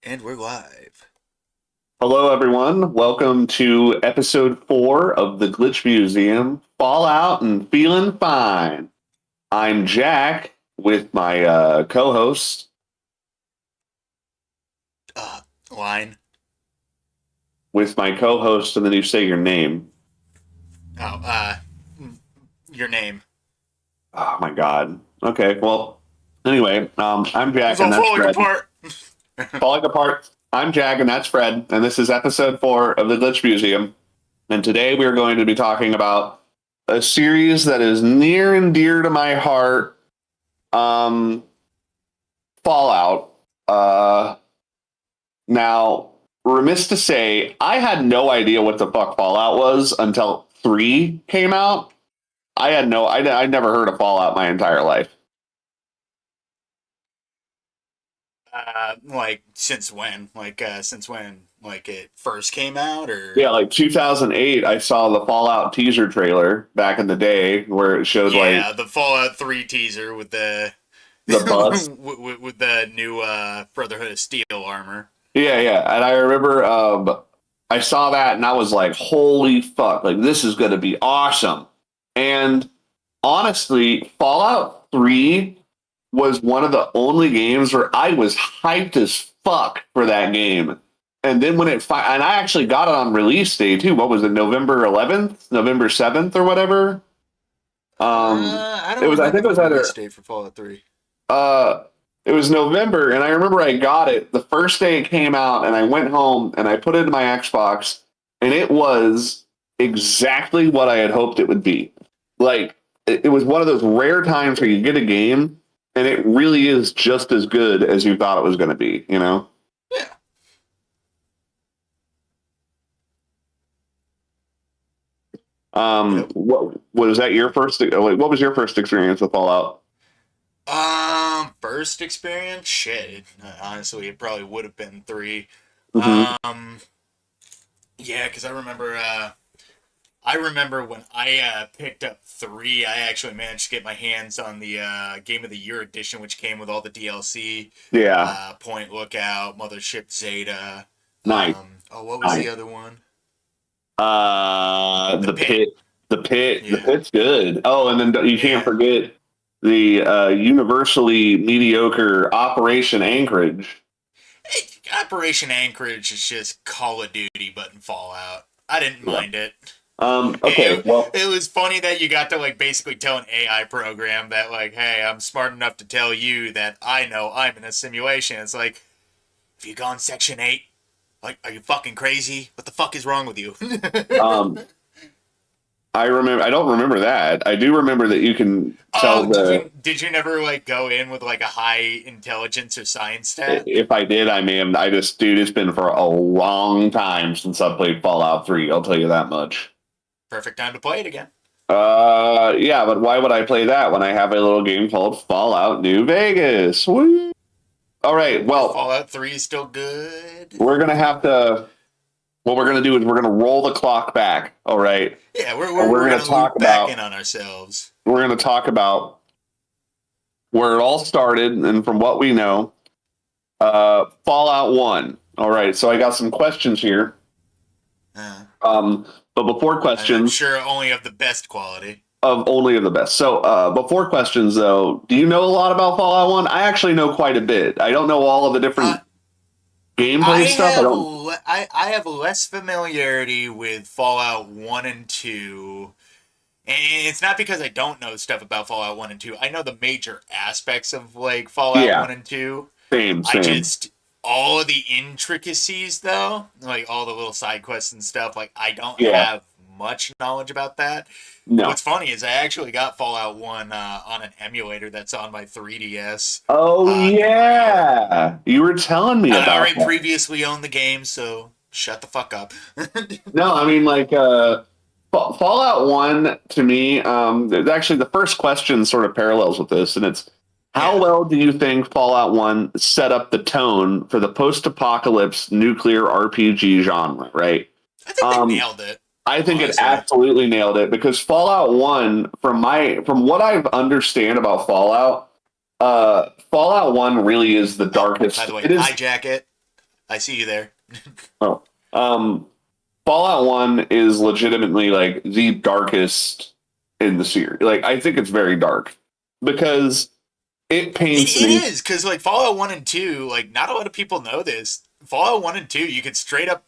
And we're live. Hello, everyone. Welcome to episode 4 of the Glitch Museum, Fallout and Feeling Fine. I'm Jack with my co-host. Uh, Line. With my co-host, and then you say your name. Oh, your name. Oh my God. Okay, well, anyway, I'm Jack, It's and all that's falling Fred. apart. Falling apart. I'm Jack, and that's Fred, and this is episode 4 of the Glitch Museum. And today we are going to be talking about a series that is near and dear to my heart. Fallout. Now, remiss to say, I had no idea what the fuck Fallout was until 3 came out. I'd never heard of Fallout my entire life. Like since when? Since when? Like it first came out, or Yeah, like 2008, I saw the Fallout teaser trailer back in the day where it showed like yeah, the Fallout 3 teaser with the the bus. with the new Brotherhood of Steel armor. Yeah. And I remember I saw that and I was like, holy fuck, like this is gonna be awesome. And honestly, Fallout 3 was one of the only games where I was hyped as fuck for that game. And then and I actually got it on release day too. What was it, November 11th, November 7th, or whatever? I It don't was. I remember think it the was either. release date for Fallout 3. Uh, it was November, and I remember I got it the first day it came out, and I went home and I put it in my Xbox, and it was exactly what I had hoped it would be. Like it was one of those rare times where you get a game, and it really is just as good as you thought it was going to be. You know. Yeah. Yep. What was that your first? What was your first experience with Fallout? First experience, shit. Honestly, it probably would have been 3. Hmm. Um, yeah, because I remember when I picked up 3, I actually managed to get my hands on the Game of the Year edition, which came with all the DLC, Yeah, Point Lookout, Mothership Zeta. nice, What was nice. the other one? The The Pit. pit, the Yeah, pit's good. Oh, and then you can't yeah. forget the universally mediocre Operation Anchorage. Operation Anchorage is just Call of Duty, but in Fallout. I didn't Yeah. mind it. Okay. Well, It was funny that you got to like basically tell an AI program that like, hey, I'm smart enough to tell you that I know I'm in a simulation. It's like, have you gone Section 8? Like, are you fucking crazy? What the fuck is wrong with you? um, I remember. I don't remember that. I do remember that you can tell Oh, the. did you never like go in with like a high intelligence or science stat? If I did, I may have. I just, dude, it's been for a long time since I played Fallout 3. I'll tell you that much. Perfect time to play it again. Yeah, but why would I play that when I have a little game called Fallout New Vegas? Woo! All right, Because well, Fallout 3 is still good. we're gonna have to. What we're gonna do is we're gonna roll the clock back. All right, Yeah, and we're gonna loop back in on ourselves. we're gonna talk about where it all started, and from what we know, Fallout One. All right, so I got some questions here. Uh, But before I'm questions, sure only of the best quality. of only of the best. So before questions, though, do you know a lot about Fallout One? I actually know quite a bit. I don't know all of the Uh, different gameplay stuff. I don't. I have less familiarity with Fallout 1 and 2. And it's not because I don't know stuff about Fallout 1 and 2. I know the major aspects of like Fallout Yeah, 1 and 2. same, I same. just all of the intricacies though, like all the little side quests and stuff, like I don't Yeah, have much knowledge about that. no. What's funny is I actually got Fallout 1 on an emulator that's on my 3DS. Oh Now, yeah, you were telling me I about already that. previously owned the game, so shut the fuck up. No, I mean like Fallout One to me. Actually, the first question sort of parallels with this, and it's how Yeah, well do you think Fallout One set up the tone for the post-apocalypse nuclear RPG genre? Right. I think they Um, nailed it, I think it honestly. absolutely nailed it because Fallout One, from what I understand about Fallout, Fallout One really is the Oh, by darkest. the way, It is. hijack it. I see you there. Oh, Fallout 1 is legitimately like the darkest in the series. Like, I think it's very dark because it paints It an is because like Fallout 1 and 2, like not a lot of people know this. Fallout 1 and 2, you could straight up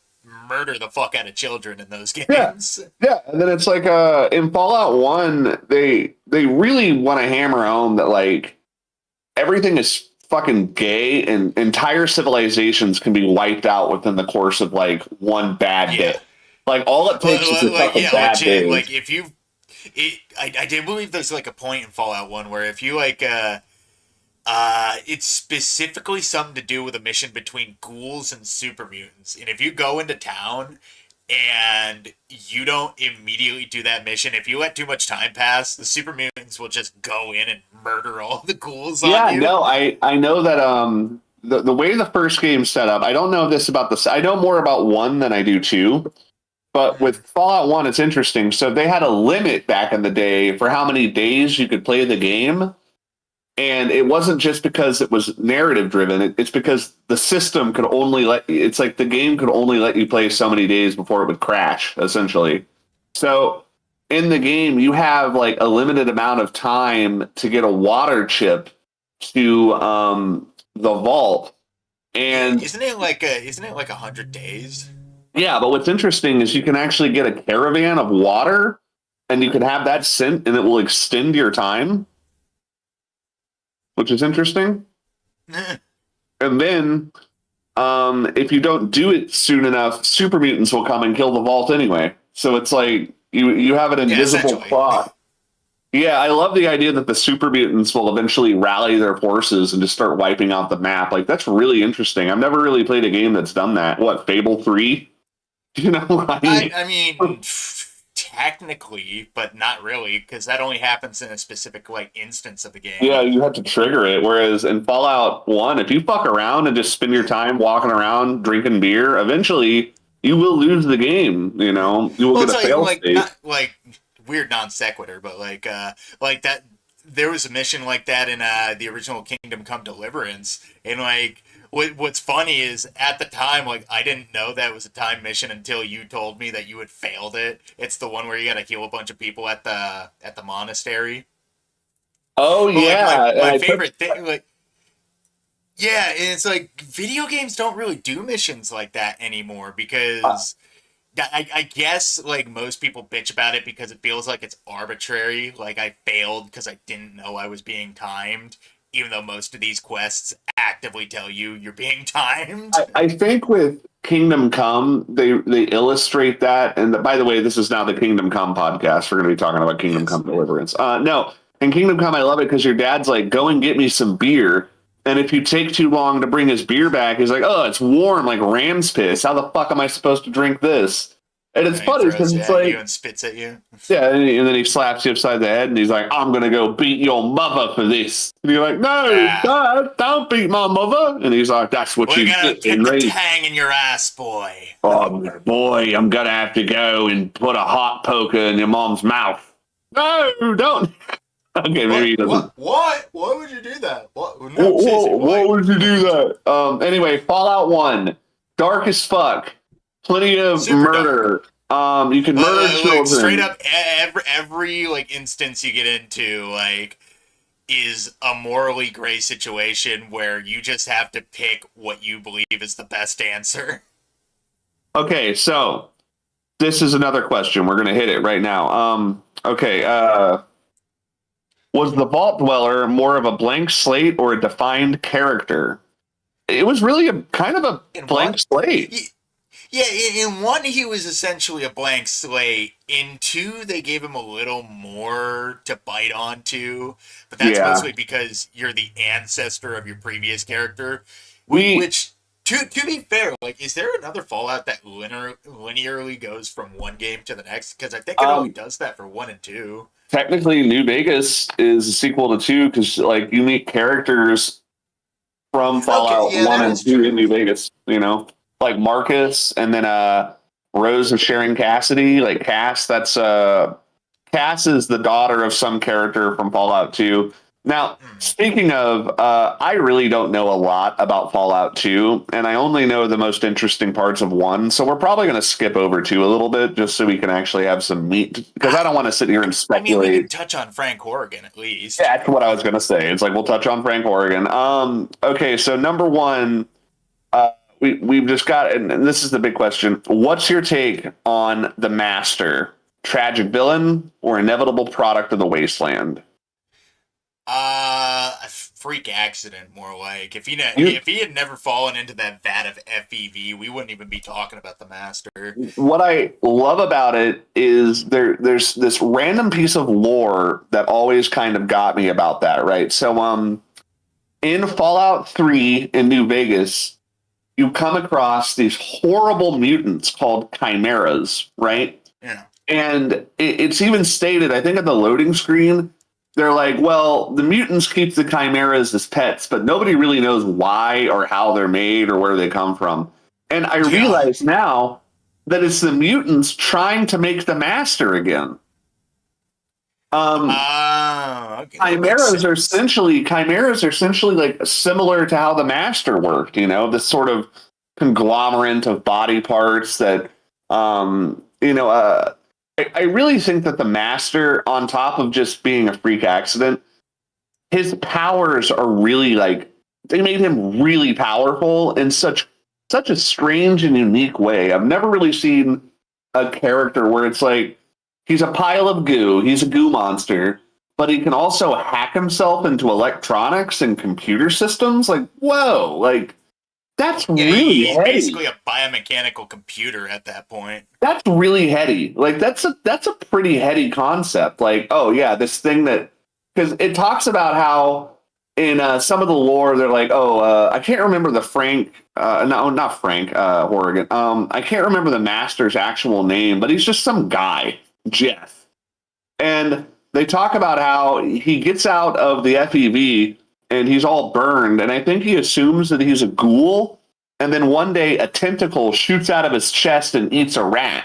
murder the fuck out of children in those yeah, games. yeah. And then it's like in Fallout 1, they really want to hammer home that like everything is fucking gay and entire civilizations can be wiped out within the course of like one bad day. Yeah. Like all it takes is a couple Yeah, bad legit. days. Like if you, I did believe there's like a point in Fallout 1 where if you like, it's specifically something to do with a mission between ghouls and super mutants. And if you go into town and you don't immediately do that mission, if you let too much time pass, the super mutants will just go in and murder all the ghouls on Yeah, you. no, I know that the way the first game's set up, I don't know this about this. I know more about one than I do two. But with Fallout 1, it's interesting. So they had a limit back in the day for how many days you could play the game. And it wasn't just because it was narrative driven. It's because the system could only it's like the game could only let you play so many days before it would crash, essentially. So in the game, you have like a limited amount of time to get a water chip to the vault. Yeah, And isn't it like 100 days? yeah, but what's interesting is you can actually get a caravan of water and you can have that sent and it will extend your time, which is interesting. And then if you don't do it soon enough, super mutants will come and kill the vault anyway. So it's like you have an Yeah, invisible essentially. clock. Yeah, I love the idea that the super mutants will eventually rally their forces and just start wiping out the map. Like that's really interesting. I've never really played a game that's done that. What, Fable 3? You know, I mean, I mean, technically, but not really, because that only happens in a specific like instance of the yeah, game. you have to trigger it. Whereas in Fallout 1, if you fuck around and just spend your time walking around drinking beer, eventually you will lose the game. You know, you will Well, get it's a fail like state. not like weird non sequitur, but like that. There was a mission like that in the original Kingdom Come Deliverance, and like what's funny is at the time, like I didn't know that was a time mission until you told me that you had failed it. It's the one where you got to heal a bunch of people at the monastery. Oh, But like yeah. And my I took, favorite thing, like yeah, and it's like video games don't really do missions like that anymore uh, because I guess like most people bitch about it because it feels like it's arbitrary. Like I failed because I didn't know I was being timed, even though most of these quests actively tell you you're being timed. I think with Kingdom Come, they illustrate that. And by the way, this is now the Kingdom Come podcast. We're going to be talking about Kingdom Yes. Come Deliverance. No, in Kingdom Come, I love it because your dad's like, go and get me some beer. And if you take too long to bring his beer back, he's like, oh, it's warm like ram's piss. How the fuck am I supposed to drink this? And it's And he funny because throws it it's at you like, and spits at you. yeah, and then he slaps you upside the head and he's like, I'm going to go beat your mother for this. And you're like, no, Ah, Dad, don't beat my mother. And he's like, that's what we're you gonna get in kick the raised. tang in your ass, boy. Oh boy, I'm gonna have to go and put a hot poker in your mom's mouth. No, don't. Okay, maybe What? he doesn't. What? What? Why would you do that? What? No, seriously, What why? would you do that? Anyway, Fallout 1, dark as fuck, plenty of Super dark. murder. You can murder Like straight children. up, every like instance you get into, like is a morally gray situation where you just have to pick what you believe is the best answer. Okay, so this is another question. We're gonna hit it right now. Okay, was the Vault Dweller more of a blank slate or a defined character? It was really a kind of a In blank one, slate. yeah, in one he was essentially a blank slate. In two, they gave him a little more to bite onto, but that's Yeah. mostly because you're the ancestor of your previous character. We Which, to be fair, like, is there another Fallout that linearly goes from one game to the next? Because I think it only um does that for one and two. technically New Vegas is a sequel to 2 because like you meet characters from Okay, Fallout yeah, 1 that and is 2 in true. New Vegas, you know? Like Marcus and then Rose of Sharon Cassidy, like Cass, that's Cass is the daughter of some character from Fallout 2. Now, Hmm. speaking of, I really don't know a lot about Fallout 2, and I only know the most interesting parts of 1, so we're probably going to skip over 2 a little bit just so we can actually have some meat, because I don't want to sit here and I mean, we speculate. could touch on Frank Horrigan at least. Yeah, that's what I was going to say. It's like we'll touch on Frank Horrigan. Okay, so number 1, we've just got, and this is the big question. What's your take on the Master? Tragic villain or inevitable product of the wasteland? A freak accident, more like. You, If he had never fallen into that vat of FEV, we wouldn't even be talking about the master. what I love about it is there's this random piece of lore that always kind of got me about that, right? So in Fallout 3 in New Vegas, you come across these horrible mutants called chimeras, right? Yeah. And it's even stated, I think, at the loading screen, they're like, well, the mutants keep the chimeras as pets, but nobody really knows why or how they're made or where they come from. And I Yeah. realize now that it's the mutants trying to make the master again. Um, Okay, that makes sense. chimeras are essentially like similar to how the master worked, this sort of conglomerate of body parts that I really think that the master, on top of just being a freak accident, his powers are really like they made him really powerful in such a strange and unique way. I've never really seen a character where it's like he's a pile of goo, he's a goo monster, but he can also hack himself into electronics and computer systems. Like, whoa, like that's Yeah, really he's heady. basically a biomechanical computer at that point. That's really heady. Like that's a pretty heady concept. Like, oh yeah, this thing that because it talks about how in some of the lore they're like, oh, I can't remember the Frank, no, not Frank Horrigan. I can't remember the master's actual name, but he's just some guy, Jeff, and they talk about how he gets out of the FEV and he's all burned, and I think he assumes that he's a ghoul, and then one day a tentacle shoots out of his chest and eats a rat.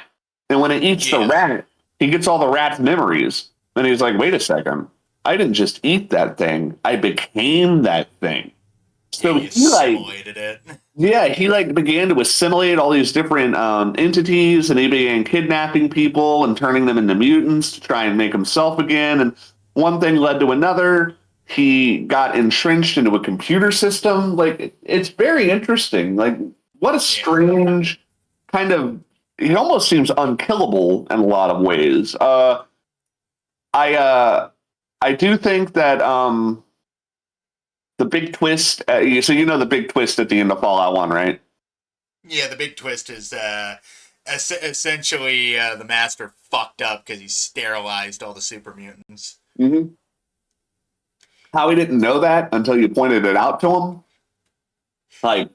And when it eats the Yeah. rat, he gets all the rat's memories. And he's like, wait a second. I didn't just eat that thing. I became that thing. Yeah, So he assimilated it. he like began to assimilate all these different entities, and he began kidnapping people and turning them into mutants to try and make himself again. And one thing led to another. He got entrenched into a computer system. Like it's very interesting. Like what a Yeah. strange kind of. He almost seems unkillable in a lot of ways. I I do think that the big twist. So the big twist at the end of Fallout 1, right? Yeah, the big twist is essentially the master fucked up because he sterilized all the super mutants. Mm-hmm. How he didn't know that until you pointed it out to him. Like,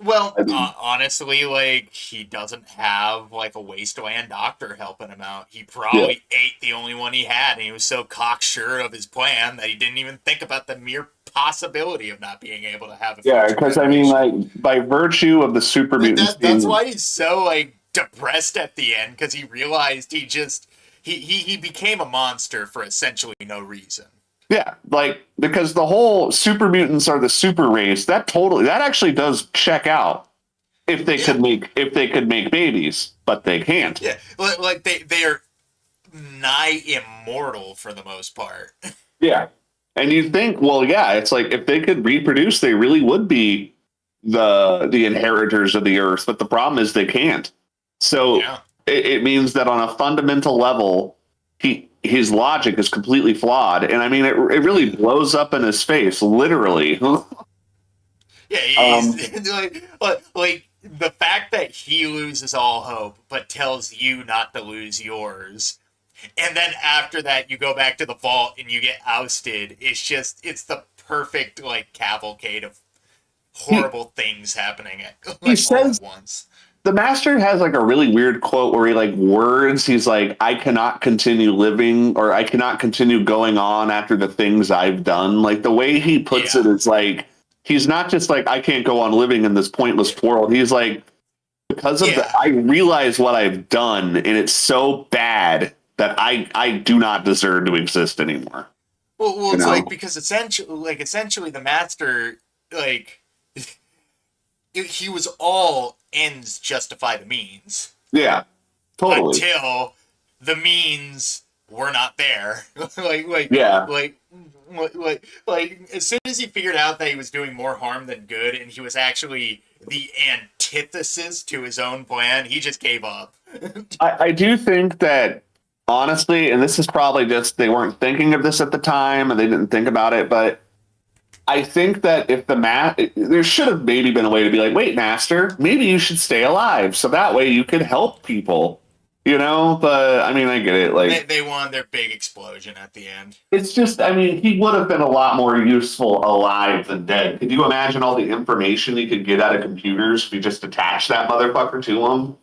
Well, I mean, honestly, like he doesn't have like a wasteland doctor helping him out. He yeah, probably ate the only one he had, and he was so cocksure of his plan that he didn't even think about the mere possibility of not being able to have a yeah. future Because I mean, generation. like, by virtue of the super Like mutants that's being, why he's so like depressed at the end because he realized he became a monster for essentially no reason. yeah, like because the whole super mutants are the super race. That actually does check out Yeah, if they could make babies, but they can't. yeah. Like they are nigh immortal for the most part. Yeah. And you think, well, yeah, it's like if they could reproduce, they really would be the inheritors of the earth. But the problem is they can't. So Yeah. it means that on a fundamental level, his logic is completely flawed. And I mean, it really blows up in his face, literally. Yeah, um, he's like the fact that he loses all hope, but tells you not to lose yours. And then after that, you go back to the vault and you get ousted. It's the perfect like cavalcade of he horrible things happening at he like all at says once. the master has like a really weird quote where he like words. He's like, I cannot continue living or I cannot continue going on after the things I've done. Like the way he puts Yeah, it is like, he's not just like, I can't go on living in this pointless world. He's like, because of yeah. I realize what I've done and it's so bad that I do not deserve to exist anymore. Well, You it's know? like because essentially the master like he was all ends justify the means Yeah, totally. until the means were not there. like like Yeah. like like as soon as he figured out that he was doing more harm than good and he was actually the antithesis to his own plan, he just gave up. I do think that honestly, and this is probably just they weren't thinking of this at the time and they didn't think about it, but I think that if there should have maybe been a way to be like, wait, master, maybe you should stay alive. So that way you could help people, you know? But I mean, I get it. they, Like, they won their big explosion at the end. it's just, I mean, he would have been a lot more useful alive than dead. Could you imagine all the information he could get out of computers if you just attach that motherfucker to him?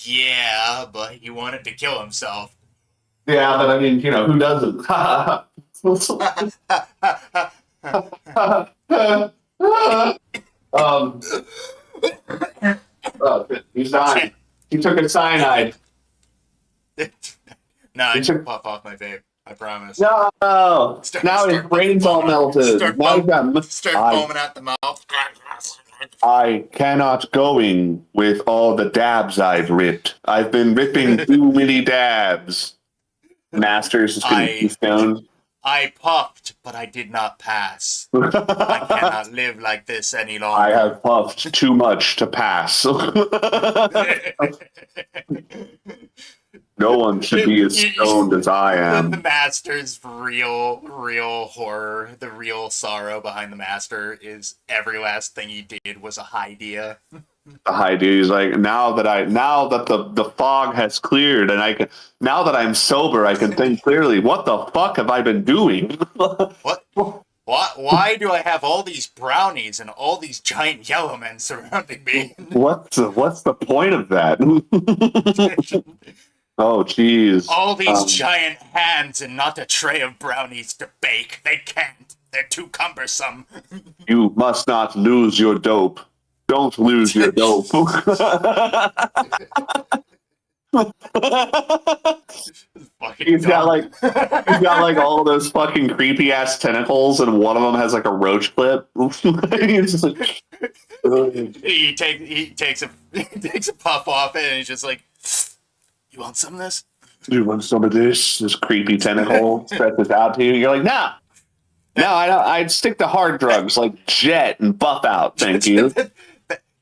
Yeah, but he wanted to kill himself. Yeah, but I mean, you know, who doesn't? um, he's dying. He took a cyanide. Nah, I He just took, pop off my vape. I promise. no, now his brain's all melted. Now he's got, Start foaming out the mouth. I cannot going with all the dabs I've ripped. I've been ripping too many dabs. Master's just gonna be stoned. I puffed, but I did not pass. I cannot live like this any longer. I have puffed too much to pass. No one should be as stoned as I The am. master's real horror, the real sorrow behind the master is every last thing he did was a idea. The idea is like now that the fog has cleared and now that I'm sober, I can think clearly. What the fuck have I been doing? What? Why do I have all these brownies and all these giant yellow men surrounding me? What's the point of that? Oh, jeez. All these giant hands and not a tray of brownies to bake. They can't. They're too cumbersome. You must not lose your dope. Don't lose your dope. He's got like all those fucking creepy ass tentacles, and one of them has like a roach clip. He's just like, he takes a puff off it, and he's just like, "You want some of this? do you want some of this? This creepy tentacle stretches out to you." You're like, nah. No, I'd stick to hard drugs like Jet and Buff Out. Thank you.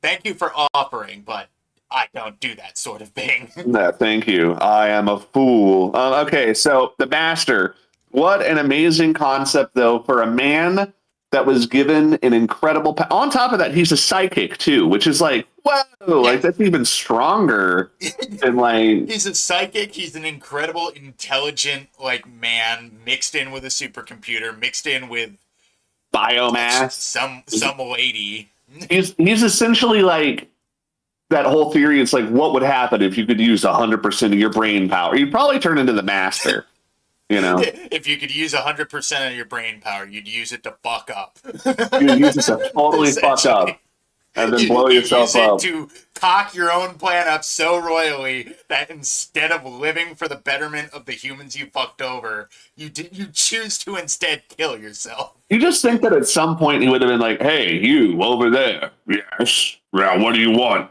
Thank you for offering, but I don't do that sort of thing. No, thank you. I am a fool. Okay, so the Master. What an amazing concept, though, for a man that was given an incredible. On top of that, he's a psychic too, which is like, whoa, like that's even stronger than like. He's a psychic. He's an incredible, intelligent, like man mixed in with a supercomputer, mixed in with Biomass. Some lady. He's essentially like that whole theory. It's like, what would happen if you could use 100% of your brain power? You'd probably turn into the Master. You know, if you could use 100% of your brain power, you'd use it to fuck up. You'd use it to totally fuck up and then blow yourself up. To cock your own plan up so royally that instead of living for the betterment of the humans you fucked over, you choose to instead kill yourself. You just think that at some point he would have been like, "Hey, you over there, yes, yeah, what do you want?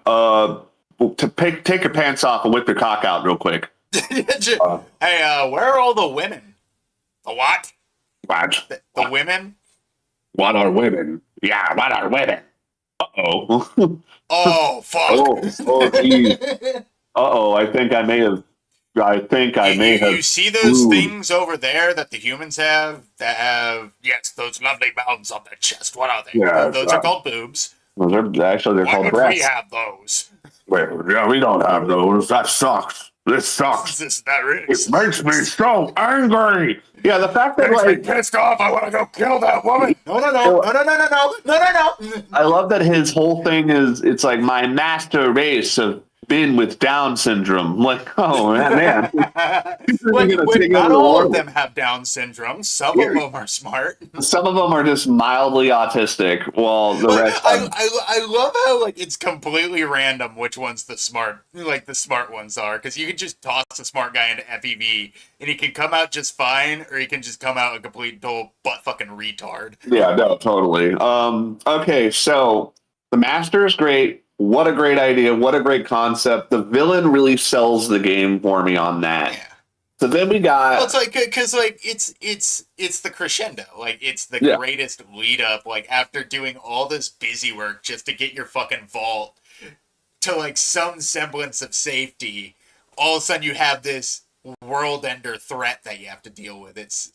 Take your pants off and whip your cock out real quick." Hey, where are all the women? The what? What? The women? What are women? Yeah, what are women? Uh-oh. Oh, fuck. Oh, geez. Uh-oh, I think I may have. You see those things over there that the humans have? That have, yes, those lovely mountains on their chest. What are they? Yeah, those are called boobs. Those are they're Why called would breasts. we have those? Wait, yeah, we don't have those. That sucks. This sucks. This is not really. It makes me so angry. Yeah, the fact that Makes me like pissed off. I want to go kill that woman. No. I love that his whole thing is it's like my master race of bin with Down syndrome. I'm like, oh man, who's really gonna Well, take over not the all of world? them have Down syndrome. Some of them are smart. Some of them are just mildly autistic, while the Like, rest have. I love how like it's completely random which ones the smart ones are, because you can just toss a smart guy into FEV and he can come out just fine, or he can just come out a complete total butt fucking retard. Yeah, no, totally. Okay, so the master is great. What a great idea! What a great concept. The villain really sells the game for me on that. Yeah. So then we Well, it's got like because like it's the crescendo, like it's the yeah, greatest lead up. Like after doing all this busy work just to get your fucking vault to like some semblance of safety, all of a sudden you have this world ender threat that you have to deal with. It's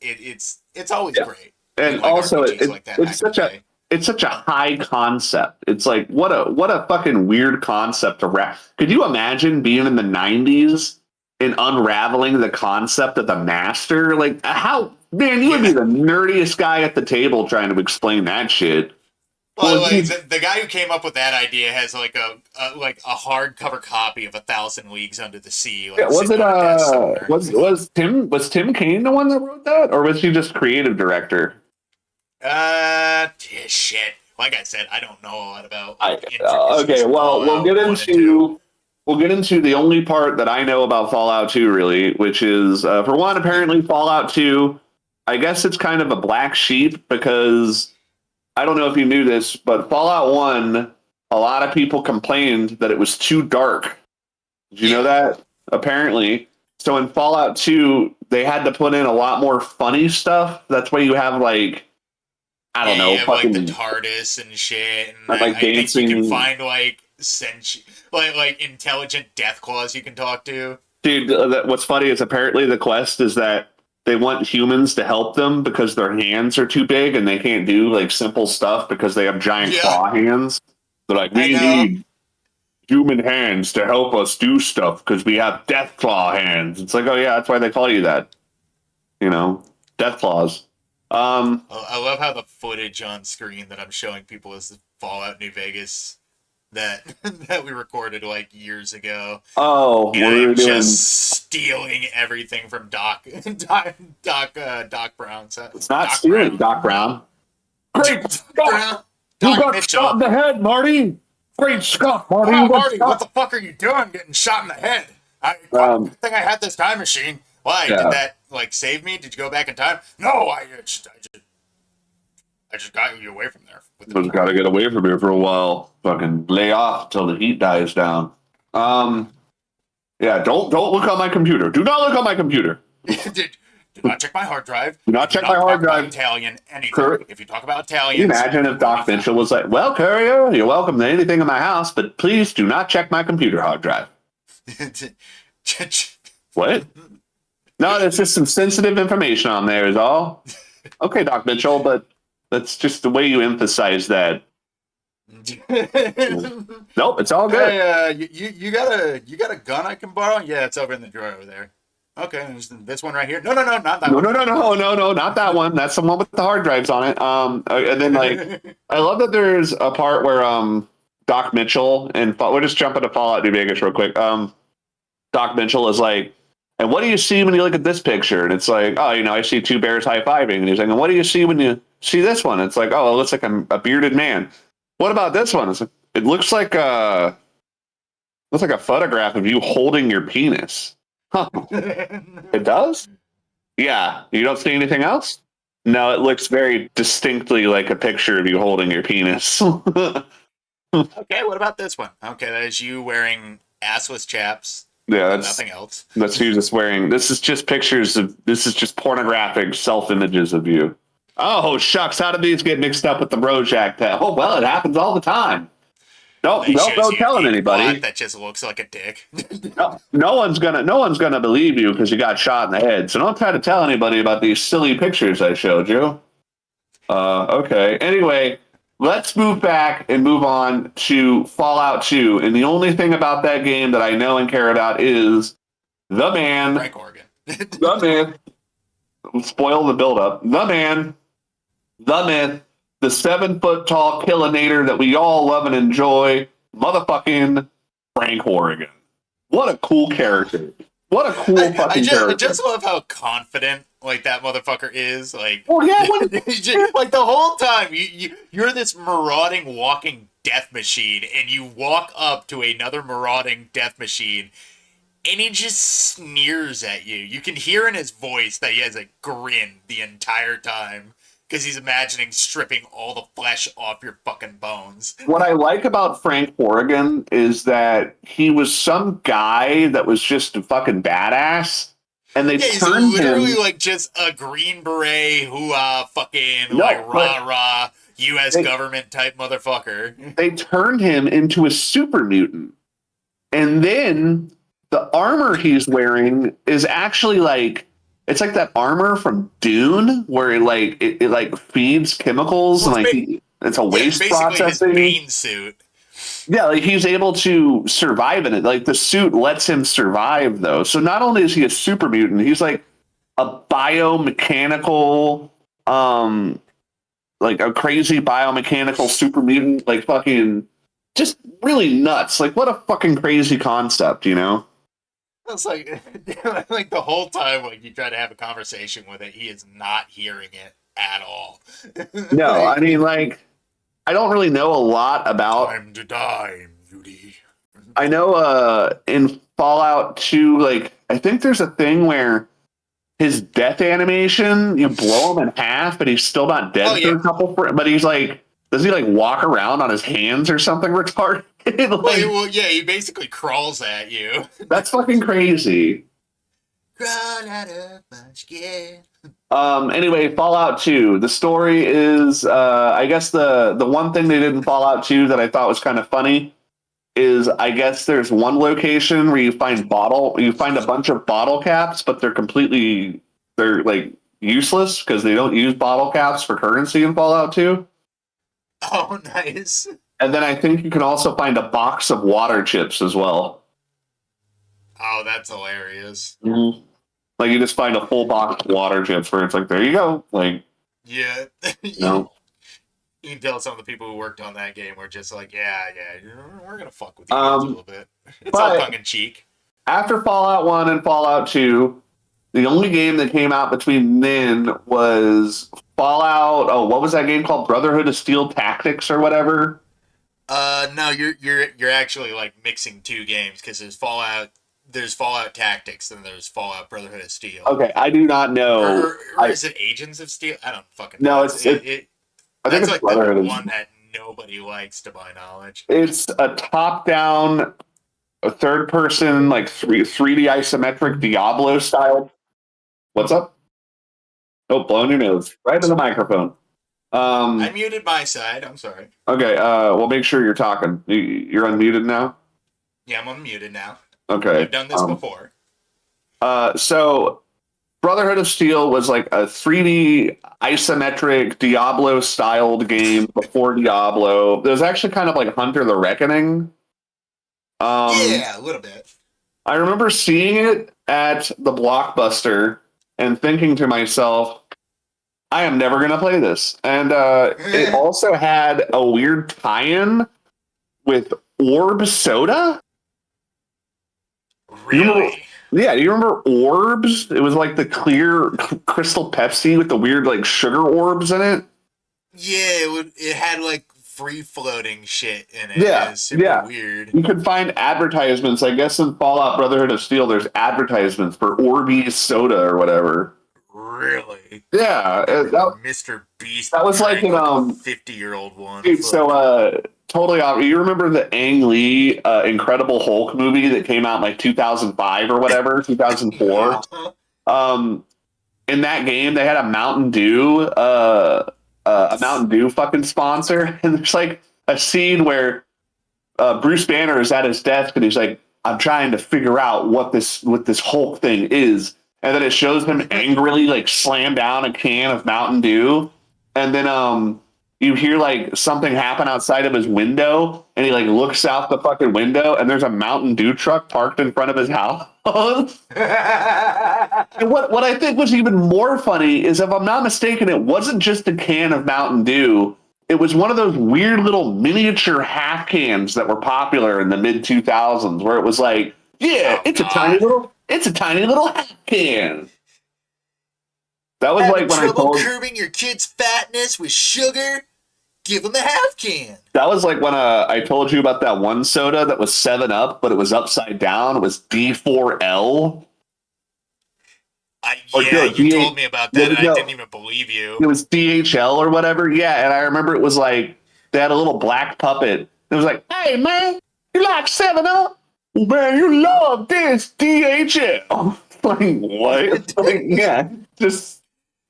always yeah. great in And like also RPGs like that it's back in the such a day. it's such a high concept. It's like what a fucking weird concept to wrap. Could you imagine being in the '90s and unraveling the concept of the master? Like how man, you would be Yeah. the nerdiest guy at the table trying to explain that shit. Well, Well, like geez, the guy who came up with that idea has like a hardcover copy of 1,000 Leagues Under the Sea, yeah, like sitting on a desk somewhere. was Tim Kaine the one that wrote that, or was he just creative director? Shit. Like I said, I don't know a lot about I like intricacies okay. of Well, Fallout 1 and 2. we'll get into the only part that I know about Fallout 2, really, which is for one, apparently Fallout 2. I guess it's kind of a black sheep because I don't know if you knew this, but Fallout 1, a lot of people complained that it was too dark. Did you know Yeah. that? Apparently. So in Fallout 2, they had to put in a lot more funny stuff. That's why you have like I don't Yeah, you know, have like the fucking TARDIS and shit, and like I think you can dancing. find like like intelligent death claws you can talk to. Dude, what's funny is apparently the quest is that they want humans to help them because their hands are too big and they can't do like simple stuff because they have giant Yeah, claw hands. They're like, I we know. need human hands to help us do stuff because we have death claw hands. It's like, oh yeah, that's why they call you that. You know, death claws. I love how the footage on screen that I'm showing people is the Fallout New Vegas that that we recorded like years ago, oh, and what I are we am doing? just stealing everything from Doc Brown. It's not Doc stealing, Brown. Doc Brown. Great Doc Scott! Brown. You Doc got shot in Mitchell. the head, Marty. Great Scott, Marty. You Oh, got Marty, what shot. the fuck are you doing getting shot in the head? Um, Good thing I had this time machine. Why? Did yeah. that, like, save me? Did you go back in time? No, I just got you away from there with the But got to get away from here for a while. Fucking lay off till the heat dies down. Yeah. Don't look on my computer. Do not look on my computer. Do not check my hard drive. Do not Do check my not hard talk about drive. Italian anything. Cur- If you talk about Can you Italians, imagine if will Doc be Mitchell found. was like, "Well, Courier, you're welcome to anything in my house, but please do not check my computer hard drive." What? No, there's just some sensitive information on there. Is all. Okay, Doc Mitchell, but that's just the way you emphasize that. Nope, it's all good. Hey, you got a gun I can borrow? Yeah, it's over in the drawer over there. Okay, there's this one right here. No, not that No, one. no, no, no, no, no, not that one. That's the one with the hard drives on it. And then like, I love that there's a part where Doc Mitchell and we'll just jump into Fallout New Vegas real quick. Doc Mitchell is like, and what do you see when you look at this picture? And it's like, oh, I see two bears high fiving. And he's like, and what do you see when you see this one? It's like, oh, it looks like a bearded man. What about this one? It's like, it looks like a photograph of you holding your penis. Huh? It does? Yeah. You don't see anything else? No, it looks very distinctly like a picture of you holding your penis. Okay, what about this one? Okay, that is you wearing assless chaps. Yeah, Nothing else. that's you just wearing. This is just pornographic self images of you. Oh shucks, how did these get mixed up with the Brojack test? Oh well, it happens all the time. No, It shows don't you tell a anybody. bot that just looks like a dick. No one's gonna believe you because you got shot in the head. So don't try to tell anybody about these silly pictures I showed you. Okay. Anyway, let's move back and move on to Fallout 2. And the only thing about that game that I know and care about is the man, Frank Oregon. the man. Spoil the buildup. The man, the myth, the 7 foot tall killinator that we all love and enjoy, motherfucking Frank Oregon. What a cool character. What a cool I fucking just I character. just love how confident like that motherfucker is. Like, Well, yeah, like the whole time you're this marauding walking death machine, and you walk up to another marauding death machine, and he just sneers at you. You can hear in his voice that he has a grin the entire time because he's imagining stripping all the flesh off your fucking bones. what I like about Frank Horrigan is that he was some guy that was just a fucking badass, and they Yeah, he's turned literally him. like just a green beret who fucking like No, but rah rah U.S. they, government type motherfucker. they turned him into a super mutant, and then the armor he's wearing is actually like it's like that armor from Dune, where it like feeds chemicals Well, and like it's a yeah, it's waste basically his processing. Bane suit. Yeah, like he's able to survive in it. Like the suit lets him survive, though. So not only is he a super mutant, he's like a biomechanical, like a crazy biomechanical super mutant. Like fucking, just really nuts. Like what a fucking crazy concept, you know? It's like like the whole time like you try to have a conversation with it, he is not hearing it at all. No, I Like, mean, like I don't really know a lot about. time to die, beauty. I know, in Fallout 2, like I think there's a thing where his death animation, you blow him in half, but he's still not Oh dead yeah. for a couple. But he's like, does he like walk around on his hands or something retarded? Like, Well, yeah, he basically crawls at you. that's fucking crazy. Crawl out of my skin. Anyway, Fallout 2. The story is, I guess the one thing they did in Fallout 2 that I thought was kind of funny is I guess there's one location where you find a bunch of bottle caps, but they're like useless because they don't use bottle caps for currency in Fallout 2. Oh, nice. And then I think you can also find a box of water chips as well. Oh, that's hilarious. Mm-hmm. Like you just find a full box of water chips where it's like, there you go. Like, Yeah. no. You can tell some of the people who worked on that game were just like, yeah, we're gonna fuck with you guys a little bit. It's all But tongue in cheek. after Fallout 1 and Fallout 2, the only game that came out between then was Fallout. Oh, what was that game called? Brotherhood of Steel Tactics or whatever. No, you're actually like mixing two games because there's Fallout Tactics, and there's Fallout Brotherhood of Steel. Okay, I do not know. Or is it Agents of Steel? I don't fucking No, know. I think That's it's like Brotherhood. the one that nobody likes, to my knowledge. It's a top-down, a third-person, like 3D isometric Diablo style. What's up? Oh, blowing your nose right in the microphone. I muted my side. I'm sorry. Okay. Well, make sure you're talking. You're unmuted now. Yeah, I'm unmuted now. Okay. I've done this before. So Brotherhood of Steel was like a 3D isometric Diablo styled game before Diablo. It was actually kind of like Hunter the Reckoning. Yeah, a little bit. I remember seeing it at the Blockbuster and thinking to myself, I am never going to play this. And it also had a weird tie-in with Orb Soda. Really? Yeah, do you remember Orbs? It was like the clear crystal Pepsi with the weird like sugar orbs in it. Yeah, it had like free floating shit in it. Yeah, It was super weird. You could find advertisements. I guess in Fallout Brotherhood of Steel, there's advertisements for Orbeez soda or whatever. Really? Yeah, Mr. Beast. that was like an 50-year-old one. dude, so totally off. You remember the Ang Lee Incredible Hulk movie that came out in like 2005 or whatever, 2004? In that game, they had a Mountain Dew fucking sponsor, and there's like a scene where Bruce Banner is at his desk and he's like, "I'm trying to figure out what this Hulk thing is," and then it shows him angrily like slam down a can of Mountain Dew, and then you hear like something happen outside of his window, and he like looks out the fucking window, and there's a Mountain Dew truck parked in front of his house. And what I think was even more funny is, if I'm not mistaken, it wasn't just a can of Mountain Dew. It was one of those weird little miniature half cans that were popular in the mid 2000s, where it was like Yeah, Oh God. it's a tiny little half can. That was Having like when I trouble told curbing your kid's fatness with sugar? Give him a half can. that was like when I told you about that one soda that was 7 Up, but it was upside down. It was D4L. Or Yeah, no, you D8 told me about that, and I didn't no, even believe you. it was DHL or whatever. Yeah, and I remember it was like they had a little black puppet. It was like, "Hey man, you like 7 Up? Man, you love this DHL." Like what? Like yeah, just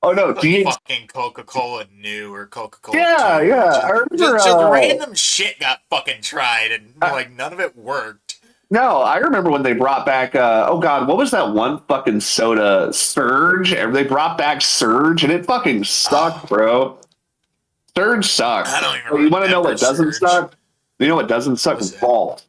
oh no, Like DH. fucking Coca-Cola New or Coca-Cola Yeah, 2. yeah. Just, I remember. just, just random shit got fucking tried, and Uh, like none of it worked. no, I remember when they brought back. Oh God, what was that one fucking soda? Surge. They brought back Surge, and it fucking sucked, Oh, bro. Surge I sucks. don't even But you want to know remember what doesn't Surge. suck? You know what doesn't What suck? was that? Vault.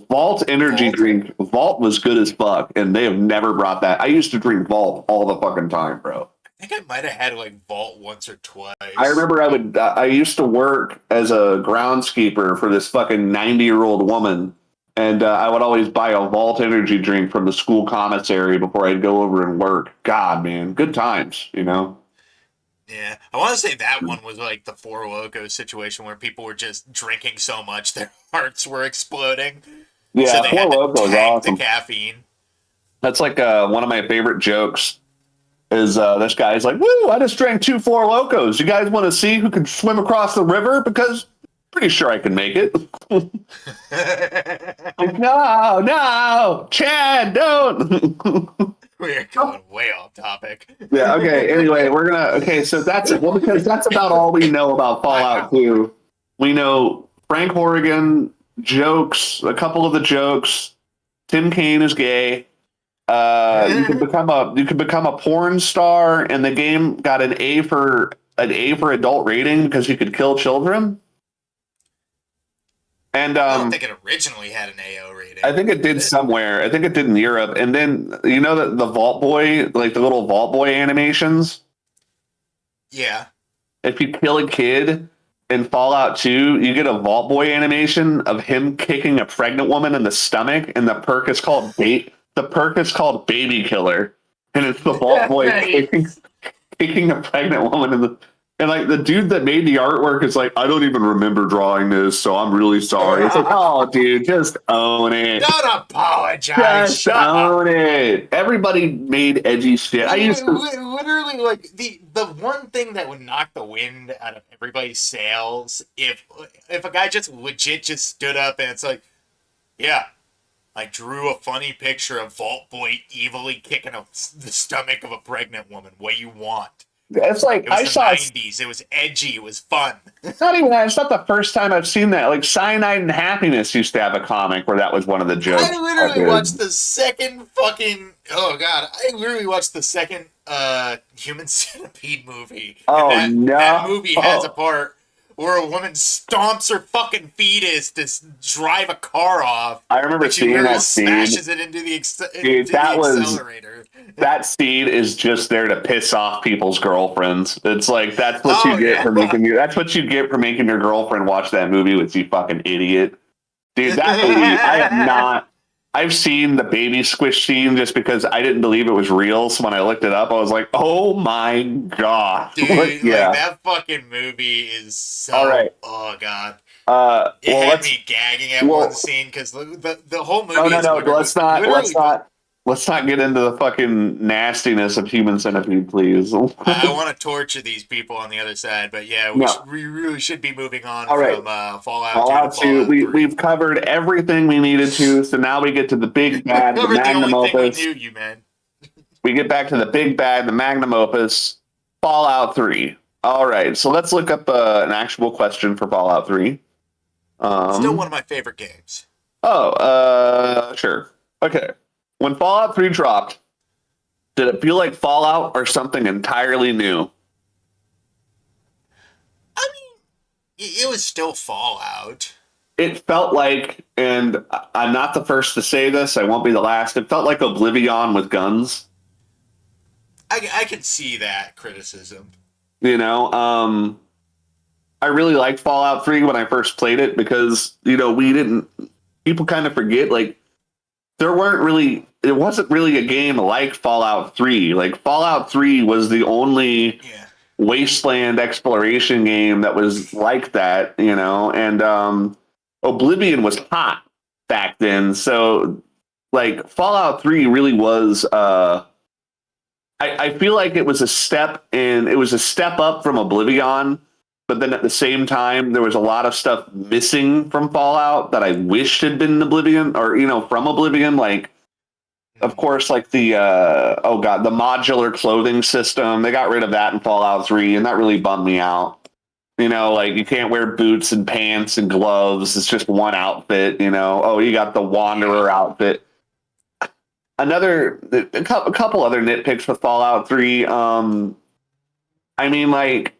Vault energy Vault? drink. Vault was good as fuck, and they have never brought that. I used to drink Vault all the fucking time, bro. I think I might have had like Vault once or I twice. remember I used to work as a groundskeeper for this fucking 90-year-old woman, and I would always buy a Vault energy drink from the school commissary before I'd go over and work. God, man, good times, you know. Yeah, I want to say that one was like the Four Locos situation where people were just drinking so much their hearts were exploding, so Yeah, they Four had to Loko is tank the awesome. caffeine. That's like one of my favorite jokes. Is this guy's like, woo, I just drank 2 4 Locos. You guys want to see who can swim across the river? Because pretty sure I can make it. Like, no, no, Chad, don't. We're going way off topic. Yeah, okay. Anyway, okay, so that's it. Well, because that's about all we know about Fallout Wow. 2. We know Frank Horrigan, jokes, a couple of the jokes. Tim Kaine is gay. You can become a porn star, and the game got an A for adult rating because you could kill children. And I don't think it originally had an AO rating. I think it did It? somewhere. I think it did in Europe. And then you know that the Vault Boy, like the little Vault Boy animations. Yeah. If you kill a kid in Fallout 2, you get a Vault Boy animation of him kicking a pregnant woman in the stomach, and the perk is called Baby Killer, and it's the Vault Boy Nice. kicking a pregnant woman in the. And like the dude that made the artwork is like, I don't even remember drawing this, so I'm really sorry. It's like, oh, dude, just own it. Don't apologize. Just Shut up. own it. Everybody made edgy shit. I used to. Literally, like the one thing that would knock the wind out of everybody's sails if a guy just legit just stood up and it's like, yeah, I drew a funny picture of Vault Boy evilly kicking the stomach of a pregnant woman. What you want? It's like It was I the saw. '90s. It was edgy. It was fun. It's not even that. It's not the first time I've seen that. Like Cyanide and Happiness used to have a comic where that was one of the jokes. I literally watched the second fucking. Oh god! I literally watched the second Human Centipede movie, and Oh that no! movie has a part where a woman stomps her fucking fetus to drive a car off. I remember Like she seeing literally that scene. smashes it into the Dude, accelerator. that scene is just there to piss off people's girlfriends. It's like that's what you Oh get for yeah. making you. That's what you get for making your girlfriend watch that movie with you, fucking idiot. Dude, that movie. I have not. I've seen the baby squish scene just because I didn't believe it was real. So when I looked it up, I was like, "Oh my god!" Dude, Yeah. like that fucking movie is so. All right. Oh god. It Well, had me gagging at one scene because the whole movie. no. Is Let's not get into the fucking nastiness of Human Centipede, please. I want to torture these people on the other side, but yeah, No. we really should be moving on All right. from Fallout 2 to Fallout 2. Fallout 3. We've covered everything we needed to, so now we get to the big bad, the Covered the magnum only thing we opus. knew, you man. We get back to the big bad, the magnum opus, Fallout 3. All right, so let's look up an actual question for Fallout 3. Still one of my favorite games. Sure. Okay. When Fallout 3 dropped, did it feel like Fallout or something entirely new? I mean, it was still Fallout. It felt like, and I'm not the first to say this, I won't be the last, it felt like Oblivion with guns. I can see that criticism. You know, I really liked Fallout 3 when I first played it because, you know, people kind of forget, like, it wasn't really a game like Fallout 3. Like Fallout 3 was the only Yeah. wasteland exploration game that was like that, you know, and Oblivion was hot back then. So like Fallout 3 really was I feel like it was a step up from Oblivion, but then at the same time there was a lot of stuff missing from Fallout that I wished had been Oblivion or from Oblivion, like of course, like the the modular clothing system. They got rid of that in Fallout 3, and that really bummed me out. Like you can't wear boots and pants and gloves. It's just one outfit. Oh, you got the Wanderer outfit. A couple other nitpicks with Fallout 3. I mean, like,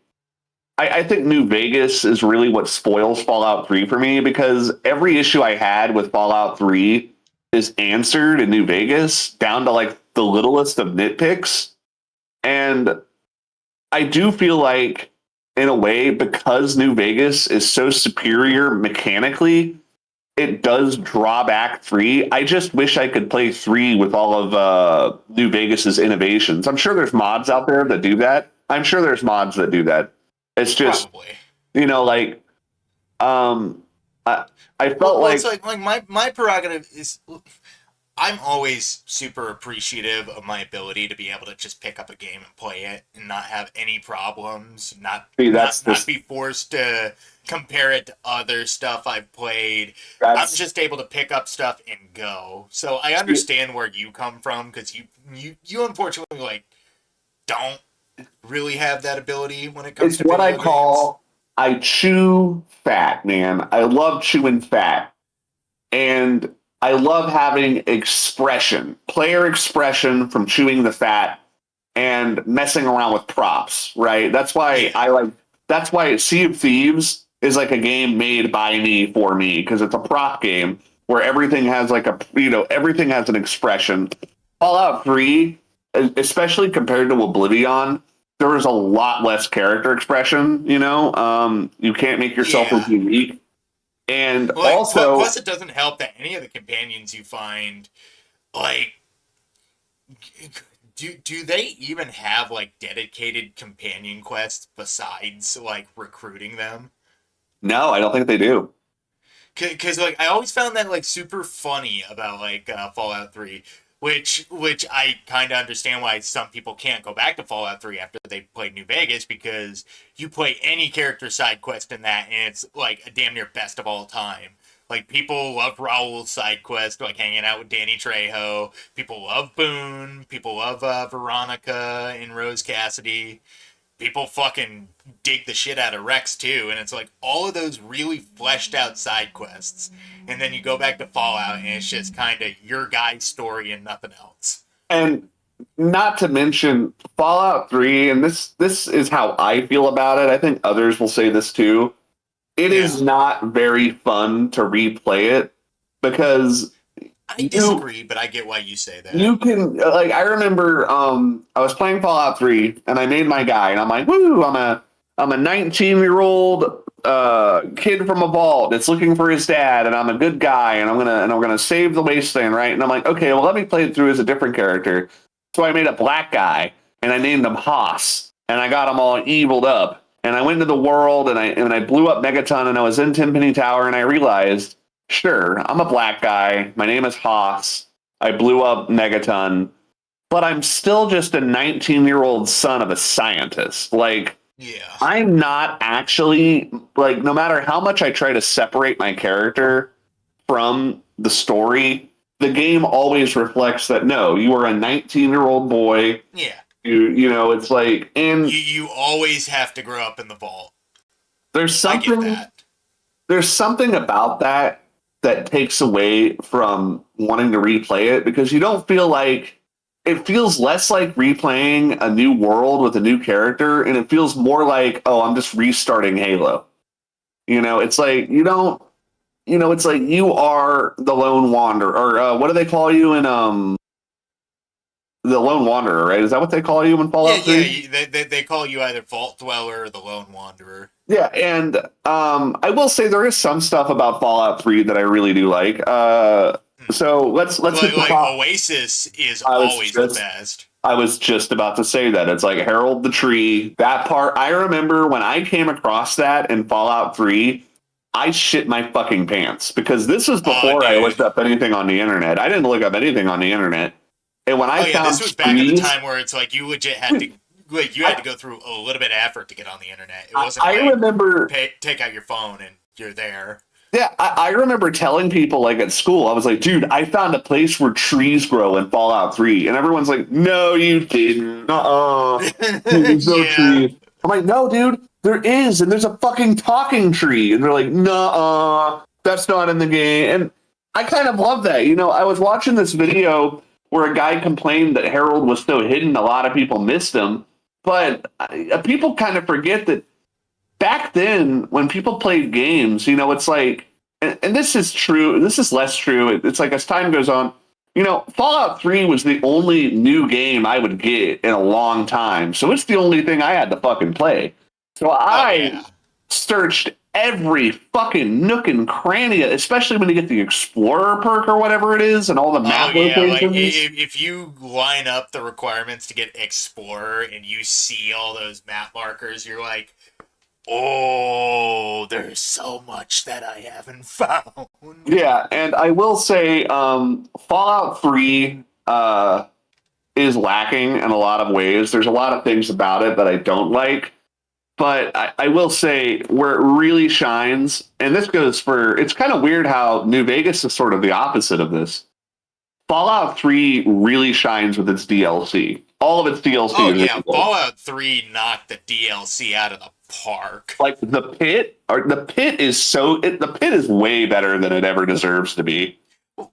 I think New Vegas is really what spoils Fallout 3 for me because every issue I had with Fallout 3 is answered in New Vegas down to like the littlest of nitpicks. And I do feel like, in a way, because New Vegas is so superior mechanically, it does draw back 3. I just wish I could play 3 with all of New Vegas's innovations. I'm sure there's mods out there that do that. It's just, Probably. like, I felt Well, like it's like my prerogative is I'm always super appreciative of my ability to be able to just pick up a game and play it and not have any problems, not be forced to compare it to other stuff I've played. I'm just able to pick up stuff and go. So I understand where you come from because you unfortunately like don't really have that ability when it comes to what I video call I chew fat, man. I love chewing fat. And I love having player expression from chewing the fat and messing around with props, right? That's why that's why Sea of Thieves is like a game made by me for me because it's a prop game where everything has like everything has an expression. Fallout 3, especially compared to Oblivion, there is a lot less character expression, you can't make yourself look unique. And also, plus it doesn't help that any of the companions you find, like, do they even have like dedicated companion quests besides like recruiting them? no, I don't think they do. Because like I always found that like super funny about like Fallout 3, which I kind of understand why some people can't go back to Fallout 3 after they played New Vegas because you play any character side quest in that and it's like a damn near best of all time. Like people love Raul's side quest, like hanging out with Danny Trejo. People love Boone. People love Veronica and Rose Cassidy. People fucking dig the shit out of Rex too, and it's like all of those really fleshed out side quests, and then you go back to Fallout, and it's just kind of your guy's story and nothing else. And not to mention Fallout 3, and this is how I feel about it. I think others will say this too. It is not very fun to replay it because I disagree, but I get why you say that. You can like I remember I was playing Fallout 3 and I made my guy and I'm like, woo, I'm a 19-year-old kid from a vault that's looking for his dad and I'm a good guy and I'm gonna save the wasteland, right? And I'm like, okay, well let me play it through as a different character. So I made a black guy and I named him Haas and I got him all eviled up. And I went into the world and I blew up Megaton and I was in Timpani Tower and I realized, sure, I'm a black guy. My name is Haas. I blew up Megaton, but I'm still just a 19-year-old son of a scientist. Like, I'm not actually, like, no matter how much I try to separate my character from the story, the game always reflects that, no, you are a 19-year-old boy. Yeah. It's like, and you always have to grow up in the vault. There's something about that takes away from wanting to replay it because you don't feel like it feels less like replaying a new world with a new character and it feels more like, oh, I'm just restarting Halo. It's like it's like you are the lone wanderer or what do they call you in the Lone Wanderer, right? Is that what they call you in Fallout 3? Yeah, they call you either Vault Dweller or the Lone Wanderer. Yeah, and I will say there is some stuff about Fallout 3 that I really do like. So let's get the Like top. Oasis is I was always the just best. I was just about to say that. It's like Harold the Tree. That part, I remember when I came across that in Fallout 3, I shit my fucking pants because this was Oh, before I looked dude. up anything on the internet. I didn't look up anything on the internet. And when I Oh yeah, found this was back at the trees, time where it's like you legit had to like you had to I, go through a little bit of effort to get on the internet. It I, wasn't I like remember, take out your phone and you're there. yeah, I remember telling people like at school, I was like, dude, I found a place where trees grow in Fallout 3. And everyone's like, no, you didn't. There's no Yeah. trees. I'm like, no, dude, there is. And there's a fucking talking tree. And they're like, that's not in the game. And I kind of love that. You know, I was watching this video where a guy complained that Harold was so hidden, a lot of people missed him. But people kind of forget that back then when people played games, you know, it's like, and this is true, this is less true. It's like as time goes on, you know, Fallout 3 was the only new game I would get in a long time. So it's the only thing I had to fucking play. So Oh I yeah. searched every fucking nook and cranny, especially when you get the Explorer perk or whatever it is and all the Oh map yeah. Like locations. if you line up the requirements to get Explorer and you see all those map markers, you're like, oh, there's so much that I haven't found. Yeah, and I will say Fallout 3 is lacking in a lot of ways. There's a lot of things about it that I don't like. But I will say where it really shines, and this goes for, it's kind of weird how New Vegas is sort of the opposite of this. Fallout 3 really shines with its DLC. All of its DLC Oh is yeah, really good. Fallout 3 knocked the DLC out of the park. Like the pit is the pit is way better than it ever deserves to be.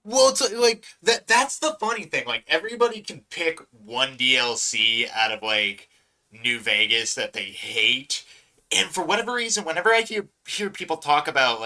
Well, it's like that's the funny thing. Like everybody can pick one DLC out of like New Vegas that they hate. And for whatever reason, whenever I hear people talk about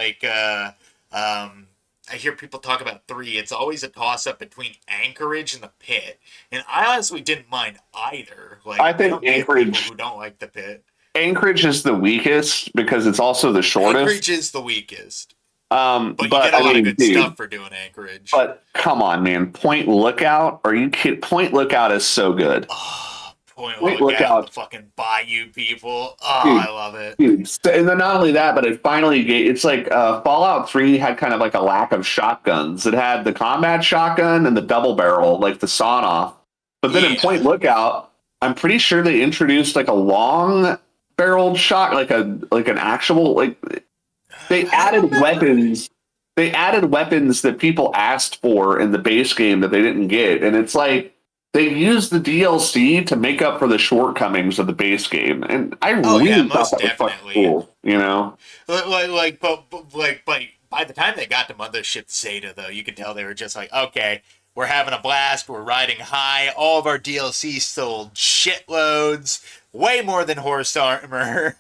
I hear people talk about 3, it's always a toss up between Anchorage and the Pit. And I honestly didn't mind either. I Like I think don't get people who don't like the Pit. Anchorage is the weakest because it's also the shortest. Anchorage is the weakest, but you But get a I lot of mean, good dude, stuff for doing Anchorage. but come on, man. Point Lookout? Are you kidding? Point Lookout is so good. Oh, Point Point Lookout, the Lookout, fucking Bayou people. Oh, dude, I love it. dude. And then not only that, but it finally it's like Fallout 3 had kind of like a lack of shotguns. It had the combat shotgun and the double barrel, like the sawn off. But then in Yeah. Point Lookout, I'm pretty sure they introduced like a long barreled shot, like an actual like they I don't added remember. weapons. They added weapons that people asked for in the base game that they didn't get, and it's like they used the DLC to make up for the shortcomings of the base game, and I Oh yeah, really thought most that was fucking definitely. cool. You know? But by the time they got to Mothership Zeta, though, you could tell they were just like, okay, we're having a blast. We're riding high. All of our DLC sold shitloads, way more than horse armor.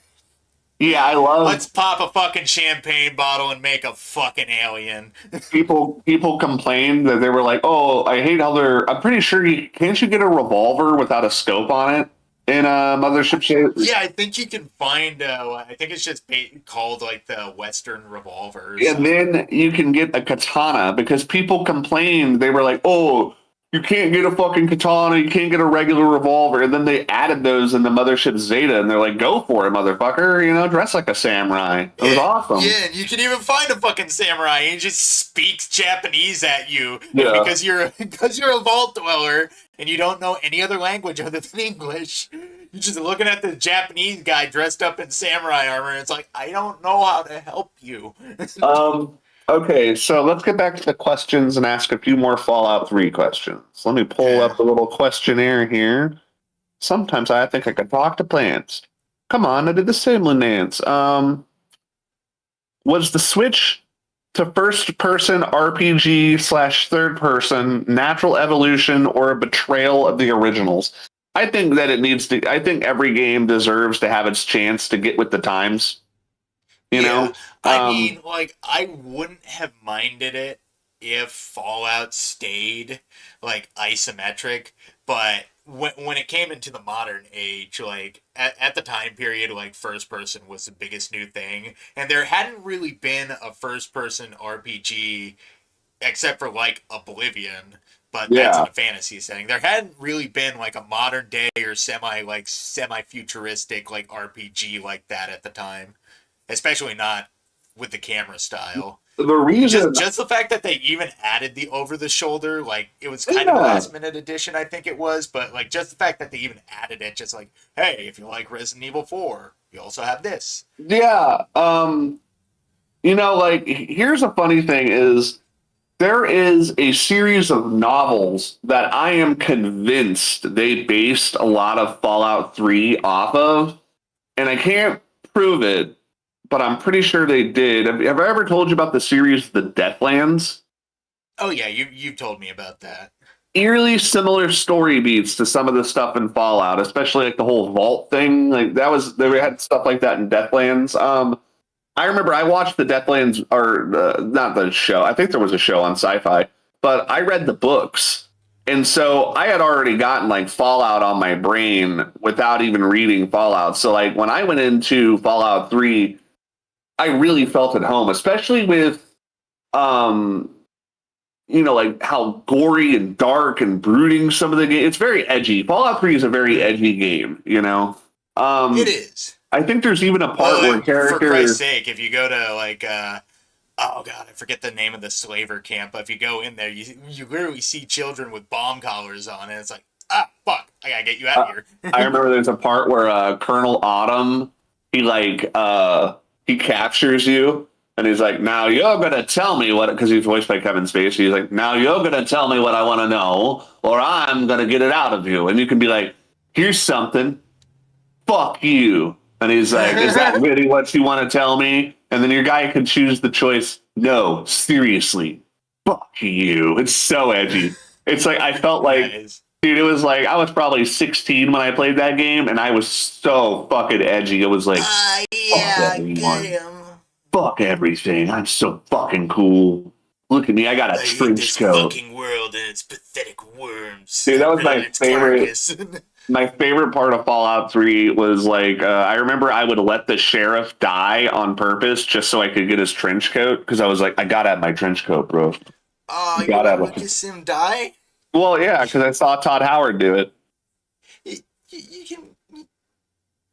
Yeah, I love Let's pop a fucking champagne bottle and make a fucking alien. people complained that they were like, "Oh, I hate how they're." I'm pretty sure you can't you get a revolver without a scope on it in a Mothership Zeta. Yeah, I think you can find. I think it's just called like the Western Revolver or And something. then you can get a katana because people complained. They were like, "Oh, you can't get a fucking katana. You can't get a regular revolver." And then they added those in the Mothership Zeta, and they're like, "Go for it, motherfucker! You know, dress like a samurai." It was Yeah, awesome. yeah, and you can even find a fucking samurai. He just speaks Japanese at you, and Yeah. because you're a vault dweller and you don't know any other language other than English, you're just looking at the Japanese guy dressed up in samurai armor, and it's like I don't know how to help you. Um. Okay, so let's get back to the questions and ask a few more Fallout 3 questions. Let me pull Okay. up the little questionnaire here. Sometimes I think I can talk to plants. Come on, I did the sibling dance. Was the switch to first person RPG slash third person natural evolution or a betrayal of the originals? I think that it needs to, I think every game deserves to have its chance to get with the times, you Yeah, know? I mean, like, I wouldn't have minded it if Fallout stayed like isometric, but when it came into the modern age, like at the time period, like first person was the biggest new thing, and there hadn't really been a first person RPG except for like Oblivion, but that's in Yeah. a fantasy setting. There hadn't really been like a modern day or semi futuristic like RPG like that at the time, especially not with the camera style. The Just reason, just the fact that they even added the over the shoulder, like it was kind of a yeah, last minute addition, I think it was, but like just the fact that they even added it, just like, hey, if you like Resident Evil 4, you also have this. yeah. Like here's a funny thing is there is a series of novels that I am convinced they based a lot of Fallout 3 off of, and I can't prove it, but I'm pretty sure they did. Have I ever told you about the series The Deathlands? Oh yeah, you've told me about that. Eerily similar story beats to some of the stuff in Fallout, especially like the whole vault thing. Like that was they Mhm. had stuff like that in Deathlands. I remember I watched the Deathlands, or not the show. I think there was a show on Sci-Fi, but I read the books, and so I had already gotten like Fallout on my brain without even reading Fallout. So like when I went into Fallout 3, I really felt at home, especially with um like how gory and dark and brooding some of the game. It's very edgy. Fallout 3 is a very edgy game. It Um, is. I think there's even a part where Well, for Christ's character. sake, if you go to like oh god, I forget the name of the slaver camp, but if you go in there, you literally see children with bomb collars on, and it's like, ah, fuck, I gotta get you out of Uh, here. I remember there's a part where Colonel Autumn he captures you and he's like, now you're gonna tell me what, because he's voiced by Kevin Spacey. He's like, now you're gonna tell me what I want to know, or I'm gonna get it out of you. And you can be like, here's something, fuck you. And he's like, is that really what you want to tell me? And then your guy can choose the choice. No, seriously, fuck you. It's so edgy. It's like I felt like, Nice. dude, it was like I was probably 16 when I played that game, and I was so fucking edgy. It was like, fuck Yeah, get everyone, him. fuck everything. I'm so fucking cool. Look at me, I got a I hate this trench coat. fucking world and its pathetic worms Dude, that was on my its favorite. carcass. My favorite part of Fallout 3 was like I remember I would let the sheriff die on purpose just so I could get his trench coat because I was like, I gotta have my trench coat, bro. Oh, you Gotta let have it. Lucas Sim die? Well, yeah, because I saw Todd Howard do it. You can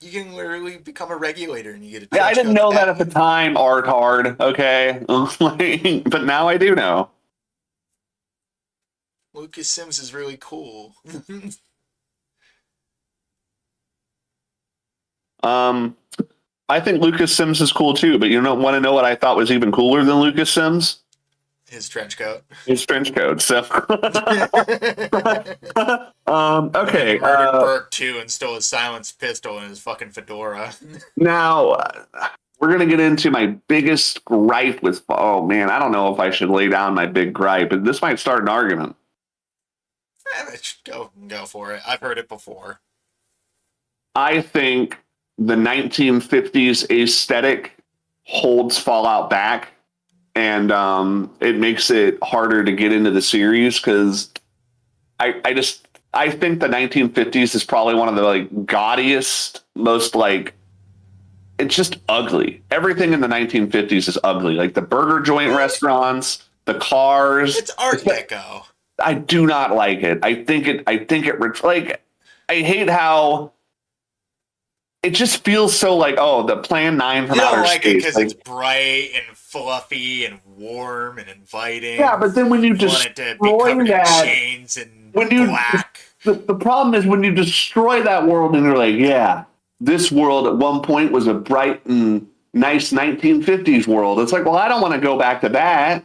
you can literally become a regulator and you get a Yeah, I trench didn't coat know that that at the way. time, Art Hard. Okay, but now I do know. Lucas Sims is really cool. Um, I think Lucas Sims is cool too, but you don't want to know what I thought was even cooler than Lucas Sims? His trench coat. His trench coat. So, When he okay. murdered Burke too and stole his silenced pistol and his fucking fedora. Now we're gonna get into my biggest gripe with. Oh man, I don't know if I should lay down my big gripe, but this might start an argument. Go for it. I've heard it before. I think the 1950s aesthetic holds Fallout back, and it makes it harder to get into the series because I think the 1950s is probably one of the like gaudiest, most like it's just ugly. Everything in the 1950s is ugly, like the burger joint restaurants, the cars. It's Art Deco. I do not like it. Like I hate how it just feels so like, oh, the Plan 9 You from don't outer like it space. because Like, it's bright and fluffy and warm and inviting. yeah, but then when you You want it to be destroy covered in that, chains and when you black. the problem is when you destroy that world and you're like, yeah, this world at one point was a bright and nice 1950s world. It's like, well, I don't want to go back to that.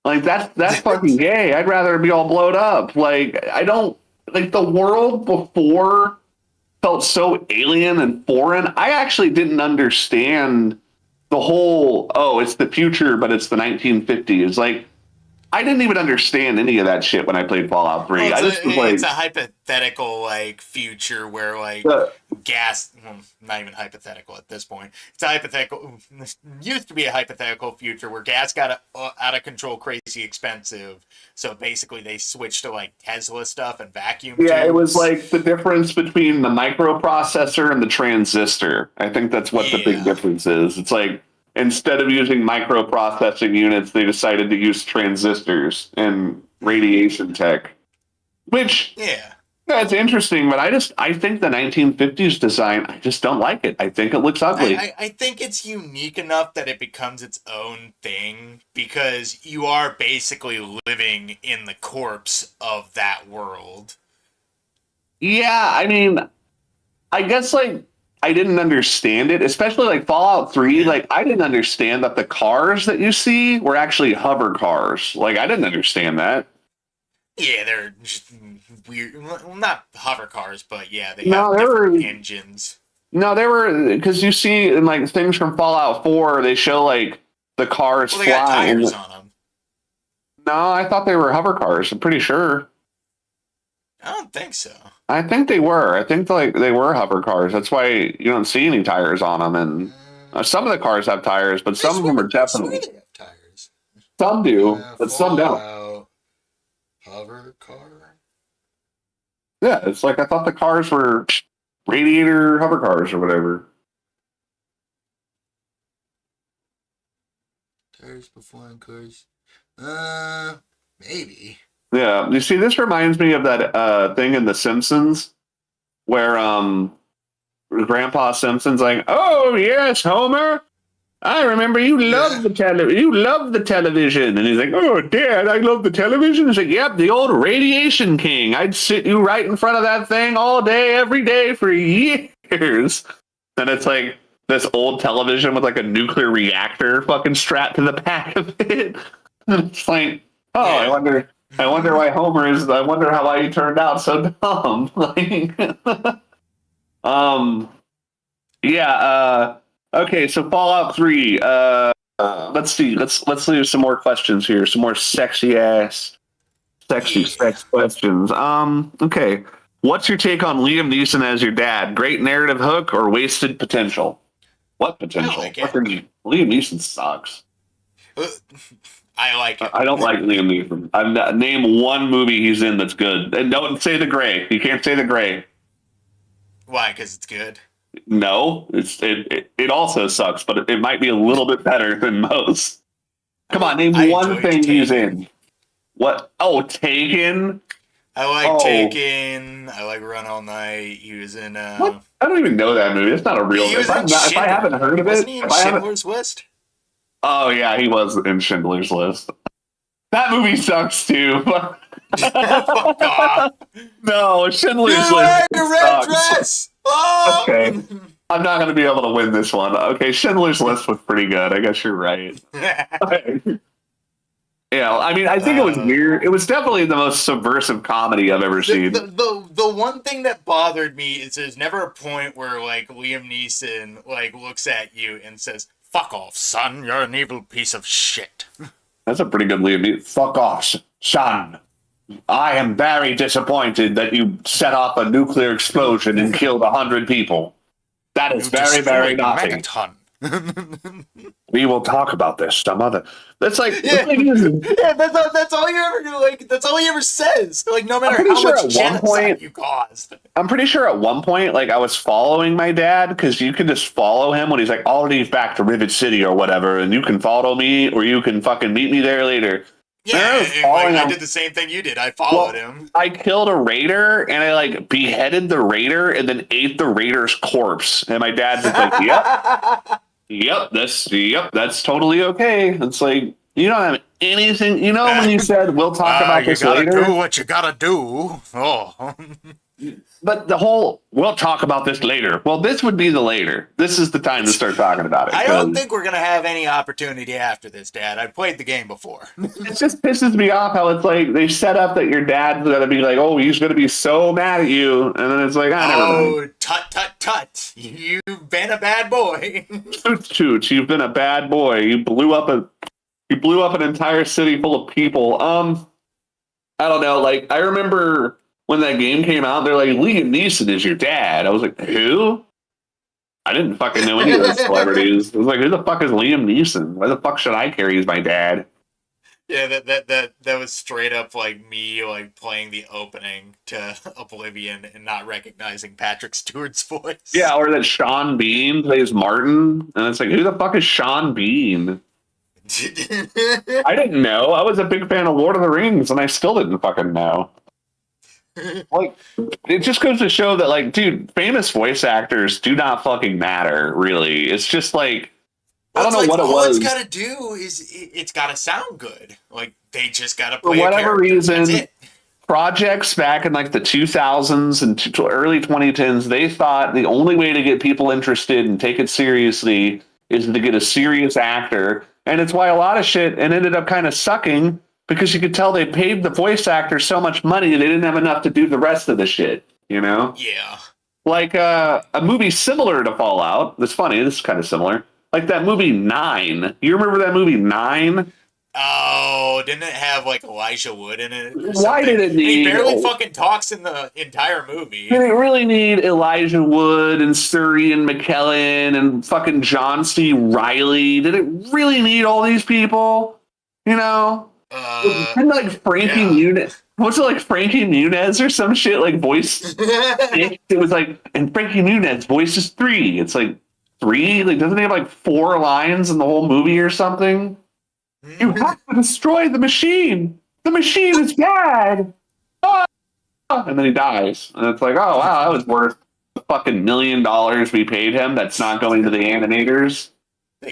Like that's fucking gay. I'd rather be all blowed up. Like I don't like the world before felt so alien and foreign. I actually didn't understand the whole, oh, it's the future, but it's the 1950s. Like, I didn't even understand any of that shit when I played Fallout 3. Well, I just was it's like, a hypothetical like future where like uh, gas, well, not even hypothetical at this point. It's a hypothetical. Used to be a hypothetical future where gas got out of control, crazy expensive. So basically, they switched to like Tesla stuff and vacuum yeah, it was tubes. like the difference between the microprocessor and the transistor. I think that's what the big Yeah, difference is. It's like, instead of using microprocessing units, they decided to use transistors and radiation tech, which Yeah. that's interesting. But I think the 1950s design, I just don't like it. I think it looks ugly. I think it's unique enough that it becomes its own thing because you are basically living in the corpse of that world. Yeah, I mean, I guess like I didn't understand it, especially like Fallout 3. Yeah. Like I didn't understand that the cars that you see were actually hover cars. Like I didn't understand that. Yeah, they're just weird. Well, not hover cars, but yeah, they No, have they were different engines. no, they were because you see in like things from Fallout 4, they show like the cars Well, they got fly. tires on them. No, I thought they were hover cars. I'm pretty sure. I don't think so. I think they were. I think like they were hover cars. That's why you don't see any tires on them. And some of the cars have tires, but some of them are I swear definitely they have tires. some do, but some don't. Fallout hover car. Yeah, it's like I thought the cars were radiator hover cars or whatever. Tires performing cars. Maybe. Yeah, you see, this reminds me of that thing in The Simpsons where Grandpa Simpson's like, "Oh yes, Homer, I remember you love the television," and he's like, "Oh, Dad, I love the television." He's like, "Yep, the old Radiation King. I'd sit you right in front of that thing all day, every day for years." And it's like this old television with like a nuclear reactor fucking strapped to the back of it. And it's like, oh, Yeah. I wonder why Homer is. I wonder why he turned out so dumb. Like, yeah. Okay, so Fallout 3. Let's see. Let's leave some more questions here. Some more sexy sex questions. Okay. What's your take on Liam Neeson as your dad? Great narrative hook or wasted potential? What potential? I like it. Liam Neeson sucks. I like it. I don't like Liam Neeson. Name one movie he's in that's good. And don't say The Gray. You can't say The Gray. Why? Because it's good. No, it also sucks, but it might be a little bit better than most. Come on, name one thing he's in. What? Oh, Taken. I like Taken. I like Run All Night. He was in. What? I don't even know that movie. It's not a real. If I haven't heard of it, wasn't he in Schindler's List? Oh yeah, he was in Schindler's List. That movie sucks too. Fuck off. No, Schindler's You wear List your red sucks. dress. Oh! Okay, I'm not going to be able to win this one. Okay, Schindler's List was pretty good. I guess you're right. Yeah, I mean, I think it was weird. It was definitely the most subversive comedy I've ever seen. The one thing that bothered me is there's never a point where like Liam Neeson like looks at you and says, "Fuck off, son. You're an evil piece of shit." That's a pretty good Liam Neeson. Fuck off, son. I am very disappointed that you set off a nuclear explosion and killed 100 people. That is very, very naughty. Megaton. We will talk about this some other. That's like Yeah, that's all you ever do. Like that's all he ever says. Like no matter how much genocide you caused. I'm pretty sure at one point, like I was following my dad because you can just follow him when he's like, "I'll leave back to Rivet City or whatever," and you can follow me or you can fucking meet me there later. Yeah, I did the same thing you did. I followed him. I killed a raider and I like beheaded the raider and then ate the raider's corpse. And my dad's just like, "Yep, that's totally okay." It's like you don't have anything. You know when you said we'll talk about this later. You gotta do what you gotta do. Oh. But the whole, we'll talk about this later. Well, this would be the later. This is the time to start talking about it. I don't think we're going to have any opportunity after this, Dad. I played the game before. It just pisses me off how it's like they set up that your dad's going to be like, "Oh, he's going to be so mad at you." And then it's like, never mind. Tut. You've been a bad boy. Toot, you've been a bad boy. You blew up an entire city full of people. I don't know. Like, I remember when that game came out, they're like, "Liam Neeson is your dad." I was like, "Who?" I didn't fucking know any of those celebrities. I was like, "Who the fuck is Liam Neeson? Why the fuck should I care? He's my dad." Yeah, that was straight up like me like playing the opening to Oblivion and not recognizing Patrick Stewart's Yeah, voice. or that Sean Bean plays Martin, and it's like, who the fuck is Sean Bean? I didn't know. I was a big fan of Lord of the Rings, and I still didn't fucking know. Like, it just goes to show that, like, dude, famous voice actors do not fucking matter, really. It's just like, I Well, don't it's know like what it all it's was. got to do is it's got to sound good. Like they just got to For play a whatever character. That's reason, it. projects back in like the 2000s and early 2010s, they thought the only way to get people interested and take it seriously is to get a serious actor. And it's why a lot of shit and ended up kind of sucking because you could tell they paid the voice actor so much money they didn't have enough to do the rest of the shit, you know? Yeah. Like a movie similar to Fallout. That's funny. This is kind of similar. Like that movie Nine. You remember that movie Nine? Oh, didn't it have like Elijah Wood in it or Why something? did it And he need barely fucking talks in the entire Did movie. it really need Elijah Wood and Surrey and McKellen and fucking John C. Riley? Did it really need all these people? You know? Uh, Didn't like Frankie yeah. Muniz? Was it like Frankie Muniz or some shit like voice? It was like, and Frankie Muniz voices three. It's like three? Like, doesn't he have like four lines in the whole movie or something? You have to destroy the machine. The machine is bad. Ah! And then he dies. And it's like, oh wow, that was worth the fucking $1 million we paid him. That's not going to the animators.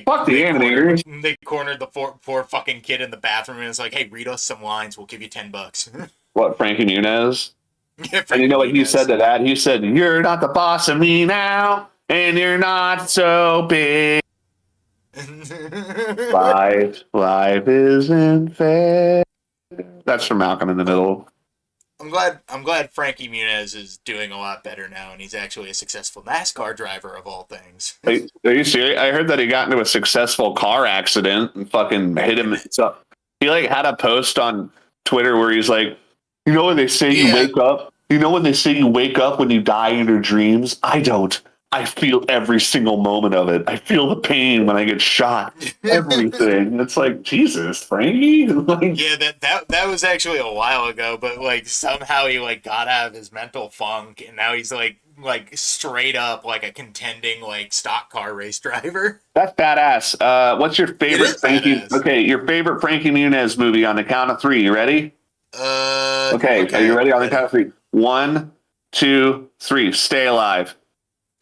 Fuck the animators. They cornered the poor fucking kid in the bathroom and it's like, hey, read us some lines. We'll give you $10. What, Frankie Muniz? Yeah, And you Frankie know what he said Muniz. to that? He said, "You're not the boss of me now, and you're not so big. Life isn't fair." That's from Malcolm in the Middle. I'm glad Frankie Muniz is doing a lot better now, and he's actually a successful NASCAR driver of all things. Are you serious? I heard that he got into a successful car accident and fucking hit him. So he like had a post on Twitter where he's like, you know when they say you Yeah. wake up? You know when they say you wake up when you die in your dreams? I don't. I feel every single moment of it. I feel the pain when I get shot. Everything. It's like, Jesus, Frankie? Like, Yeah, that was actually a while ago, but like somehow he like got out of his mental funk, and now he's like straight up like a contending like stock car race driver. that's badass. What's your It favorite is Frankie? badass. Okay, your favorite Frankie Muniz movie on the count of three. You ready? Okay, are you Okay, ready on the ready. count of three? One, two, three. Stay alive.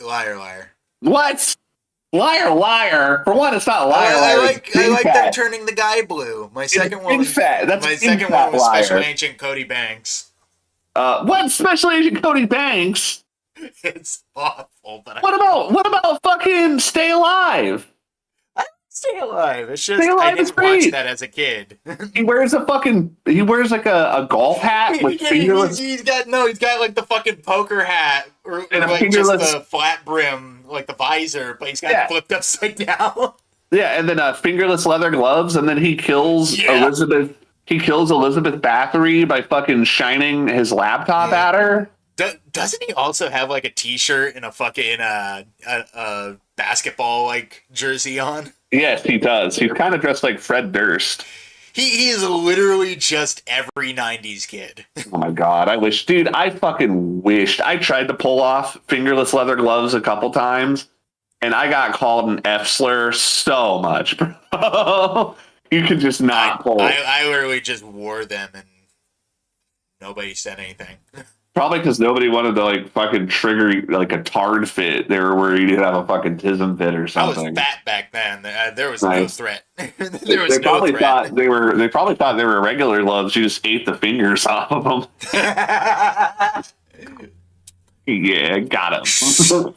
Liar, liar. What? Liar, liar. For one, it's not liar, I liar. like It's I big like them fat. turning the guy blue. My It's second one big was fat. That's my big second fat one was Special liar. Agent Cody Banks. What? Special Agent Cody Banks? It's awful, but What about fucking Stay Alive? I stay alive. It's Stay just I Alive is didn't watch great. that as a kid. He wears like a golf hat with fingerless He's got like the fucking poker hat or and a like just fingerless. the flat brim, like the visor, but he's got it Yeah, flipped upside down. yeah, and then fingerless leather gloves, and then he kills Yeah. Elizabeth. He kills Elizabeth Bathory by fucking shining his laptop Yeah. at her. Doesn't he also have like a T-shirt and a fucking basketball like jersey on? Yes, he does. He's kind of dressed like Fred Durst. He is literally just every '90s kid. Oh my god, I wish, dude. I fucking wished. I tried to pull off fingerless leather gloves a couple times, and I got called an F slur so much, bro. You could just not pull. I literally just wore them and nobody said anything. Probably because nobody wanted to like fucking trigger like a tard fit. They were worried you'd have a fucking tism fit or I was something. fat back then. There was no Nice. threat. They There was no probably threat. thought they were. They probably thought they were regular gloves. You just ate the fingers off of them. Yeah, got him.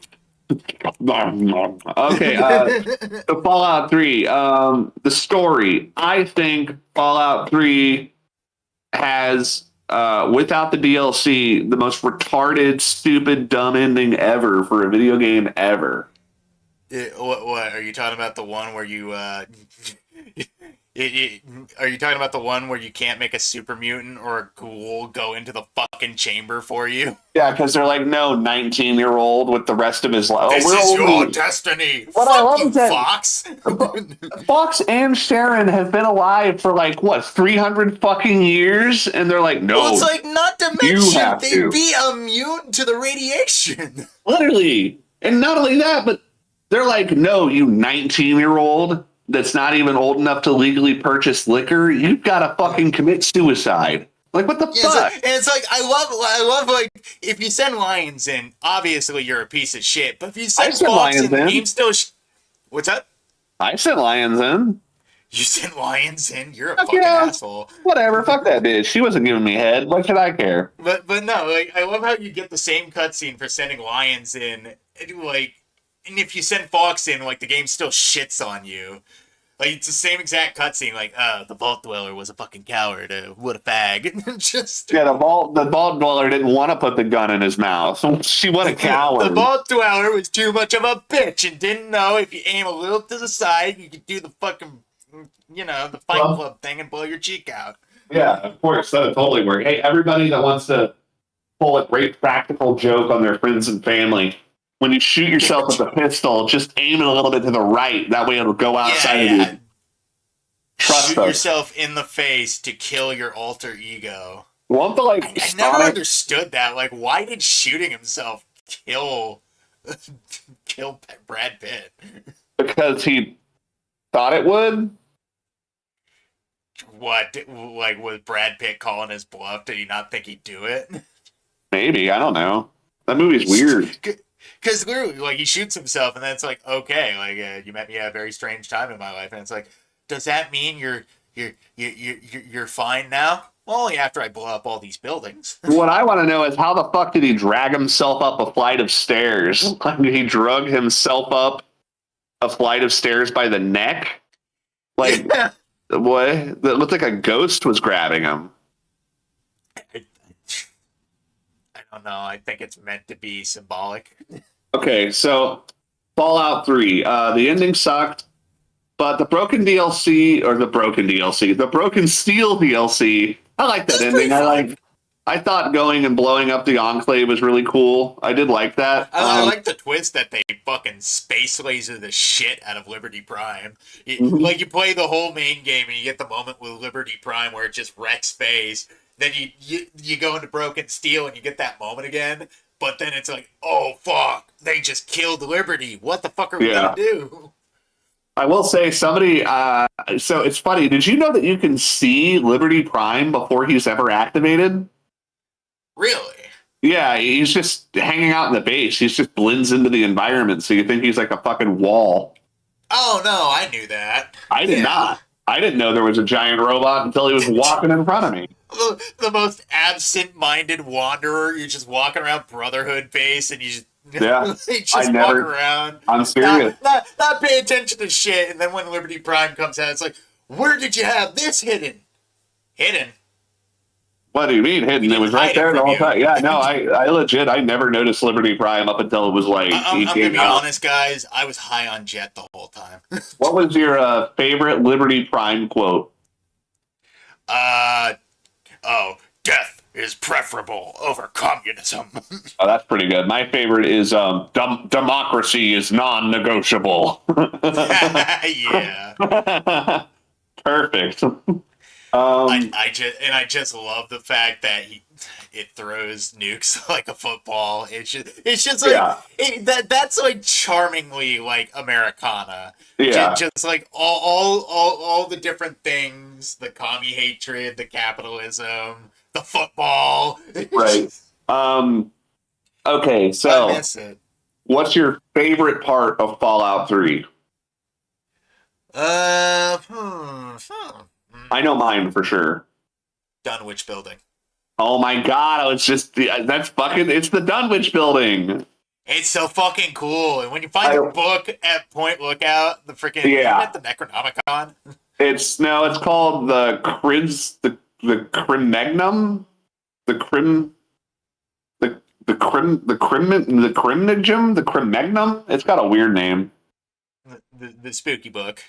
Okay, the Fallout 3. The story. I think Fallout 3 has, without the DLC, the most retarded, stupid, dumb ending ever for a video game ever. What are you talking about? The one where you Are you talking about the one where you can't make a super mutant or a ghoul go into the fucking chamber for you? Yeah, because they're like, no, 19-year-old with the rest of his life. Oh, This we're is your only. destiny. What I Fuck love you, is that Fox. Fox and Sharon have been alive for like what 300 fucking years, and they're like, Well, it's no, like, not to you mention have they'd to. be immune to the radiation. Literally. And not only that, but they're like, no, you 19-year-old that's not even old enough to legally purchase liquor, you've got to fucking commit suicide. Like, what the Yeah, so, fuck? and it's like, I love like, if you send lions in, obviously you're a piece of shit. But if you I send sent Fox lions in, the in. game still. What's that? I sent lions in. You send lions in, you're a Fuck fucking yeah. asshole. Whatever. Fuck that bitch. She wasn't giving me head. What should I care? But no, like, I love how you get the same cutscene for sending lions in, like, and if you send Fox in, like, the game still shits on you. Like, it's the same exact cutscene, like, the Vault Dweller was a fucking coward, what a fag. Just. Yeah, the vault dweller didn't want to put the gun in his mouth. She what a The coward. Vault Dweller was too much of a bitch and didn't know if you aim a little to the side, you could do the fucking, the Fight Well, Club thing and blow your cheek out. yeah, of course, that would totally work. Hey, everybody that wants to pull a great practical joke on their friends and family, when you shoot yourself with the pistol, just aim it a little bit to the right. That way it'll go outside of Yeah. you. Trust Shoot us. yourself in the face to kill your alter ego. Won't the like I never understood that. Like, why did shooting himself kill kill Brad Pitt? because he thought it would? What, like, was Brad Pitt calling his bluff? Did he not think he'd do it? Maybe, I don't know. That movie's weird. Because literally, like, he shoots himself, and then it's like, okay, like, you met me at a very strange time in my life, and it's like, does that mean you're fine now? Well, only after I blow up all these buildings. What I want to know is how the fuck did he drag himself up a flight of stairs? Like, he drug himself up a flight of stairs by the neck? Like, Yeah. what? It looked like a ghost was grabbing him. I don't know. I think it's meant to be symbolic. Okay, so Fallout 3. The ending sucked, but the the Broken Steel DLC, I like that That's ending. pretty fun. I thought going and blowing up the Enclave was really cool. I did like that. I like the twist that they fucking space laser the shit out of Liberty Prime. Mhm. Like, you play the whole main game and you get the moment with Liberty Prime where it just wrecks space. Then you go into Broken Steel and you get that moment again. But then it's like, oh fuck, they just killed Liberty. What the fuck are we Yeah. gonna do? I will say somebody. So it's funny. Did you know that you can see Liberty Prime before he's ever activated? Really? Yeah, he's just hanging out in the base. He just blends into the environment, so you think he's like a fucking wall. Oh no, I knew that. I did not. I didn't know there was a giant robot until he was walking in front of me. The most absent-minded wanderer. You're just walking around Brotherhood base, and you just Yeah, you just I walk never. around, I'm serious. not pay attention to shit. And then when Liberty Prime comes out, it's like, where did you have this hidden? Hidden. What do you mean hidden? We It was didn't right hide there it the from whole you. time. Yeah, no, I legit, I never noticed Liberty Prime up until it was like I'm he gonna came be out. honest, guys. I was high on Jet the whole time. What was your favorite Liberty Prime quote? Death is preferable over communism. Oh, that's pretty good. My favorite is democracy is non-negotiable. Yeah. Perfect. I just love the fact that it throws nukes like a football. It's just like, Yeah. that's like charmingly like Americana. Yeah. Just like all the different things, the commie hatred, the capitalism, the football. Right. Okay, I so miss it. what's your favorite part of Fallout 3? I know mine for sure. Dunwich Building. Oh my god, I was just that's fucking it's the Dunwich building. It's so fucking cool. And when you find the book at Point Lookout, the freaking Yeah. the Necronomicon. It's called the Crimnegnum? The Crim the Crimnigum? The Crimnegnum? It's got a weird name. The spooky book.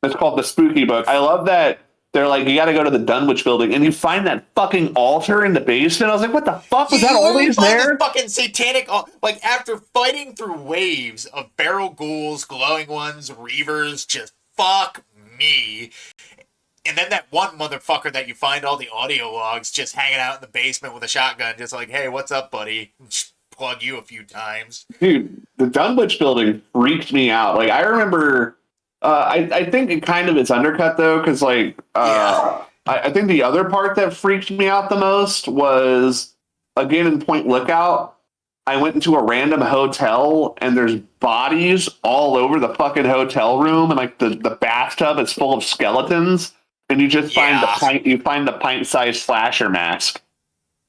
It's called the Spooky Book. I love that they're like, you got to go to the Dunwich building, and you find that fucking altar in the basement. I was like, what the fuck? Was that You literally always find this there? fucking satanic, like after fighting through waves of barrel ghouls, glowing ones, reavers, just fuck me. And then that one motherfucker that you find all the audio logs just hanging out in the basement with a shotgun, just like, hey, what's up, buddy? Just plug you a few times. Dude, the Dunwich building freaked me out. Like, I remember, I think it kind of is undercut though, because like, Yeah. I think the other part that freaked me out the most was again in Point Lookout. I went into a random hotel and there's bodies all over the fucking hotel room, and like the bathtub is full of skeletons, and you just find Yeah. the pint-sized slasher mask.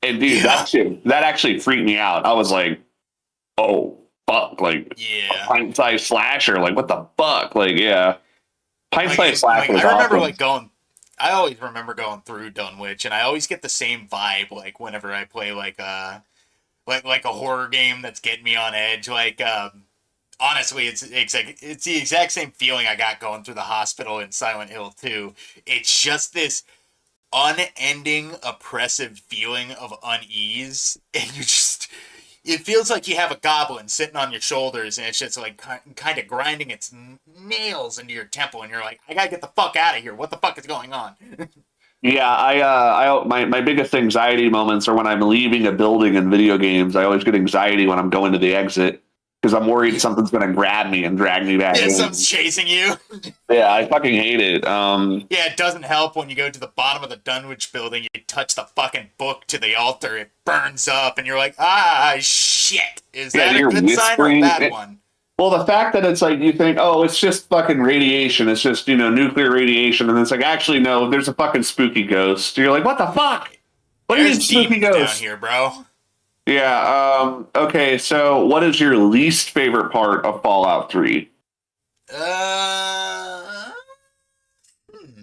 And dude, Yeah. that actually freaked me out. I was like, oh fuck, like Yeah. pint-sized slasher, like what the fuck? Like, yeah. Pint-sized slasher was I remember awesome. like going. I always remember going through Dunwich, and I always get the same vibe like whenever I play like a horror game that's getting me on edge. Like honestly, it's the exact same feeling I got going through the hospital in Silent Hill 2. It's just this unending oppressive feeling of unease, and you just it feels like you have a goblin sitting on your shoulders, and it's just like kind of grinding its nails into your temple, and you're like, I gotta get the fuck out of here. What the fuck is going on? Yeah, my biggest anxiety moments are when I'm leaving a building in video games. I always get anxiety when I'm going to the exit because I'm worried something's gonna grab me and drag me back Yeah, in. something's chasing you. Yeah, I fucking hate it. Yeah, it doesn't help when you go to the bottom of the Dunwich building, you touch the fucking book to the altar, it burns up, and you're like, ah, shit. Is Yeah, that a you're good sign or a whispering. bad one? Well, the fact that it's like you think, oh, it's just fucking radiation. It's just, nuclear radiation. And it's like, actually, no, there's a fucking spooky ghost. You're like, what the fuck? What do you mean There's spooky demons down ghost? here, bro. Yeah, okay, so what is your least favorite part of Fallout 3? Uh, hmm.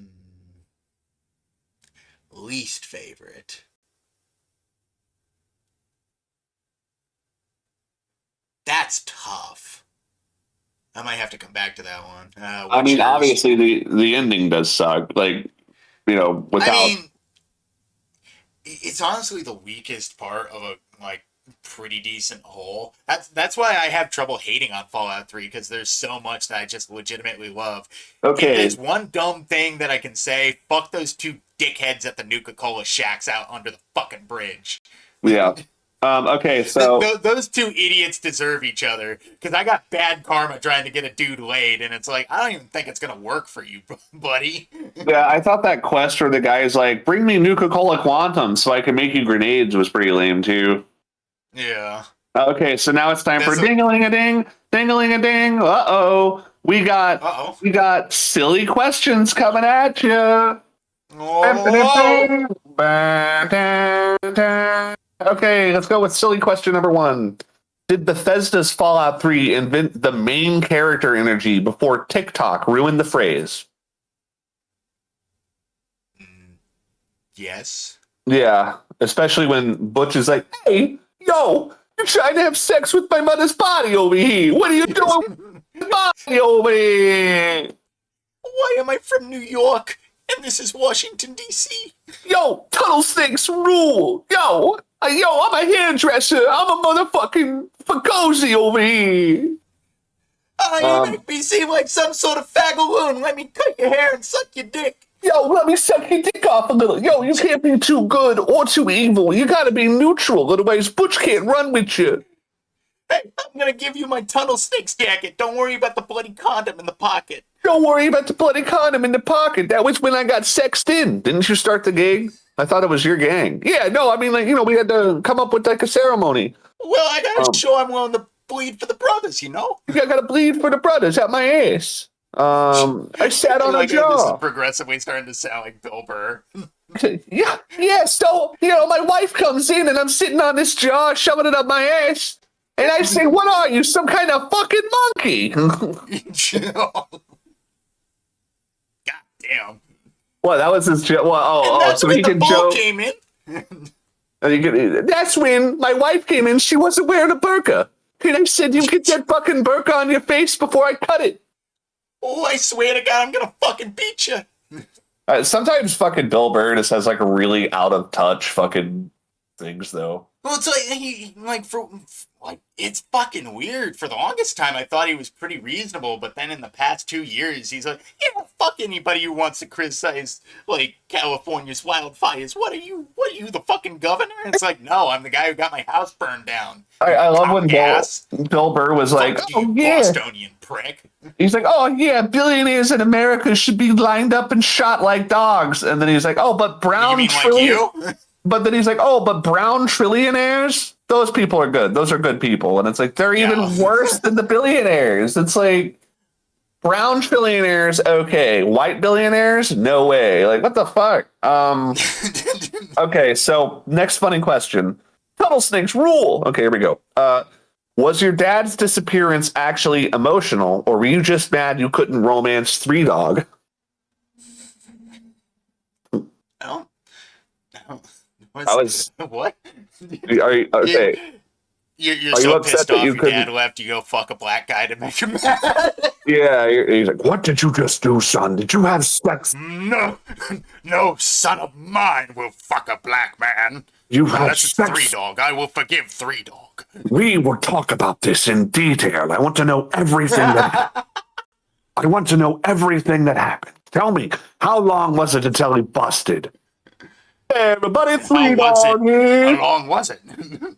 Least favorite. That's tough. I might have to come back to that one. I mean, Witcher's- obviously the ending does suck. Like, without. I mean, it's honestly the weakest part of a pretty decent whole. That's why I have trouble hating on Fallout 3, because there's so much that I just legitimately love. If Okay, there's one dumb thing that I can say, fuck those two dickheads at the Nuka-Cola shacks out under the fucking bridge. yeah. Okay, so Those two idiots deserve each other, because I got bad karma trying to get a dude laid, and it's like, I don't even think it's gonna work for you, buddy. yeah, I thought that quest where the guy's like, "Bring me Nuka-Cola Quantum so I can make you grenades" was pretty lame too. Yeah. Okay, so now it's time for That's a- ding-a-ling-a-ding, ding-a-ling-a-ding. Uh-oh, we Uh-oh. got silly questions coming at you. Oh. Okay, let's go with silly question number 1. Did Bethesda's Fallout 3 invent the main character energy before TikTok ruined the phrase? Yes. Yeah, especially when Butch is like, "Hey, yo, you're trying to have sex with my mother's body over here. What are you doing with my body over here? Why am I from New York and this is Washington, D.C.? Yo, tunnel snakes rule. Yo, I'm a hairdresser. I'm a motherfucking Fagosi over here." You make me seem like some sort of fagaloon. Let me cut your hair and suck your dick. Yo, let me suck your dick off a little. Yo, you can't be too good or too evil. You gotta be neutral, otherwise Butch can't run with you. Hey, I'm gonna give you my tunnel snakes jacket. Don't worry about the bloody condom in the pocket. Don't worry about the bloody condom in the pocket. That was when I got sexed in. Didn't you start the gang? I thought it was your gang. Yeah, no, I mean, like, we had to come up with like a ceremony. Well, I gotta show I'm willing to bleed for the brothers, you know? I gotta bleed for the brothers at my ass. I sat on a This is jaw. progressively starting to sound like Bill Burr. Yeah, so, my wife comes in and I'm sitting on this jaw, shoving it up my ass. And I say, "What are you, some kind of fucking monkey?" God damn. Well, that was his joke. Well, And that's so when he the can ball joke. came in. That's when my wife came in. She wasn't wearing a burqa. And I said, "You get that fucking burqa on your face before I cut it." Oh, I swear to God, I'm gonna fucking beat you. Sometimes fucking Bill Burr just has like a really out of touch fucking things though. Well, it's like it's fucking weird. For the longest time, I thought he was pretty reasonable, but then in the past 2 years, he's like, yeah, fuck anybody who wants to criticize like California's wildfires. What are you? What are you, the fucking governor? And it's like, no, I'm the guy who got my house burned down. I love when Gas. Bill Burr was like, Fuck "Oh you, yeah," Bostonian prick. he's like, "Oh yeah, billionaires in America should be lined up and shot like dogs," and then he's like, "Oh, but You mean like you? But then he's like, "Oh, but brown trillionaires, those people are good. Those are good people." And it's like, they're even worse than the billionaires. It's like, brown trillionaires, okay. White billionaires, no way. Like, what the fuck? Okay, so next funny question. Tunnel snakes rule. Okay, here we go. Was your dad's disappearance actually emotional, or were you just mad you couldn't romance Three Dog? No. I was. What? Are you, okay. You're Are so you upset pissed that off you your couldn't- dad left, you go fuck a black guy to make him mad. Yeah, he's like, "What did you just do, son? Did you have sex? No, no son of mine will fuck a black man. You had Unless it's sex? Three Dog. I will forgive Three Dog. We will talk about this in detail. I want to know everything that I want to know everything that happened. Tell me, how long was it until he busted?" Hey, everybody, Three Dog here. How long was it?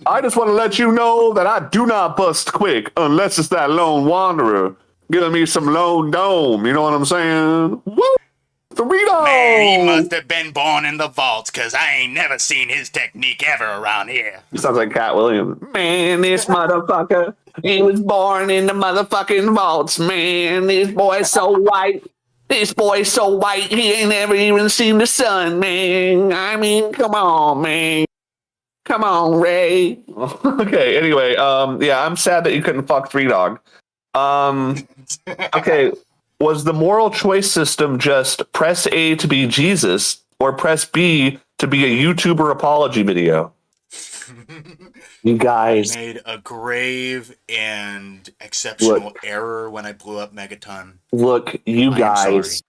I just want to let you know that I do not bust quick unless it's that lone wanderer giving me some lone dome. You know what I'm saying? Woo! Three Dog. Man, he must have been born in the vaults, cause I ain't never seen his technique ever around here. He sounds like Cat Williams. Man, this motherfucker, he was born in the motherfucking vaults, man. This boy's so white. This boy's so white, he ain't never even seen the sun, man. I mean, come on, man. Come on, Ray. Okay, anyway, yeah, I'm sad that you couldn't fuck Three Dog. Okay, was the moral choice system just press A to be Jesus or press B to be a YouTuber apology video? You guys made a grave and exceptional error when I blew up Megaton. Look, you guys.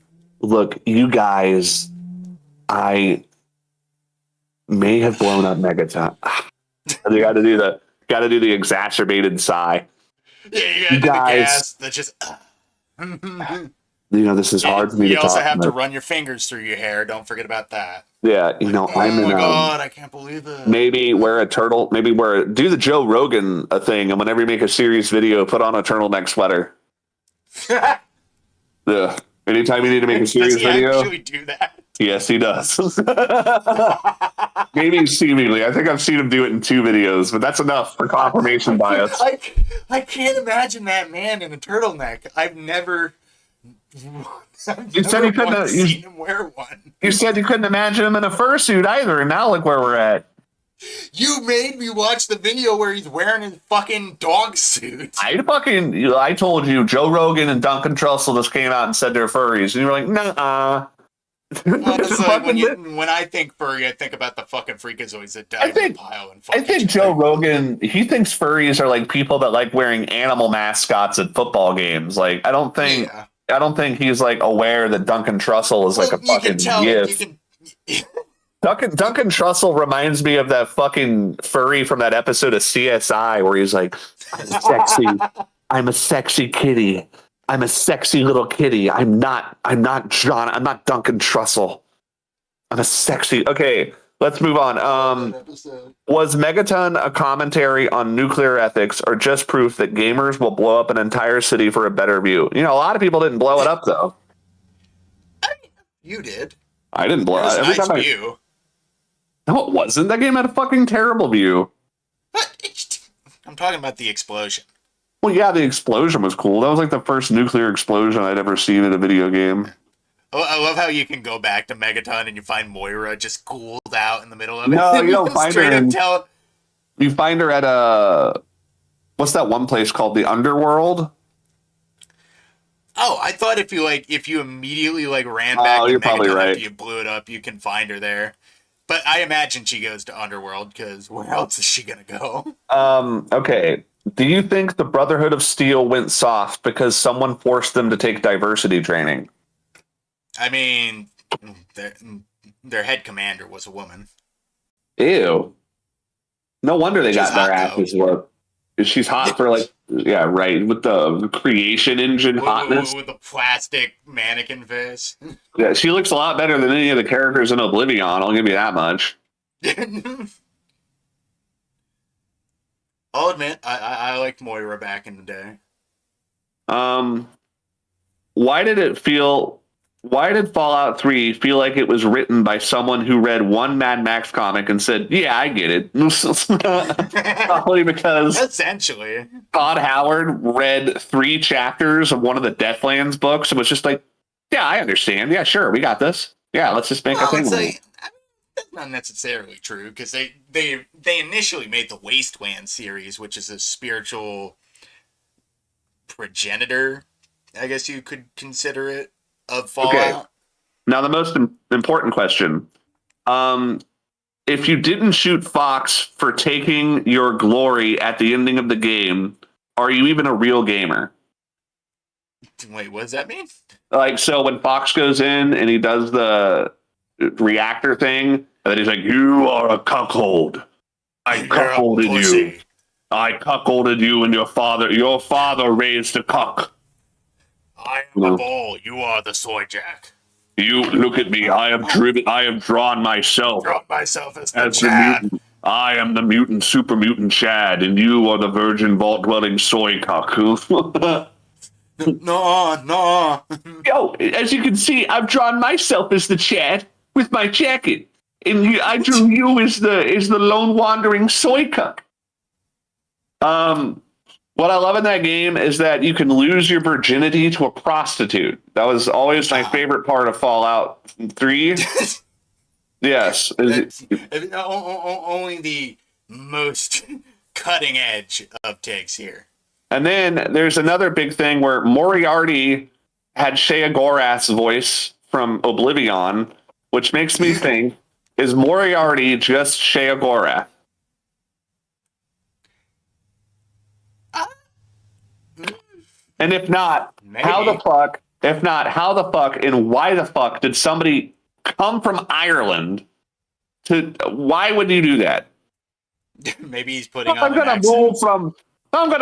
I may have blown up Megaton. You got to do the the exacerbated sigh. Yeah, you gotta do the gas that just. You know, this is hard for me to talk about. You also have to run your fingers through your hair. Don't forget about that. Yeah, you know, oh my god, I can't believe it. Maybe wear a turtle. Maybe do the Joe Rogan thing, and whenever you make a serious video, put on a turtleneck sweater. Yeah. Anytime you need to make a serious video. Does he actually do that? Yes, he does. Maybe seemingly. I think I've seen him do it in 2 videos, but that's enough for confirmation bias. I can't imagine that man in a turtleneck. I've never. You said you couldn't have seen him wear one. You said you couldn't imagine him in a fursuit either, and now look where we're at. You made me watch the video where he's wearing his fucking dog suit. I told you Joe Rogan and Duncan Trussell just came out and said they're furries, and you were like, nah. Like when I think furry, I think about the fucking freakazoids that died in a pile and I think Joe Rogan, he thinks furries are like people that like wearing animal mascots at football games. Like, I don't think he's like aware that Duncan Trussell is like a fucking gif. Duncan Trussell reminds me of that fucking furry from that episode of CSI where he's like, I'm a sexy kitty. I'm a sexy little kitty. I'm not Duncan Trussell. I'm a sexy. Okay, let's move on. Was Megaton a commentary on nuclear ethics or just proof that gamers will blow up an entire city for a better view? You know, a lot of people didn't blow it up though. You did. I didn't blow it up. Nice view. No, it wasn't. That game had a fucking terrible view. I'm talking about the explosion. Well, yeah, the explosion was cool. That was like the first nuclear explosion I'd ever seen in a video game. Oh, I love how you can go back to Megaton and you find Moira just cooled out in the middle of it. No, you don't find her. You find her at what's that one place called? The Underworld? Oh, I thought if you immediately ran back to you're Megaton probably right. after you blew it up, you can find her there. But I imagine she goes to Underworld because where else is she gonna go? Okay. Do you think the Brotherhood of Steel went soft because someone forced them to take diversity training? I mean, their, their head commander was a woman. Ew. No wonder they She's got their hot, though. asses whooped. She's hot for like, yeah, right, with the creation engine hotness. With the plastic mannequin face. Yeah, she looks a lot better than any of the characters in Oblivion. I'll give you that much. I'll admit, I liked Moira back in the day. Um, why did it feel? Why did Fallout 3 feel like it was written by someone who read one Mad Max comic and said, "Yeah, I get it"? Probably because Essentially. Todd Howard read 3 chapters of one of the Deathlands books and was just like, "Yeah, I understand. Yeah, sure, we got this. Yeah, let's just make a thing." It's like, I mean, that's not necessarily true because they initially made the Wasteland series, which is a spiritual progenitor, I guess you could consider it, of Fallout. Okay. Now, the most important question. If you didn't shoot Fox for taking your glory at the ending of the game, are you even a real gamer? Wait, what does that mean? Like, so when Fox goes in and he does the reactor thing, and then he's like, "You are a cuckold. I cuckolded you. I cuckolded you, and your father raised a cuck. I am a bull. You are the soy jack. You look at me. I have drawn myself. Drawn myself as the The Chad. mutant. I am the mutant, super mutant Chad, and you are the virgin vault dwelling soy cuck." No. Yo, as you can see, I've drawn myself as the Chad with my jacket, and I drew you as the lone wandering soy cuck. What I love in that game is that you can lose your virginity to a prostitute. That was always my favorite part of Fallout 3. Yes. Only the most cutting edge of takes here. And then there's another big thing where Moriarty had Shea Gorath's voice from Oblivion, which makes me think, is Moriarty just Shea Gorath? And if not, Maybe. how the fuck? If not, how the fuck and why the fuck did somebody come from Ireland to? Why would you do that? Maybe he's putting on I'm an gonna accent.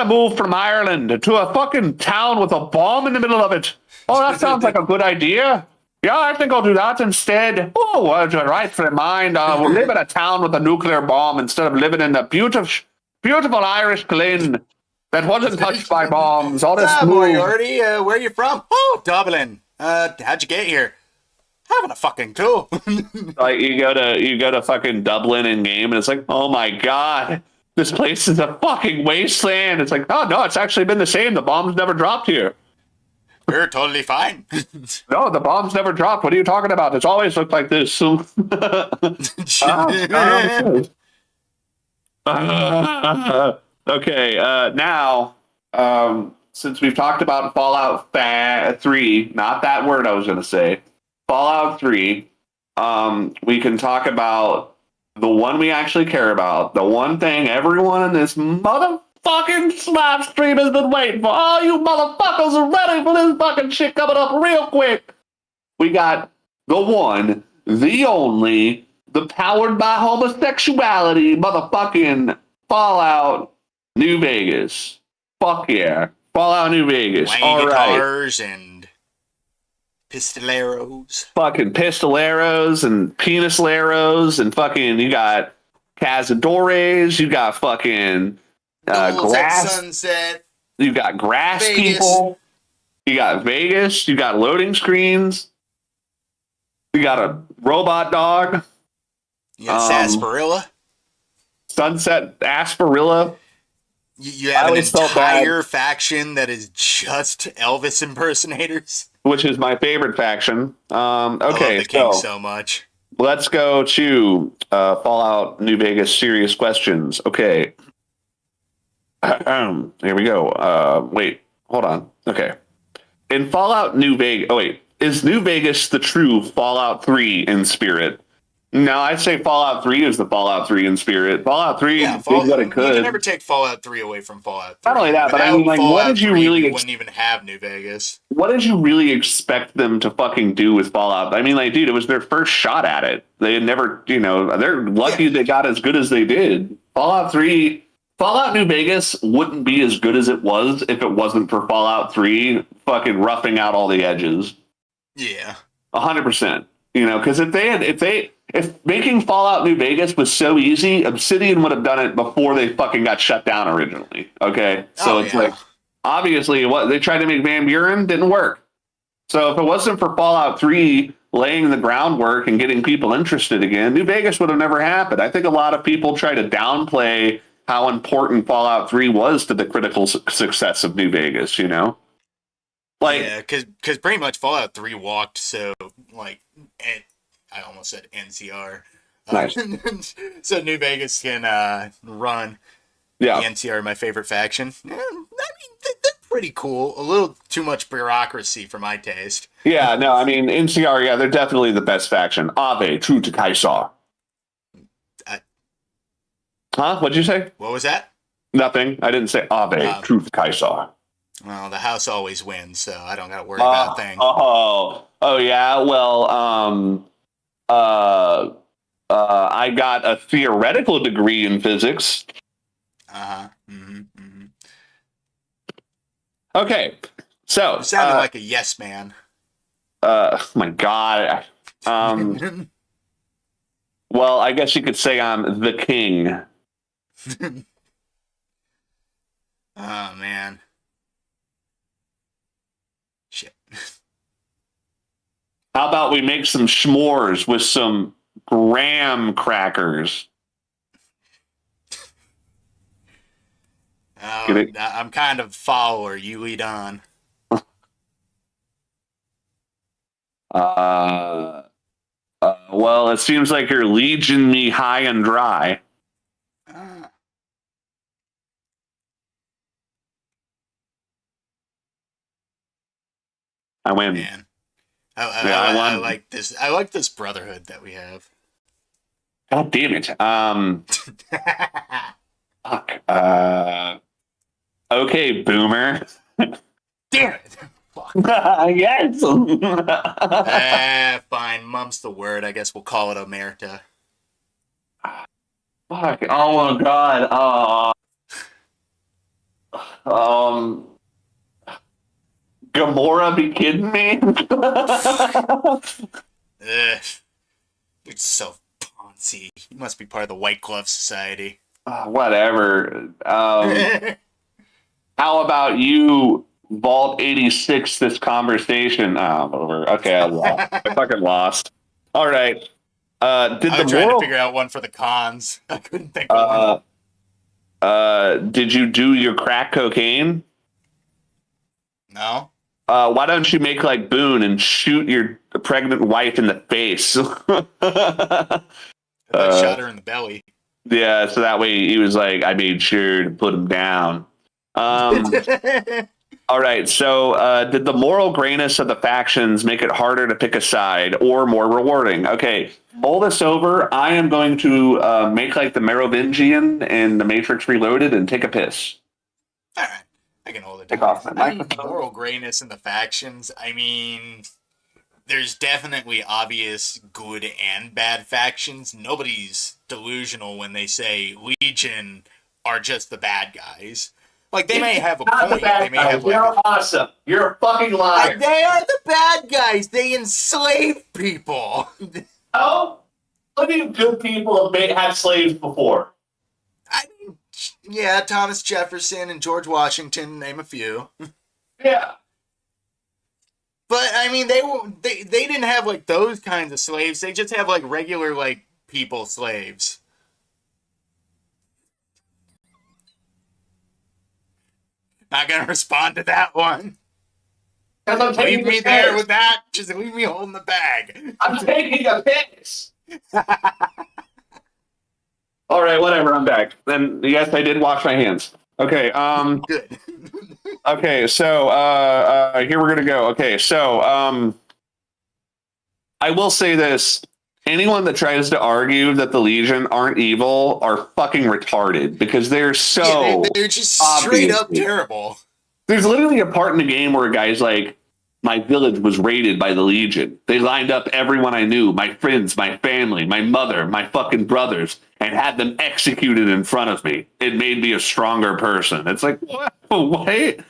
move from Ireland to a fucking town with a bomb in the middle of it. Oh, that sounds like a good idea. Yeah, I think I'll do that instead. Oh, well, you're right for mind. We'll live in a town with a nuclear bomb instead of living in the beautiful Irish Glen that wasn't touched by bombs. All this Moriarty, where are you from? Oh, Dublin. How'd you get here? Having a fucking clue. Like you go to fucking Dublin in game, and it's like, oh my god, this place is a fucking wasteland. It's like, oh no, it's actually been the same. The bombs never dropped here. We're totally fine. No, the bombs never dropped. What are you talking about? It's always looked like this. Okay, now, since we've talked about Fallout 3, not that word I was going to say, Fallout 3, we can talk about the one we actually care about, the one thing everyone in this motherfucking live stream has been waiting for. All you motherfuckers are ready for this fucking shit coming up real quick. We got the one, the only, the powered by homosexuality motherfucking Fallout New Vegas. Fuck yeah. Fallout New Vegas. Wangy All right. guitars and pistoleros. Fucking pistoleros and penisleros and fucking, you got cazadores, you got fucking grass. Sunset. You got grass Vegas. people. You got Vegas. You got loading screens. You got a robot dog. You got sarsaparilla. Sunset Asperilla. You have an entire faction that is just Elvis impersonators. Which is my favorite faction. Okay, I love the King so much. Let's go to Fallout New Vegas serious questions. Okay. Here we go. Wait, hold on. Okay. In Fallout New Vegas, is New Vegas the true Fallout 3 in spirit? No, I'd say Fallout 3 is the Fallout 3 in spirit. Fallout 3 Yeah, did what it you can never could. take Fallout 3 away from Fallout Not only 3. that, but I mean, Without like, what Fallout did you 3, we really wouldn't even have New Vegas. what did you really expect them to fucking do with Fallout? I mean, like, dude, it was their first shot at it. They had never, they're lucky they got as good as they did. Fallout New Vegas wouldn't be as good as it was if it wasn't for Fallout 3 fucking roughing out all the edges. Yeah. 100%. Because if making Fallout New Vegas was so easy, Obsidian would have done it before they fucking got shut down originally. Okay, so like obviously what they tried to make Van Buren didn't work. So if it wasn't for Fallout 3 laying the groundwork and getting people interested again, New Vegas would have never happened. I think a lot of people try to downplay how important Fallout 3 was to the critical success of New Vegas. Like, yeah, because pretty much Fallout 3 walked so, like, I almost said NCR. Nice. So New Vegas can run. Yeah. The NCR, my favorite faction. I mean, they're pretty cool. A little too much bureaucracy for my taste. Yeah, no, I mean, NCR, yeah, they're definitely the best faction. Ave, true to Kaisar. Huh? What'd you say? What was that? Nothing. I didn't say Ave, true to Kaisar. Well, the house always wins, so I don't got to worry about a thing. Oh, yeah. Well, I got a theoretical degree in physics. Okay, so you sounded like a yes man. Oh my God. Well, I guess you could say I'm the king. Oh man. Shit. How about we make some s'mores with some graham crackers? I'm kind of follower. You lead on. Well, it seems like you're legion me high and dry. I win. Man. I like this. I like this brotherhood that we have. God damn it. Fuck. Okay, boomer. Damn it. Fuck. Yes. Fine. Mum's the word. I guess we'll call it Omerta. Fuck. Oh my God. Gamora be kidding me? It's so poncy. You must be part of the White Glove Society. Whatever. How about you Vault 86 this conversation? Okay, I lost. I fucking lost. All right. I was trying to figure out one for the cons. I couldn't think of one. Did you do your crack cocaine? No. Why don't you make like Boone and shoot your pregnant wife in the face? I shot her in the belly. Yeah, so that way he was like, I made sure to put him down. All right, so did the moral grayness of the factions make it harder to pick a side or more rewarding? Okay, mull this over. I am going to make like the Merovingian in the Matrix Reloaded and take a piss. All right. I can hold it Take down. off my microphone. Moral grayness in the factions. I mean, there's definitely obvious good and bad factions. Nobody's delusional when they say Legion are just the bad guys. Like, they may have a point. They may have, like, You're awesome. You're a fucking liar. they are the bad guys. They enslave people. Oh, plenty of good people have had slaves before. I mean, yeah, Thomas Jefferson and George Washington, name a few. Yeah. But I mean, they didn't have like those kinds of slaves. They just have like regular like people slaves. Not gonna respond to that one. Leave me there with that. Just leave me holding the bag. I'm taking a piss. All right, whatever. I'm back. Then yes, I did wash my hands. Okay. Good. Okay. So here we're gonna go. Okay. So I will say this. anyone that tries to argue that the Legion aren't evil are fucking retarded because they're Yeah, so they're just straight up obviously. terrible. There's literally a part in the game where a guy's like, my village was raided by the Legion. They lined up everyone I knew, my friends, my family, my mother, my fucking brothers, and had them executed in front of me. It made me a stronger person. It's like, what? What?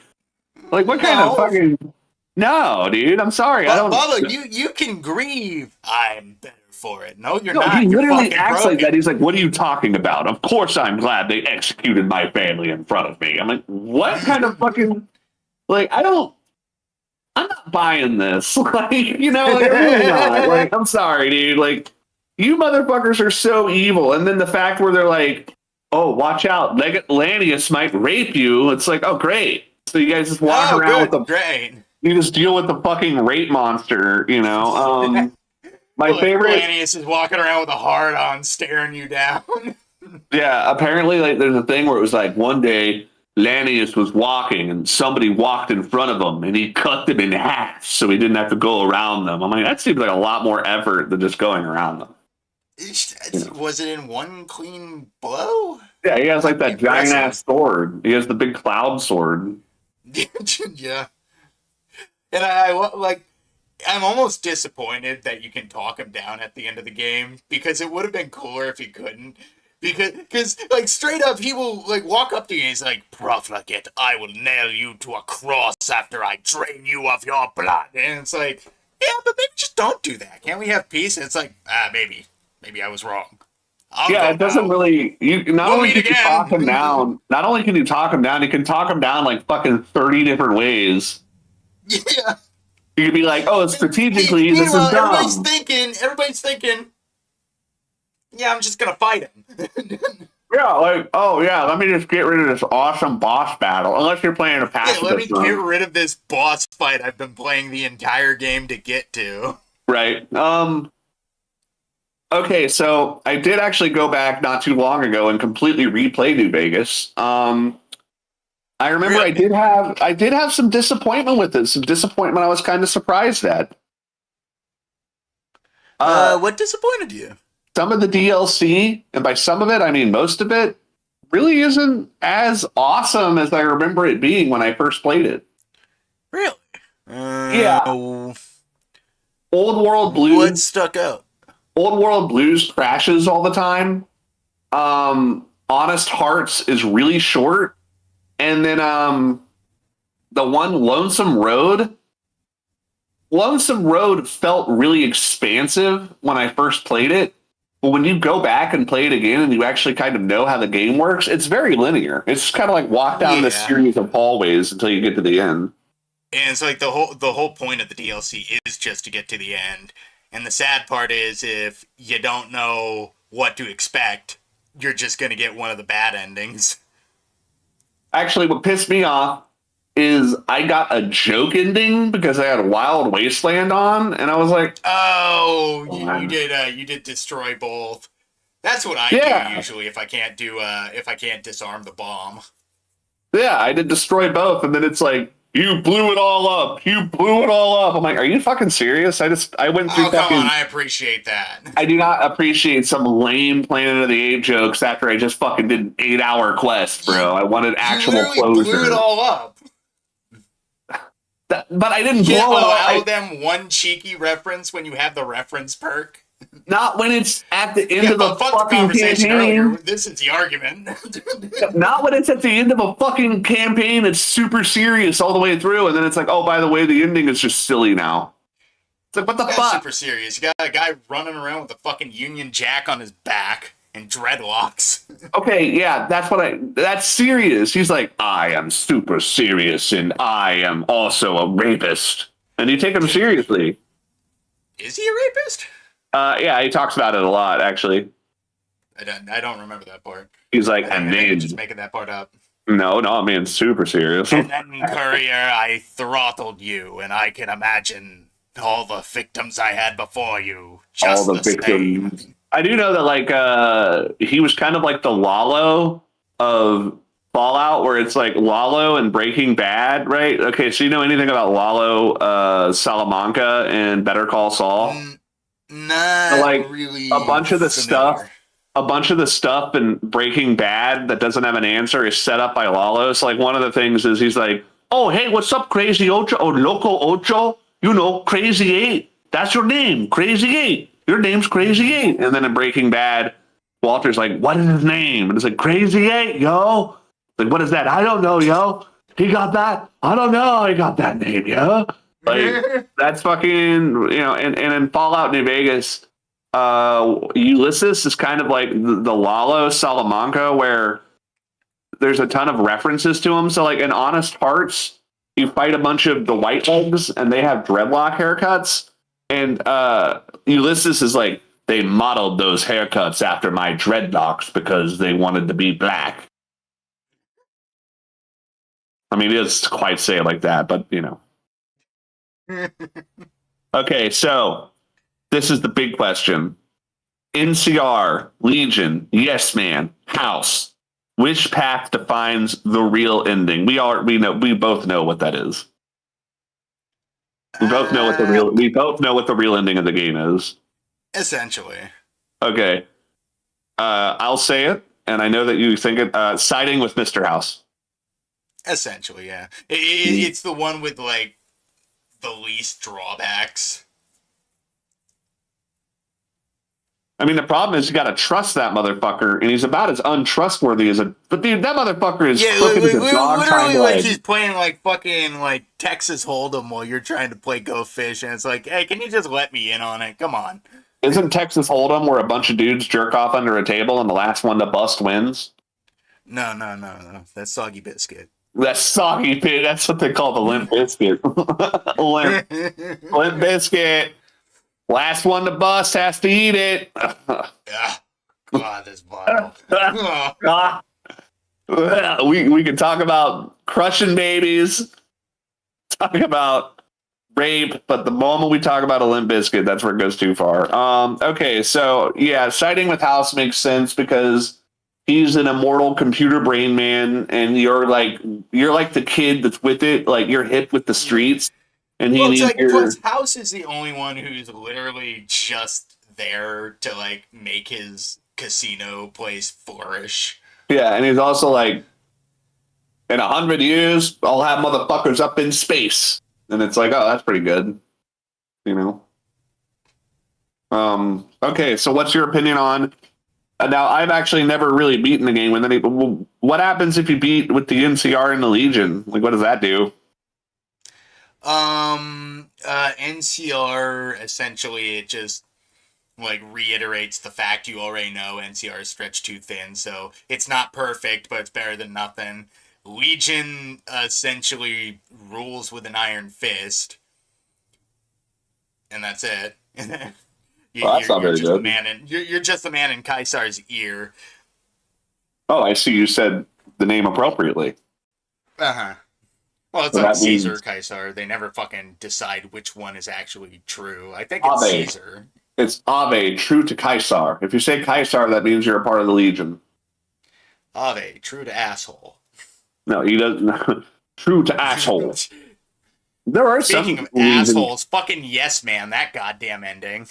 Like, what kind of No. fucking... No, dude, I'm sorry. I But don't... Bubba, you can grieve. I'm better for it. No, you're No, not. he You're literally fucking acts broken. like that. He's like, what are you talking about? Of course I'm glad they executed my family in front of me. I'm like, what kind of fucking... Like, I'm not buying this. Like, you know, like, I'm really not. Like, I'm sorry, dude. Like, you motherfuckers are so evil. And then the fact where they're like, oh, watch out. Lanius might rape you. It's like, oh, great. So you guys just walk Oh, around with good, the... great. You just deal with the fucking rape monster, you know? My Like, favorite... Lanius is walking around with a hard on, staring you down. Yeah, apparently, like, there's a thing where it was like one day Lanius was walking and somebody walked in front of him and he cut them in half so he didn't have to go around them. I'm like, that seems like a lot more effort than just going around them. You know? Was it in one clean blow? Yeah, he has like that giant Impressive. ass sword. He has the big cloud sword. Yeah. And I like, I'm almost disappointed that you can talk him down at the end of the game because it would have been cooler if he couldn't. Because like straight up, he will like walk up to you and he's like, "Profligate, I will nail you to a cross after I drain you of your blood." And it's like, yeah, but maybe just don't do that. Can't we have peace? And it's like, maybe I was wrong. Yeah, it doesn't really. You not We'll only meet can you again. talk him down. Not only can you talk him down, you can talk him down like fucking 30 different ways. Yeah. You could be like, "Oh, strategically, this is Meanwhile, dumb." everybody's thinking, yeah, I'm just gonna fight him. Yeah, like, oh yeah, let me just get rid of this awesome boss battle. Unless you're playing a Yeah, pacifist let me run. get rid of this boss fight I've been playing the entire game to get to. Right. Okay, so I did actually go back not too long ago and completely replay New Vegas. I remember Really? I did have some disappointment with it. Some disappointment I was kind of surprised at. What disappointed you? Some of the DLC, and by some of it I mean most of it, really isn't as awesome as I remember it being when I first played it. Really? Yeah. Old World Blues. What stuck out? Old World Blues crashes all the time. Honest Hearts is really short. And then the one Lonesome Road felt really expansive when I first played it. But when you go back and play it again and you actually kind of know how the game works, it's very linear. It's kind of like walk down this series of hallways until you get to the end. And it's like the whole point of the DLC is just to get to the end. And the sad part is if you don't know what to expect, you're just going to get one of the bad endings. Actually, what pissed me off is I got a joke ending because I had Wild Wasteland on, and I was like, "Oh, you did destroy both." That's what I do usually if I can't disarm the bomb. Yeah, I did destroy both, and then it's like, you blew it all up. You blew it all up. I'm like, are you fucking serious? I went through. Oh, come on! I appreciate that. I do not appreciate some lame Planet of the Apes jokes after I just fucking did an 8-hour quest, bro. I wanted actual closure. Blew it all up. But I didn't blow it all. Allow them one cheeky reference when you have the reference perk. Not when it's at the end of the fucking conversation campaign. Earlier. This is the argument. Not when it's at the end of a fucking campaign that's super serious all the way through, and then it's like, oh, by the way, the ending is just silly now. It's like, what the fuck? Super serious. You got a guy running around with a fucking Union Jack on his back and dreadlocks. Okay, yeah, that's serious. He's like, I am super serious, and I am also a rapist. And you take him seriously. Is he a rapist? Yeah, he talks about it a lot, actually. I don't remember that part. He's like, I think you're just making that part up. No, I'm being super serious. And then, Courier, I throttled you, and I can imagine all the victims I had before you. Just all the victims. Same. I do know that, like, he was kind of like the Lalo of Fallout, where it's like Lalo and Breaking Bad, right? Okay, so you know anything about Lalo, Salamanca, and Better Call Saul? Not Like a really bunch of the familiar. stuff, a bunch of the stuff in Breaking Bad that doesn't have an answer is set up by Lalo. So like one of the things is he's like, "Oh hey, what's up, Crazy Ocho or Loco Ocho? You know, Crazy Eight. That's your name, Crazy Eight. Your name's Crazy Eight." And then in Breaking Bad, Walter's like, "What is his name?" And it's like Crazy Eight, yo. Like, what is that? I don't know, yo. He got that. I don't know. He got that name, yo. Like that's fucking, and in Fallout New Vegas, Ulysses is kind of like the Lalo Salamanca, where there's a ton of references to him. So like in Honest Hearts, you fight a bunch of the white legs and they have dreadlock haircuts. And Ulysses is like, they modeled those haircuts after my dreadlocks because they wanted to be black. I mean, it doesn't quite say it like that, but Okay, so this is the big question. NCR, Legion, Yes Man, House. Which path defines the real ending? We both know what that is. We both know what the real ending of the game is. Essentially. Okay. I'll say it, and I know that you think it. Siding with Mr. House. Essentially, yeah. It's the one with like the least drawbacks. I mean, the problem is you got to trust that motherfucker, and he's about as untrustworthy as a. But dude, that motherfucker is crooked as a dog trying to like he's playing like fucking like Texas Hold'em while you're trying to play Go Fish, and it's like, hey, can you just let me in on it? Come on. Isn't Texas Hold'em where a bunch of dudes jerk off under a table and the last one to bust wins? No. That's Soggy Biscuit. That's soggy pit. That's what they call the limp biscuit. limp biscuit. Last one to bust has to eat it. God, this bottle. we can talk about crushing babies, talk about rape, but the moment we talk about a limp biscuit, that's where it goes too far. Okay, so yeah, siding with House makes sense because he's an immortal computer brain man, and you're like the kid that's with it, like you're hip with the streets. And he needs plus House is the only one who's literally just there to like make his casino place flourish. Yeah, and he's also like, in 100 years, I'll have motherfuckers up in space, and it's like, oh, that's pretty good, Okay, so what's your opinion on? Now, I've actually never really beaten the game with any. What happens if you beat with the NCR and the Legion? Like, what does that do? NCR, essentially, it just like reiterates the fact you already know. NCR is stretched too thin, so it's not perfect, but it's better than nothing. Legion essentially rules with an iron fist, and that's it. That's not very good. You're just the man in Kaisar's ear. Oh, I see. You said the name appropriately. Uh-huh. Well, it's like Caesar, Kaisar. They never fucking decide which one is actually true. I think it's Caesar. It's Ave, true to Kaisar. If you say Kaisar, that means you're a part of the Legion. Ave, true to asshole. No, he doesn't. True to asshole. There are Speaking of assholes, fucking Yes Man, that goddamn ending.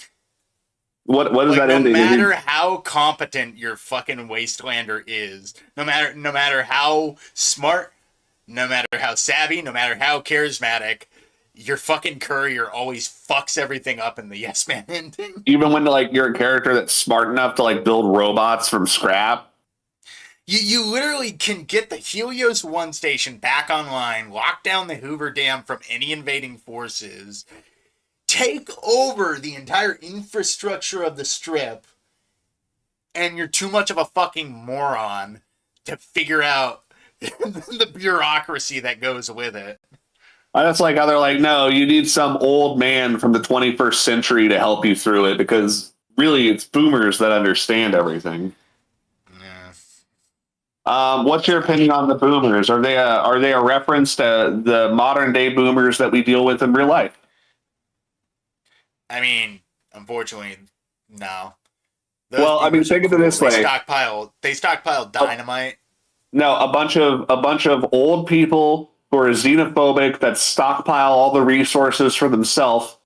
What is that ending? No matter how competent your fucking wastelander is, no matter how smart, no matter how savvy, no matter how charismatic, your fucking courier always fucks everything up in the Yes Man ending. Even when like you're a character that's smart enough to like build robots from scrap. You literally can get the Helios 1 station back online, lock down the Hoover Dam from any invading forces, take over the entire infrastructure of the strip, and you're too much of a fucking moron to figure out the bureaucracy that goes with it. That's like how they're like, no, you need some old man from the 21st century to help you through it because really it's boomers that understand everything. What's your opinion on the boomers? Are they a reference to the modern day boomers that we deal with in real life? I mean, unfortunately, no. Well, I mean, think of it this way: they stockpile dynamite. No, a bunch of old people who are xenophobic that stockpile all the resources for themselves,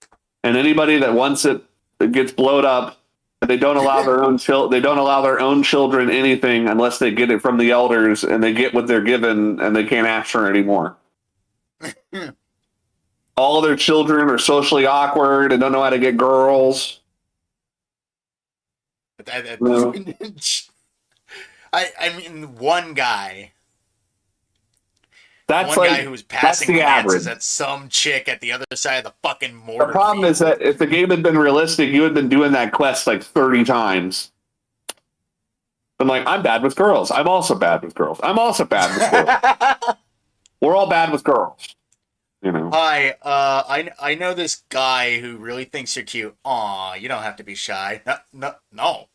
and anybody that wants it gets blown up, and they don't allow their own they don't allow their own children anything unless they get it from the elders, and they get what they're given, and they can't ask for anymore. All their children are socially awkward and don't know how to get girls. I mean, one guy That's one like, guy who was passing the glances average. at some chick at the other side of the fucking mortar. The problem is that if the game had been realistic, you had been doing that quest like 30 times. I'm like, I'm bad with girls. I'm also bad with girls. I'm also bad with girls. We're all bad with girls. You know. Hi, I know this guy who really thinks you're cute. Aw, you don't have to be shy. No.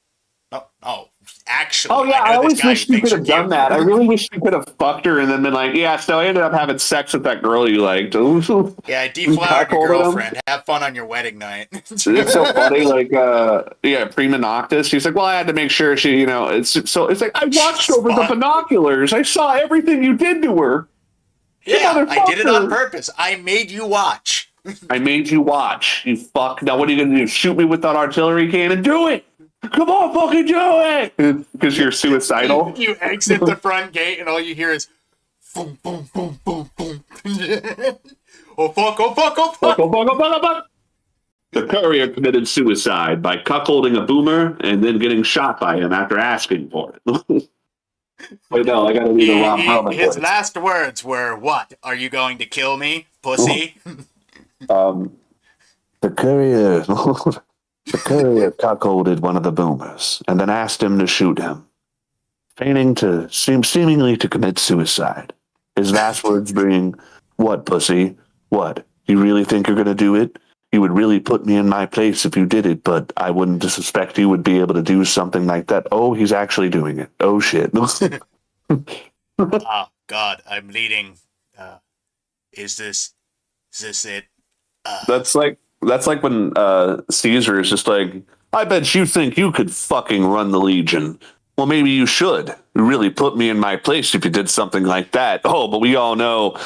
Actually, Oh yeah, I always wish you could have done cute. that. I really wish you could have fucked her and then been like, yeah, so I ended up having sex with that girl you liked. Yeah, I deflowered your Cuckolded him. girlfriend. Have fun on your wedding night. It's so funny, like, prima noctis. She's like, well, I had to make sure she, it's like, I watched over the binoculars. I saw everything you did to her. Yeah, I did it on purpose. I made you watch. I made you watch. You fuck. Now what are you gonna do? Shoot me with that artillery cannon? Do it! Come on, fucking do it! Because you're suicidal. You exit the front gate and all you hear is boom, boom, boom, boom, boom. Oh fuck, oh fuck, oh fuck. Oh, fuck, oh, fuck, oh, fuck. The courier committed suicide by cuckolding a boomer and then getting shot by him after asking for it. Wait, no, I gotta read the Rob Perlman His words. last words were, "What? Are you going to kill me, pussy?" The courier cuckolded one of the boomers and then asked him to shoot him, feigning to seemingly to commit suicide. His last words being, "What, pussy? What? You really think you're gonna do it? You would really put me in my place if you did it, but I wouldn't suspect you would be able to do something like that." Oh, he's actually doing it. Oh shit. Oh God, I'm bleeding. Is this it? That's like when Caesar is just like, I bet you think you could fucking run the Legion. Well, maybe you should. You really put me in my place if you did something like that. Oh, but we all know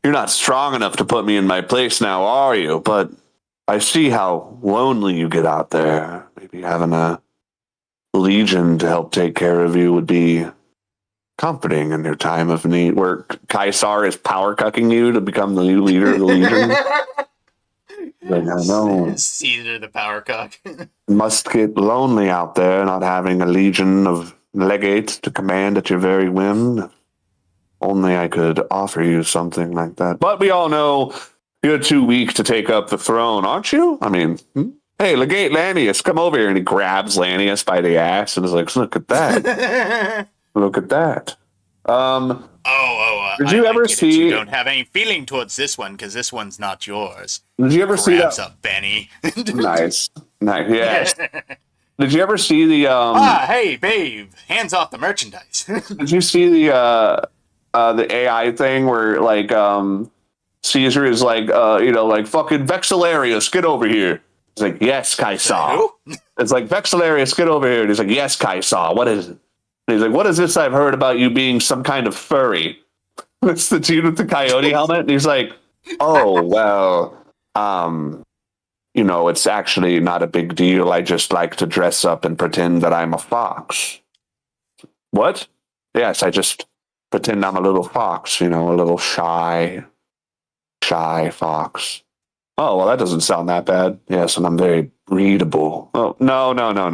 you're not strong enough to put me in my place now, are you? But I see how lonely you get out there. Maybe having a Legion to help take care of you would be comforting in your time of need, where Caesar is power cucking you to become the new leader of the Legion. Like, I know. Caesar the power cock. Must get lonely out there, not having a legion of legates to command at your very whim. Only I could offer you something like that. But we all know you're too weak to take up the throne, aren't you? I mean, hey, Legate Lannius, come over here. And he grabs Lannius by the ass and is like, look at that. Look at that. Did you ever see? You don't have any feeling towards this one because this one's not yours. Did you ever see that? Up, Benny. Nice. Yes. Did you ever see the? Hey, babe, hands off the merchandise. Did you see the AI thing where like Caesar is like like fucking Vexillarius, get over here. He's like, yes, Caesar. It's like Vexillarius, get over here. And he's like, yes, Caesar. What is it? And he's like, what is this I've heard about you being some kind of furry? It's the dude with the coyote helmet. And he's like, oh, well, it's actually not a big deal. I just like to dress up and pretend that I'm a fox. What? Yes, I just pretend I'm a little fox, a little shy fox. Oh, well, that doesn't sound that bad. Yes, and I'm very readable. Oh, no. No, we're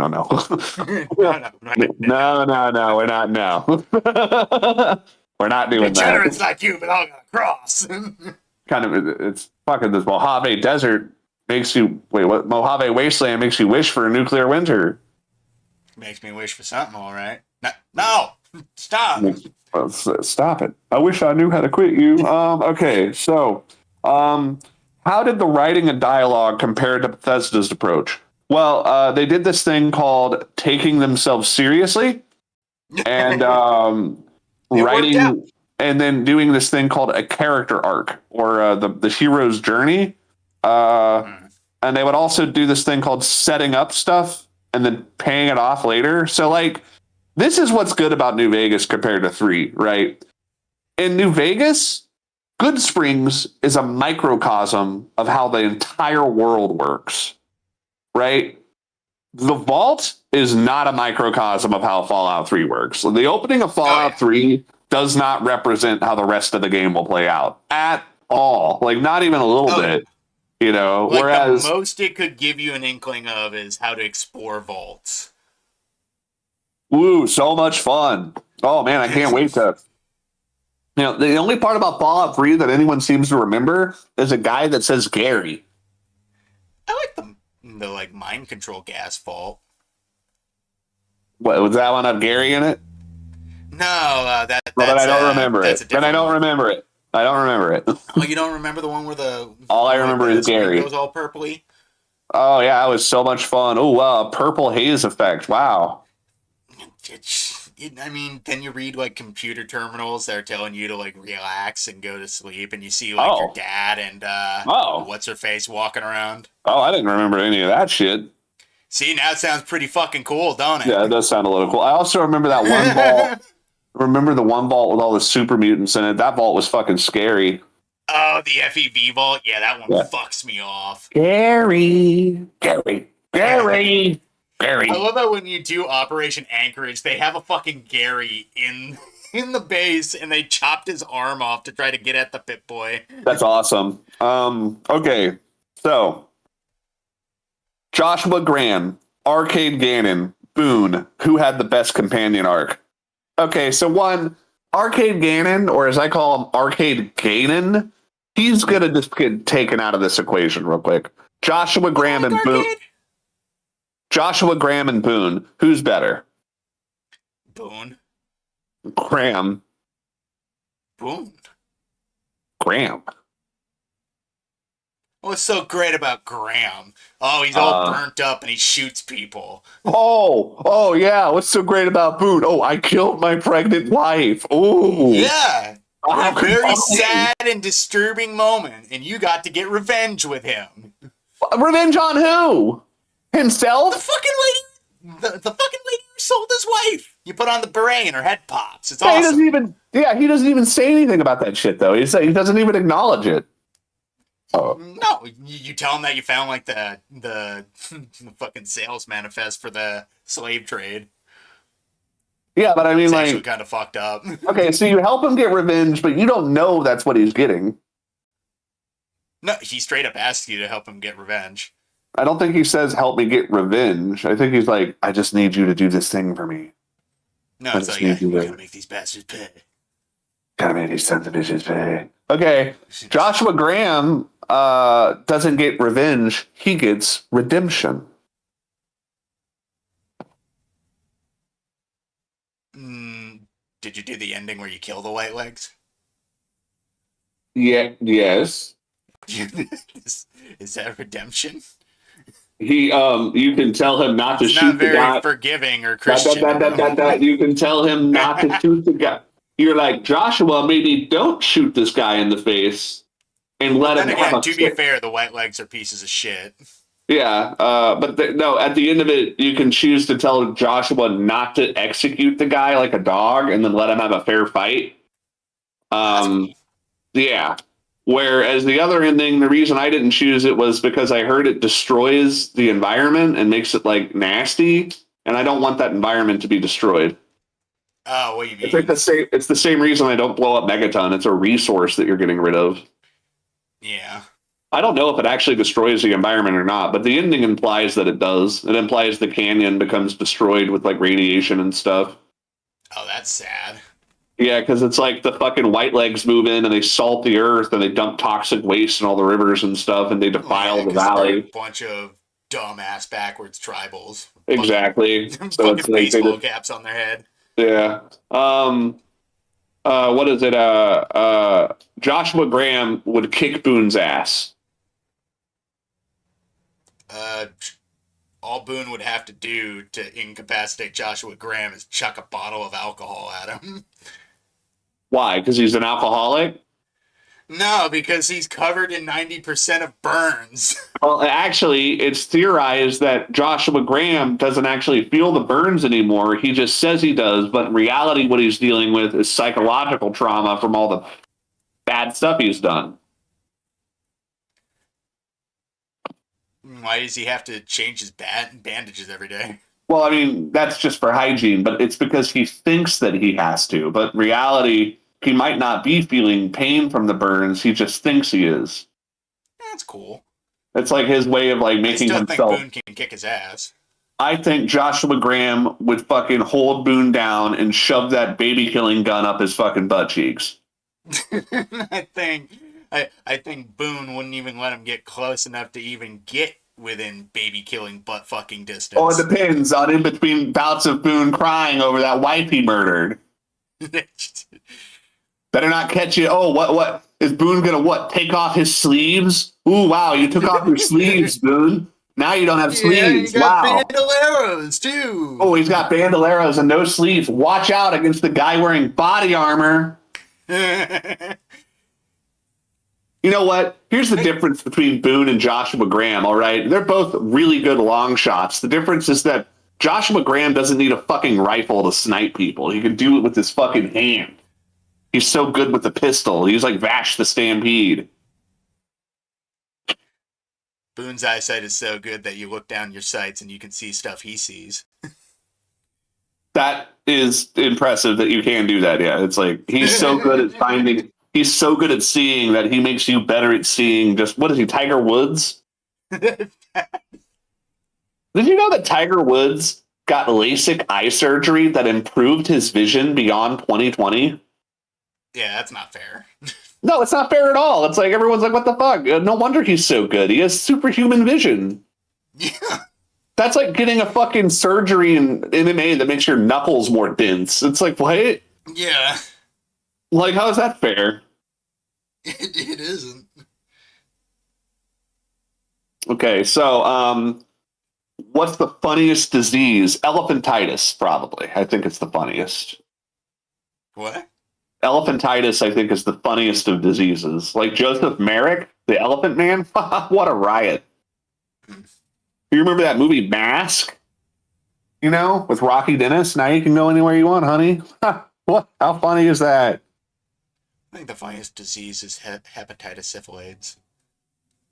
not now. We're not doing that. Degenerates like you belong on a cross. It's fucking this Mojave Desert makes you, Mojave Wasteland makes you wish for a nuclear winter. Makes me wish for something, all right. No, stop. Stop it. I wish I knew how to quit you. Okay, so, how did the writing and dialogue compare to Bethesda's approach? Well, they did this thing called taking themselves seriously and writing and then doing this thing called a character arc or the hero's journey. And they would also do this thing called setting up stuff and then paying it off later. So like, this is what's good about New Vegas compared to 3, right? In New Vegas, Good Springs is a microcosm of how the entire world works, right? the vault is not a microcosm of how Fallout 3 works. The opening of Fallout 3 does not represent how the rest of the game will play out at all. Like, not even a little bit, you know? Like, Whereas, the most it could give you an inkling of is how to explore vaults. woo, so much fun. Oh, man, I can't wait to. You know, the only part about Fallout 3 that anyone seems to remember is a guy that says Gary. I like the like mind control gas vault. What, was that one have Gary in it? No, that's Well, then I don't remember that's it. a Then I different don't one. remember it. I don't remember it. Oh, you don't remember the one where the All I where, like, remember the is screen Gary. goes all purpley? Oh, yeah, it was so much fun. Oh, wow, purple haze effect. Wow. I mean, then you read like computer terminals that are telling you to like relax and go to sleep, and you see like your dad and what's her face walking around. Oh, I didn't remember any of that shit. See, now it sounds pretty fucking cool, don't it? Yeah, it does sound a little cool. I also remember that one vault. Remember the one vault with all the super mutants in it? That vault was fucking scary. Oh, the FEV vault? Yeah, that one fucks me off. Gary. Gary. I love that when you do Operation Anchorage, they have a fucking Gary in the base, and they chopped his arm off to try to get at the Pit Boy. That's awesome. Okay, so Joshua Graham, Arcade Gannon, Boone, who had the best companion arc? Okay, so one, Arcade Gannon, or as I call him, Arcade Gannon, he's gonna just get taken out of this equation real quick. Joshua Graham and Boone. Joshua Graham and Boone, who's better? Boone. Graham. Boone. Graham. What's so great about Graham? Oh, he's all burnt up and he shoots people. Oh, yeah. What's so great about Boone? Oh, I killed my pregnant wife. Oh, yeah. A very sad and disturbing moment, and you got to get revenge with him. Revenge on who? Himself? The fucking lady. The fucking lady who sold his wife. You put on the beret and her head pops. It's awesome. He doesn't even say anything about that shit though. He doesn't even acknowledge it. Oh. No, you tell him that you found like the fucking sales manifest for the slave trade. Yeah, but I mean, it's like, actually kind of fucked up. Okay, so you help him get revenge, but you don't know that's what he's getting. No, he straight up asks you to help him get revenge. I don't think he says, help me get revenge. I think he's like, I just need you to do this thing for me. No, it's like, we gotta make these bastards pay. Gotta make these sons of bitches pay. Okay, Joshua Graham doesn't get revenge. He gets redemption. Did you do the ending where you kill the white legs? Yeah, yes. Is that redemption? You can tell him not to shoot the guy. Not very forgiving or Christian. You can tell him not to shoot the guy. You're like, Joshua, maybe don't shoot this guy in the face and let him have a... To be fair, the white legs are pieces of shit. Yeah, but no, at the end of it, you can choose to tell Joshua not to execute the guy like a dog and then let him have a fair fight. Yeah. Whereas the other ending, the reason I didn't choose it was because I heard it destroys the environment and makes it like nasty, and I don't want that environment to be destroyed. Oh, what do you mean? It's the same reason I don't blow up Megaton. It's a resource that you're getting rid of. Yeah. I don't know if it actually destroys the environment or not, but the ending implies that it does. It implies the canyon becomes destroyed with like radiation and stuff. Oh, that's sad. Yeah, because it's like the fucking white legs move in and they salt the earth and they dump toxic waste in all the rivers and stuff and they defile the valley. A bunch of dumbass backwards tribals. Exactly. So it's like baseball caps on their head. Yeah. What is it? Joshua Graham would kick Boone's ass. All Boone would have to do to incapacitate Joshua Graham is chuck a bottle of alcohol at him. Why? Because he's an alcoholic? No, because he's covered in 90% of burns. Well, actually, it's theorized that Joshua Graham doesn't actually feel the burns anymore. He just says he does, but in reality, what he's dealing with is psychological trauma from all the bad stuff he's done. Why does he have to change his bandages every day? Well, I mean, that's just for hygiene, but it's because he thinks that he has to. But reality, he might not be feeling pain from the burns. He just thinks he is. That's cool. It's like his way of like I making still think himself. Boone can kick his ass. I think Joshua Graham would fucking hold Boone down and shove that baby killing gun up his fucking butt cheeks. I think I think Boone wouldn't even let him get close enough to even get within baby killing butt fucking Oh, it distance. depends on in between bouts of Boone crying over that wife he murdered. Better not catch you. Oh, what? Is Boone gonna what? Take off his sleeves? Ooh, wow, you took off your sleeves, Boone. Now you don't have Yeah, you sleeves. got Wow. bandoleros too. Oh, he's got bandoleros and no sleeves. Watch out against the guy wearing body armor. You know what? Here's the difference between Boone and Joshua Graham, all right? They're both really good long shots. The difference is that Joshua Graham doesn't need a fucking rifle to snipe people. He can do it with his fucking hand. He's so good with the pistol. He's like Vash the Stampede. Boone's eyesight is so good that you look down your sights and you can see stuff he sees. That is impressive that you can do that. Yeah, it's like he's so good at finding. He's so good at seeing that he makes you better at seeing. Just what is he, Tiger Woods? Did you know that Tiger Woods got LASIK eye surgery that improved his vision beyond 2020? Yeah, that's not fair. No, it's not fair at all. It's like everyone's like, what the fuck? No wonder he's so good. He has superhuman vision. Yeah. That's like getting a fucking surgery in MMA that makes your knuckles more dense. It's like, what? Yeah. Like, how is that fair? It isn't. Okay, so what's the funniest disease? Elephantitis, probably. I think it's the funniest. What? Elephantitis, I think, is the funniest of diseases. Like Joseph Merrick, the Elephant Man. What a riot! You remember that movie Mask? You know, with Rocky Dennis. Now you can go anywhere you want, honey. What? How funny is that? I think the funniest disease is hepatitis syphilis.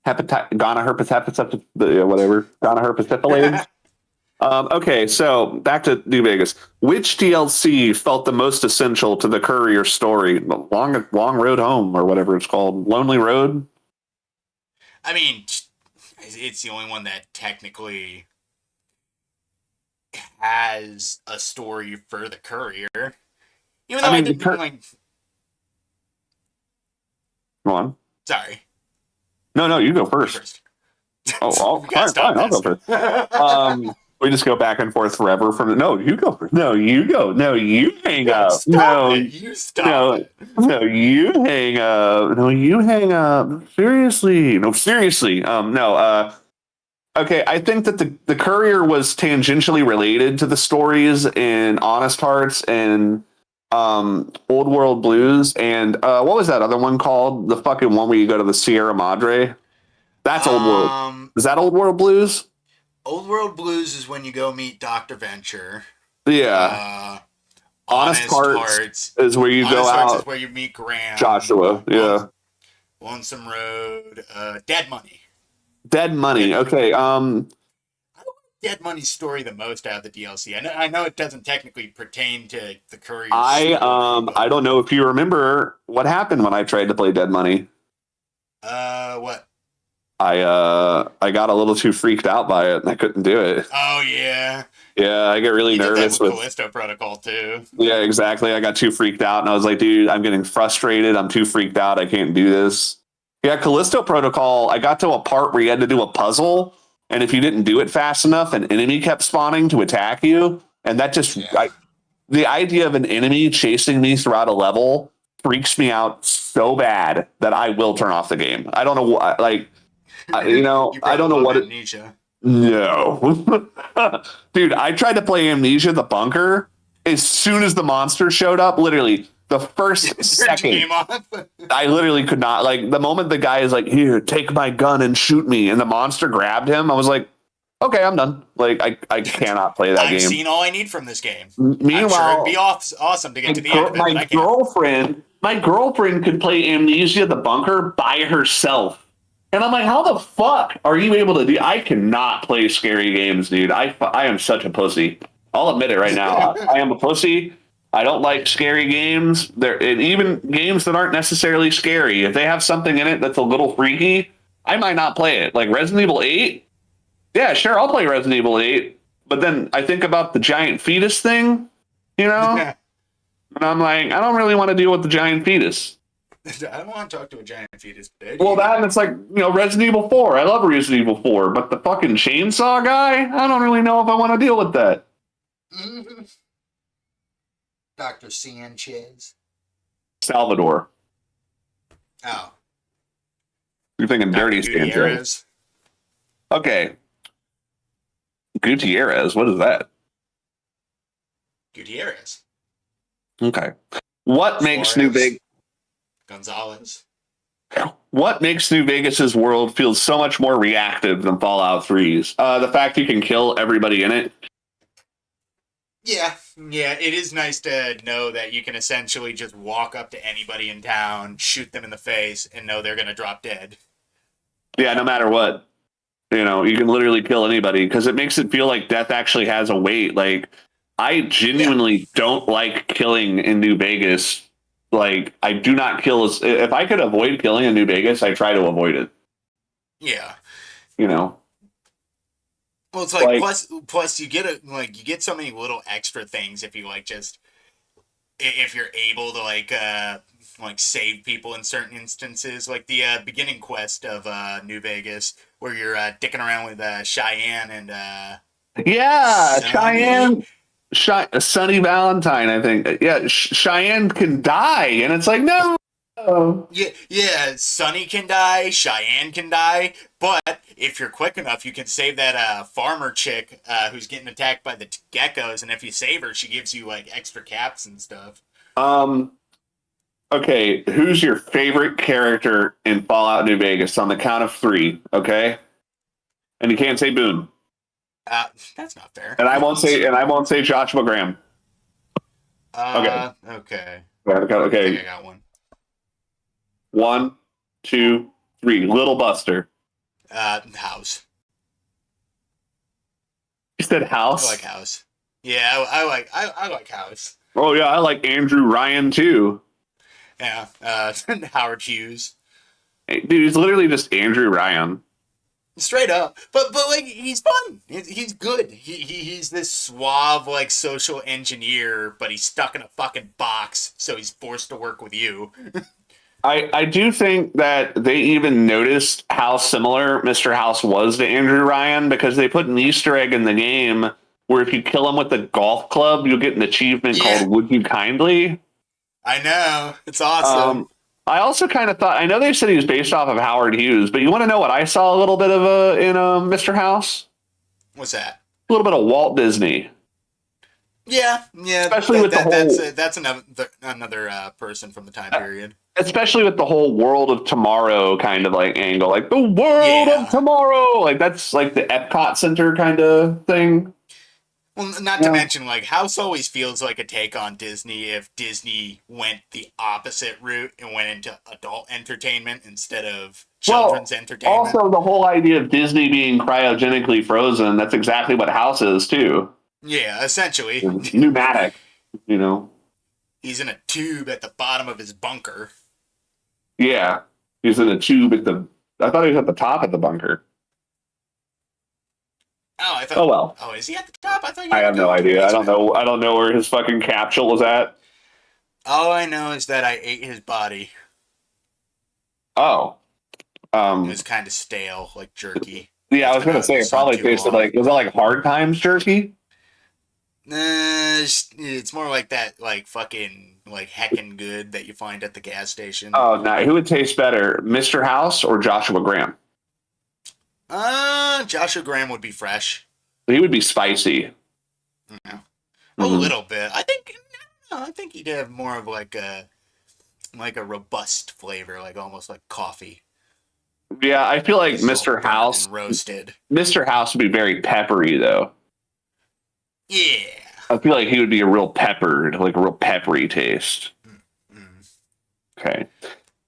Gonorrhea, whatever. Gonorrhea syphilis. Okay, so back to New Vegas. Which DLC felt the most essential to the Courier story? Long Road Home, or whatever it's called. Lonely Road? I mean, it's the only one that technically has a story for the Courier. Even though I didn't like... Go on. Sorry. No, you go first. Oh, fine, I'll go first. We just go back and forth forever from no, you go first. No, you go. No, you hang up. You stop it. No, you hang up. No, you hang up. Seriously. No, seriously. No. Okay, I think that the Courier was tangentially related to the stories in Honest Hearts and Old World Blues, and what was that other one called? The fucking one where you go to the Sierra Madre. That's Old World. Is that Old World Blues? Old World Blues is when you go meet Dr. Venture. Yeah. Honest Hearts is where you go out. Is where you meet Graham. Joshua. Yeah. Lonesome Road. Dead Money. Dead Money. Okay. I like Dead Money's story the most out of the DLC. I know it doesn't technically pertain to the Courier. I don't know if you remember what happened when I tried to play Dead Money. What? I got a little too freaked out by it and I couldn't do it. Oh yeah. Yeah, I get really nervous with Callisto Protocol too. Yeah, exactly. I got too freaked out and I was like, dude, I'm getting frustrated. I'm too freaked out. I can't do this. Yeah, Callisto Protocol, I got to a part where you had to do a puzzle, and if you didn't do it fast enough, an enemy kept spawning to attack you, and that just the idea of an enemy chasing me throughout a level freaks me out so bad that I will turn off the game. I don't know what, like, I don't know what Amnesia. No. Dude, I tried to play Amnesia the Bunker. As soon as the monster showed up, literally the first second, I literally could not. Like, the moment the guy is like, here, take my gun and shoot me, and the monster grabbed him, I was like, okay, I'm done. Like, I cannot play that game. I've seen all I need from this game. Meanwhile, I'm sure it'd be awesome to get to the end of it. My girlfriend could play Amnesia the Bunker by herself. And I'm like, how the fuck are you able to do? I cannot play scary games, dude. I am such a pussy. I'll admit it right now. I am a pussy. I don't like scary games. And even games that aren't necessarily scary. If they have something in it that's a little freaky, I might not play it. Like Resident Evil 8. Yeah, sure, I'll play Resident Evil 8. But then I think about the giant fetus thing, you know? And I'm like, I don't really want to deal with the giant fetus. I don't want to talk to a giant fetus. Well, that and it's like, Resident Evil 4. I love Resident Evil 4, but the fucking chainsaw guy, I don't really know if I want to deal with that. Dr. Sanchez. Salvador. Oh. You're thinking Dirty Gutierrez. Sanchez. Okay. Gutierrez, what is that? Gutierrez. Okay. What makes New Vegas? Gonzalez. What makes New Vegas's world feel so much more reactive than Fallout 3's? The fact you can kill everybody in it. Yeah, it is nice to know that you can essentially just walk up to anybody in town, shoot them in the face, and know they're going to drop dead. Yeah, no matter what. You can literally kill anybody because it makes it feel like death actually has a weight. Like, I genuinely don't like killing in New Vegas. Like, I do not kill. If I could avoid killing in New Vegas, I try to avoid it. Yeah. Well, it's like plus you get so many little extra things if you if you're able to save people in certain instances, like the beginning quest of New Vegas where you're dicking around with Cheyenne and Cheyenne. Sunny Valentine, I think. Yeah, Cheyenne can die, and it's like, no. Yeah, Sunny can die, Cheyenne can die, but if you're quick enough, you can save that farmer chick who's getting attacked by the geckos, and if you save her, she gives you extra caps and stuff. Okay, who's your favorite character in Fallout New Vegas on the count of 3? Okay, and you can't say Boone. That's not fair. And I won't say Joshua Graham. Okay. Okay. I think I got one. 1, 2, 3. Little Buster. House. You said House? I like House. Yeah, I like House. Oh yeah, I like Andrew Ryan too. Yeah. Howard Hughes. Dude, he's literally just Andrew Ryan. Straight up, but he's fun. He's good. He's this suave social engineer, but he's stuck in a fucking box, so he's forced to work with you. I do think that they even noticed how similar Mr. House was to Andrew Ryan because they put an Easter egg in the game where if you kill him with the golf club, you'll get an achievement called "Would You Kindly." I know, it's awesome. I also kind of thought, I know they said he was based off of Howard Hughes, but you want to know what I saw a little bit of in Mr. House? What's that? A little bit of Walt Disney. Yeah. Especially with the whole... That's another person from the time period. Especially with the whole World of Tomorrow kind of angle. Like, the World of Tomorrow! That's like the Epcot Center kind of thing. Well, not to mention, House always feels like a take on Disney if Disney went the opposite route and went into adult entertainment instead of children's entertainment. Also, the whole idea of Disney being cryogenically frozen, that's exactly what House is, too. Yeah, essentially. Pneumatic, He's in a tube at the bottom of his bunker. Yeah, he's in a tube I thought he was at the top of the bunker. Oh, I thought. Oh well. Oh, is he at the top? I have no idea. I don't know. I don't know where his fucking capsule was at. All I know is that I ate his body. Oh. It was kind of stale, like jerky. Yeah, I was gonna say it probably tasted was it like Hard Times jerky? It's more like that, fucking heckin' good that you find at the gas station. Oh no! Who would taste better, Mr. House or Joshua Graham? Joshua Graham would be fresh. He would be spicy. Yeah. A little bit. I think he'd have more of a robust flavor, almost like coffee. Yeah, I feel like Mr. House roasted. Mr. House would be very peppery though. Yeah. I feel like he would be a real peppery taste. Mm-hmm. Okay.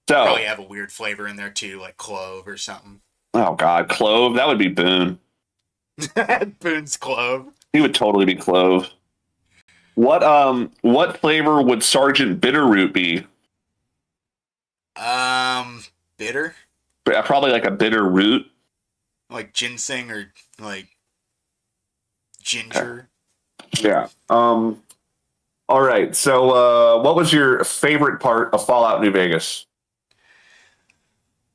So, Probably have a weird flavor in there too, like clove or something. oh god, clove. That would be Boone. Boone's clove. He would totally be clove. What flavor would Sergeant Bitterroot be? Bitter, Probably like a bitter root. like ginseng or like Okay. ginger. Yeah. All right. So, what was your favorite part of Fallout New Vegas?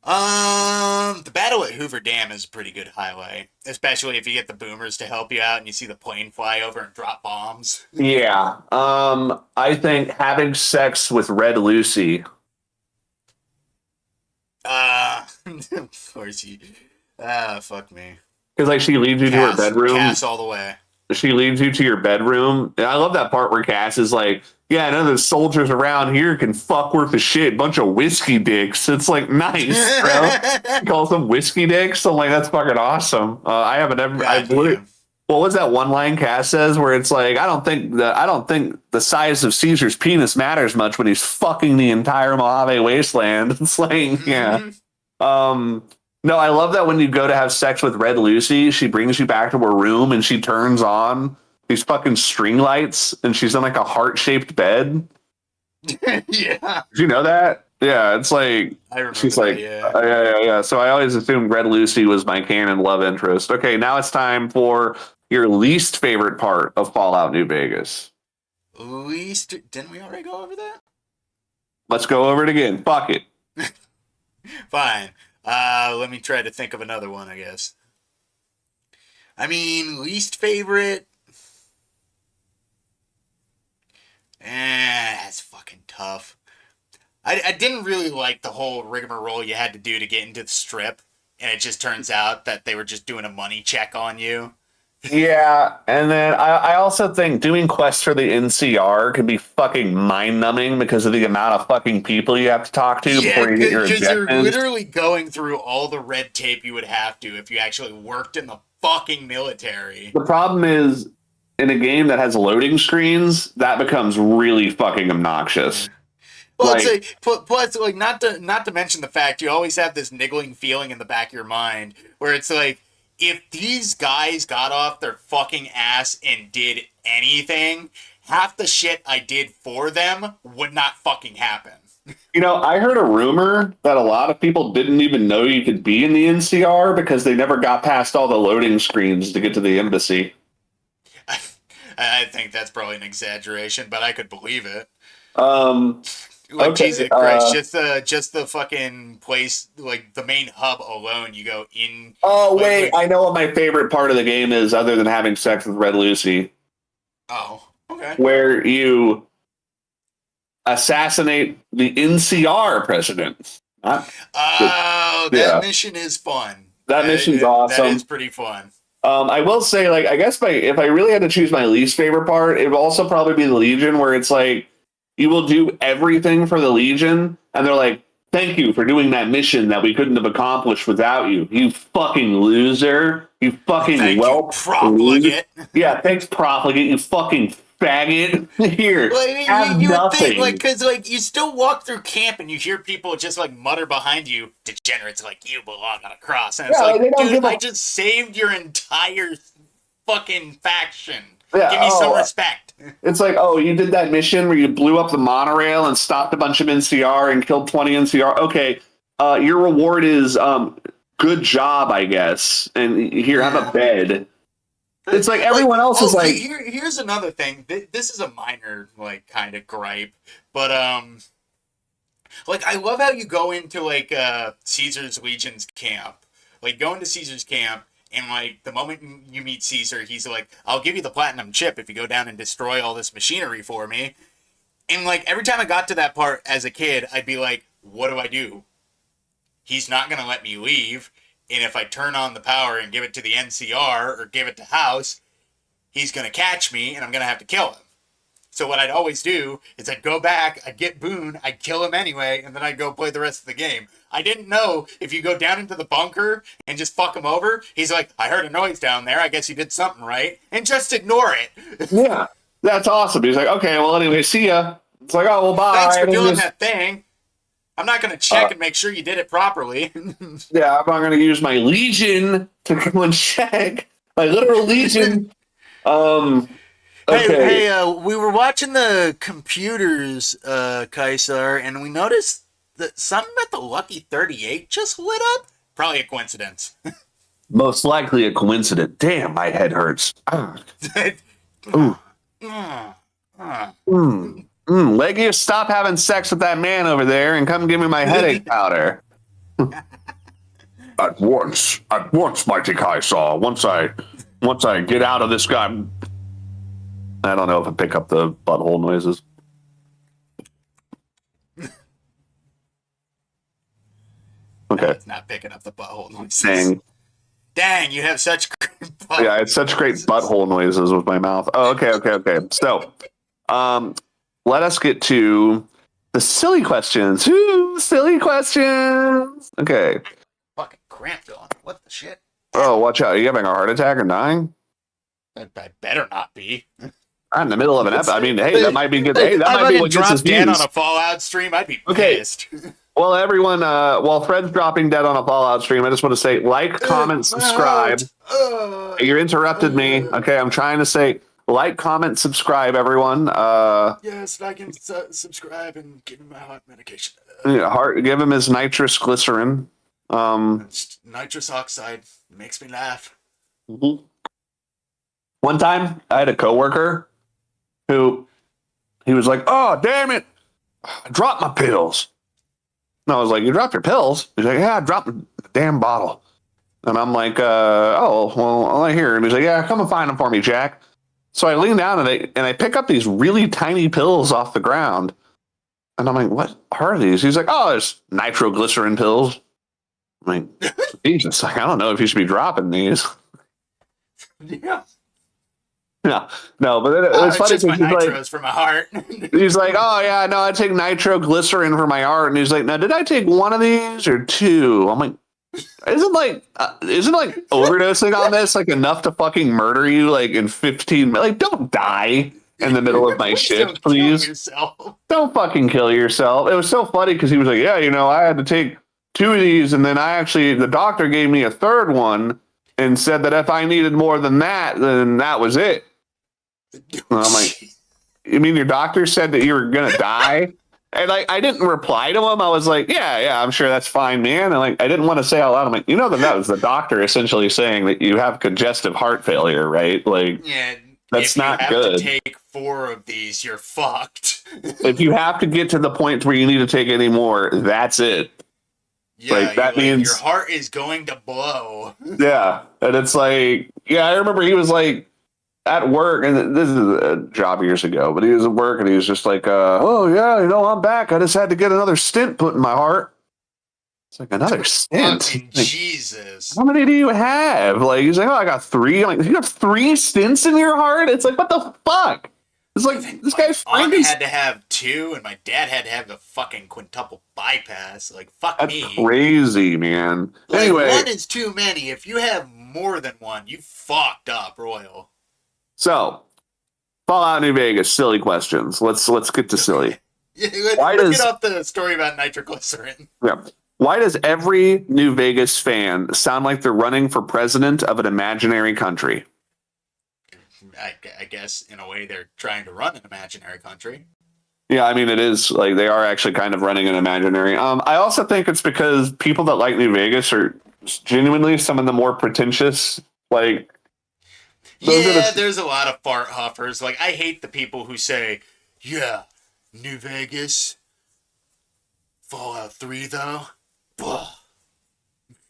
The battle at Hoover Dam is a pretty good highlight, especially if you get the boomers to help you out and you see the plane fly over and drop bombs. Yeah. I think having sex with Red Lucy. Of course you. Ah, fuck me. Because like she leads you to her bedroom. Cass all the way. She leads you to your bedroom. And I love that part where Cass is like, yeah, none of the soldiers around here can fuck worth a shit. Bunch of whiskey dicks. It's like, nice, bro. He calls them whiskey dicks. I'm like, that's fucking awesome. I haven't ever. What was that one line Cass says where it's like, I don't think the size of Caesar's penis matters much when he's fucking the entire Mojave wasteland. It's like, yeah. No, I love that when you go to have sex with Red Lucy, she brings you back to her room and she turns on these fucking string lights and she's in like a heart-shaped bed. Yeah. Did you know that? Yeah, it's like I remember she's that, like, yeah. yeah. So I always assumed Red Lucy was my canon love interest. Okay, now it's time for your least favorite part of Fallout New Vegas. Least, didn't we already go over that? Let's go over it again. Fuck it. Fine. Let me try to think of another one, I guess. I mean, least favorite. That's fucking tough. I didn't really like the whole rigmarole you had to do to get into the strip, and it just turns out that they were just doing a money check on you. Yeah, and then I also think doing quests for the NCR can be fucking mind-numbing because of the amount of fucking people you have to talk to before you get your because you're objectives. literally going through all the red tape you would have to if you actually worked in the fucking military. The problem is, in a game that has loading screens, that becomes really fucking obnoxious. Well, it's like, plus, like, not to mention the fact you always have this niggling feeling in the back of your mind where it's like, if these guys got off their fucking ass and did anything, half the shit I did for them would not fucking happen. You know, I heard a rumor that a lot of people didn't even know you could be in the NCR because they never got past all the loading screens to get to the embassy. I think that's probably an exaggeration, but I could believe it. Okay, Jesus Christ, just the fucking place, like the main hub alone, you go in. Oh, wait, I know what my favorite part of the game is other than having sex with Red Lucy. Oh, okay. Where you assassinate the NCR president. That mission is fun. That mission's awesome. That is pretty fun. I will say, like, I guess if I really had to choose my least favorite part, it would also probably be the Legion, where it's like, you will do everything for the Legion, and they're like, thank you for doing that mission that we couldn't have accomplished without you. You fucking loser. You fucking profligate. Yeah, thanks, profligate, you fucking faggot. Here, have you nothing. would think, like, because, like, you still walk through camp and you hear people just, like, mutter behind you, degenerates like you belong on a cross. And it's like, dude, I just saved your entire fucking faction. Yeah, give me some respect. It's like, oh, you did that mission where you blew up the monorail and stopped a bunch of NCR and killed 20 NCR. Okay, your reward is good job, I guess. And here, have a bed. It's like everyone else is like. Here's another thing. This is a minor, like, kind of gripe, but like, I love how you go into like Caesar's Legion's camp. Like, go into Caesar's camp. And, like, the moment you meet Caesar, he's like, I'll give you the platinum chip if you go down and destroy all this machinery for me. And, like, every time I got to that part as a kid, I'd be like, what do I do? He's not going to let me leave. And if I turn on the power and give it to the NCR or give it to House, he's going to catch me and I'm going to have to kill him. So what I'd always do is I'd go back, I'd get Boone, I'd kill him anyway, and then I'd go play the rest of the game. I didn't know if you go down into the bunker and just fuck him over, he's like, I heard a noise down there, I guess you did something right, and just ignore it. Yeah, that's awesome. He's like, okay, well, anyway, see ya. It's like, oh, well, bye. Thanks for doing that thing. I'm not going to check and make sure you did it properly. Yeah, I'm not going to use my legion to come and check. My literal legion. Okay. We were watching the computers, Kaisar, and we noticed that something about the Lucky 38 just lit up. Probably a coincidence. Most likely a coincidence. Damn, my head hurts. Ooh. Legius, stop having sex with that man over there and come give me my headache powder. At once, mighty Kaisar. Once I get out of this guy. I don't know if I pick up the butthole noises. Okay. It's not picking up the butthole noises. Dang, you have such great butthole. Yeah, it's such great butthole noises with my mouth. Oh, okay. So, let us get to the silly questions. Ooh, silly questions. Okay. Fucking cramp going. What the shit? Oh, watch out. Are you having a heart attack or dying? I better not be. I'm in the middle of an episode. I mean, hey, that might be good. Hey, that might be what gets us dead views. on a Fallout stream. I'd be pissed. Well, everyone, while Fred's dropping dead on a Fallout stream, I just want to say like, comment, subscribe. You interrupted me. Okay, I'm trying to say like, comment, subscribe, everyone. Yes, like and subscribe and give him my heart medication. Give him his nitrous glycerin. Nitrous oxide makes me laugh. Mm-hmm. One time, I had a coworker who he was like, "Oh, damn it, I dropped my pills." And I was like, "You dropped your pills?" He's like, "Yeah, I dropped the damn bottle." And I'm like, "Oh, well, I hear." And he's like, "Yeah, come and find them for me, Jack." So I lean down and I pick up these really tiny pills off the ground. And I'm like, "What are these?" He's like, "Oh, it's nitroglycerin pills." I'm like, Jesus, I don't know if you should be dropping these. Yeah. No, but it was funny because my nitros like, for my heart. He's like, "Oh yeah, no, I take nitroglycerin for my heart," and he's like, "Now, did I take one of these or two?" I'm like, "Isn't overdosing on this like enough to fucking murder you like in 15 minutes? Like, don't die in the middle of my shit, please. Don't fucking kill yourself." It was so funny because he was like, "Yeah, I had to take two of these, and then the doctor gave me a third one and said that if I needed more than that, then that was it." And I'm like, "You mean your doctor said that you were gonna die?" And I didn't reply to him. I was like, yeah, I'm sure that's fine, man. And like, I didn't want to say out loud, I'm like, that was the doctor essentially saying that you have congestive heart failure, right? Like, yeah, that's not good. If you have to take 4 of these, you're fucked. If you have to get to the point where you need to take any more, that's it. Yeah, like, that means your heart is going to blow. Yeah, and it's like, I remember he was like at work, and this is a job years ago, but he was at work and he was just like, "Oh yeah, I'm back. I just had to get another stent put in my heart." It's like, another stent? Like, Jesus. How many do you have? Like, he's like, "Oh, I got 3. I'm like, "You have 3 stents in your heart?" It's like, what the fuck? It's like, this guy's aunt had to have 2, and my dad had to have the fucking quintuple bypass. Like, fuck That's me. Crazy, man. Like, anyway, 1 is too many. If you have more than 1, you fucked up, Royal. So, Fallout New Vegas, silly questions. Let's get to silly. Let's get off the story about nitroglycerin. Yeah. Why does every New Vegas fan sound like they're running for president of an imaginary country? I guess, in a way, they're trying to run an imaginary country. Yeah, I mean, it is like they are actually kind of running an imaginary. I also think it's because people that like New Vegas are genuinely some of the more pretentious, like. There's a lot of fart huffers. Like, I hate the people who say, "Yeah, New Vegas, Fallout 3, though." Blah.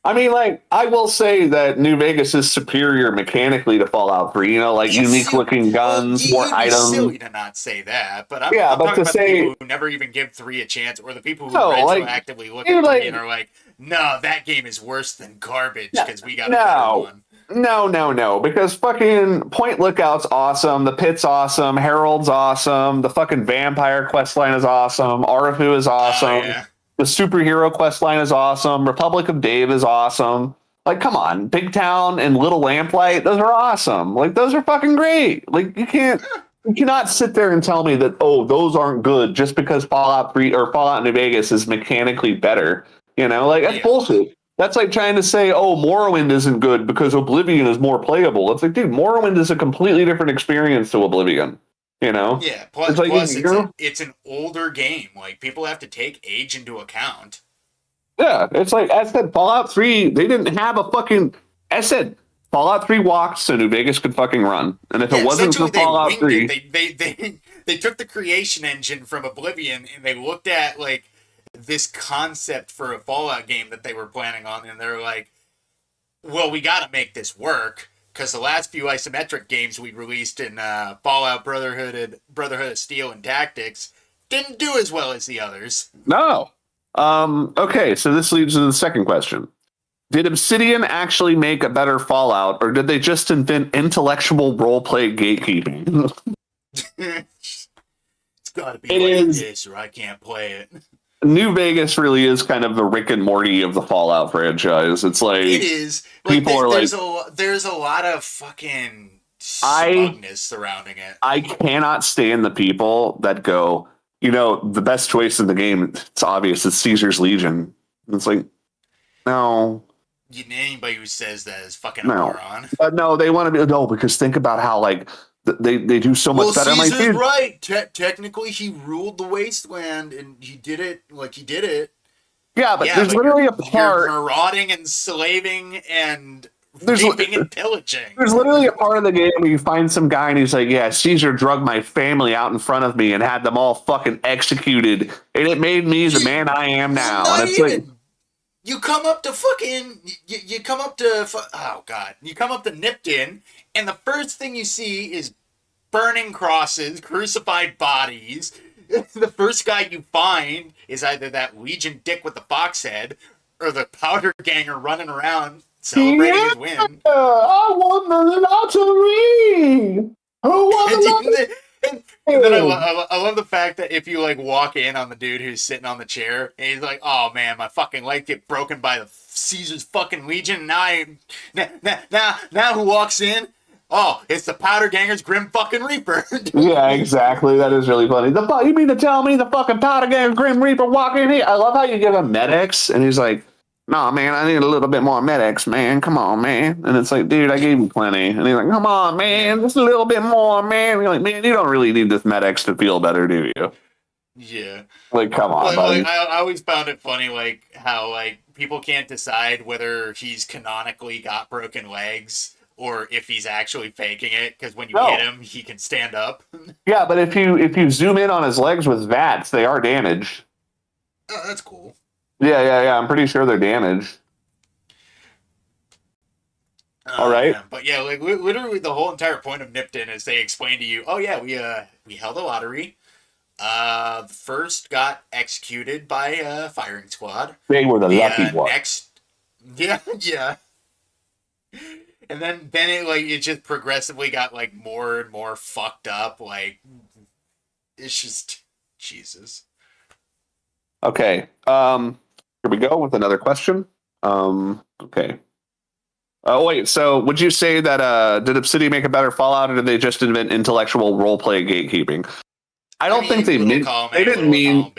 I mean, like, I will say that New Vegas is superior mechanically to Fallout 3. Unique looking guns, more items. It's silly to not say that, but I'm but talking to about say, the people who never even give 3 a chance, or the people who retroactively look at 3 and are like, "No, that game is worse than garbage because we got a better one." No, because fucking Point Lookout's awesome, the Pit's awesome, Herald's awesome, the fucking Vampire questline is awesome, Arafu is awesome, the superhero questline is awesome, Republic of Dave is awesome. Like, come on, Big Town and Little Lamplight, those are awesome. Like, those are fucking great. Like, you can't You cannot sit there and tell me that, oh, those aren't good just because Fallout 3 or Fallout New Vegas is mechanically better. Like, that's bullshit. That's like trying to say, oh, Morrowind isn't good because Oblivion is more playable. It's like, dude, Morrowind is a completely different experience to Oblivion. Yeah, plus, it's like, it's an older game. Like, people have to take age into account. Yeah, it's like, I said, Fallout 3, they didn't have a fucking... I said, Fallout 3 walked so New Vegas could fucking run. And if it wasn't for Fallout 3... They took the creation engine from Oblivion and they looked at, like, this concept for a Fallout game that they were planning on, and they're like, well, we gotta make this work, because the last few isometric games we released in Fallout Brotherhood of Steel and Tactics didn't do as well as the others. No. Okay, so this leads to the second question. Did Obsidian actually make a better Fallout, or did they just invent intellectual roleplay gatekeeping? It's gotta be this, or I can't play it. New Vegas really is kind of the Rick and Morty of the Fallout franchise. It's like... It is. Like, there's a lot of fucking smugness surrounding it. I cannot stand the people that go, the best choice in the game, it's obvious, it's Caesar's Legion. It's like, no. Anybody who says that is fucking a moron. No, they want to be... No, because think about how, like, they do so much better. Caesar's right. Technically, he ruled the wasteland, and he did it like he did it. Yeah, but there's literally a part... You're marauding and slaving and raping and pillaging. There's literally a part of the game where you find some guy, and he's like, yeah, Caesar drugged my family out in front of me and had them all fucking executed, and it made me the man I am now. And it's like... You come up to fucking... You come up to... Oh, God. You come up to Nipton, and the first thing you see is burning crosses, crucified bodies. The first guy you find is either that Legion dick with the fox head or the powder ganger running around celebrating his win. I won the lottery! Who won the lottery? And then I love the fact that if you like walk in on the dude who's sitting on the chair and he's like, oh man, my fucking leg get broken by the Caesar's fucking Legion. Now who walks in? Oh, it's the Powder Ganger's Grim fucking Reaper. Yeah, exactly. That is really funny. You mean to tell me the fucking Powder Ganger's Grim Reaper walk in here? I love how you give him medics and he's like, nah, man, I need a little bit more medics, man. Come on, man. And it's like, dude, I gave you plenty. And he's like, come on, man, just a little bit more, man. And you're like, man, you don't really need this medics to feel better, do you? Yeah. Like, come on, buddy. I always found it funny, like, how, like, people can't decide whether he's canonically got broken legs or if he's actually faking it, because when you hit him, he can stand up. Yeah, but if you zoom in on his legs with VATS, they are damaged. Oh, that's cool. Yeah. I'm pretty sure they're damaged. All right. Yeah. But yeah, like literally the whole entire point of Nipton is they explain to you, oh yeah, we held a lottery. The first got executed by a firing squad. They were the lucky ones. Yeah. And then it just progressively got like more and more fucked up. Like it's just Jesus. Okay. Here we go with another question. Okay. Oh wait. So would you say that did Obsidian make a better Fallout, or did they just invent intellectual roleplay gatekeeping? I don't think they meant. They didn't mean.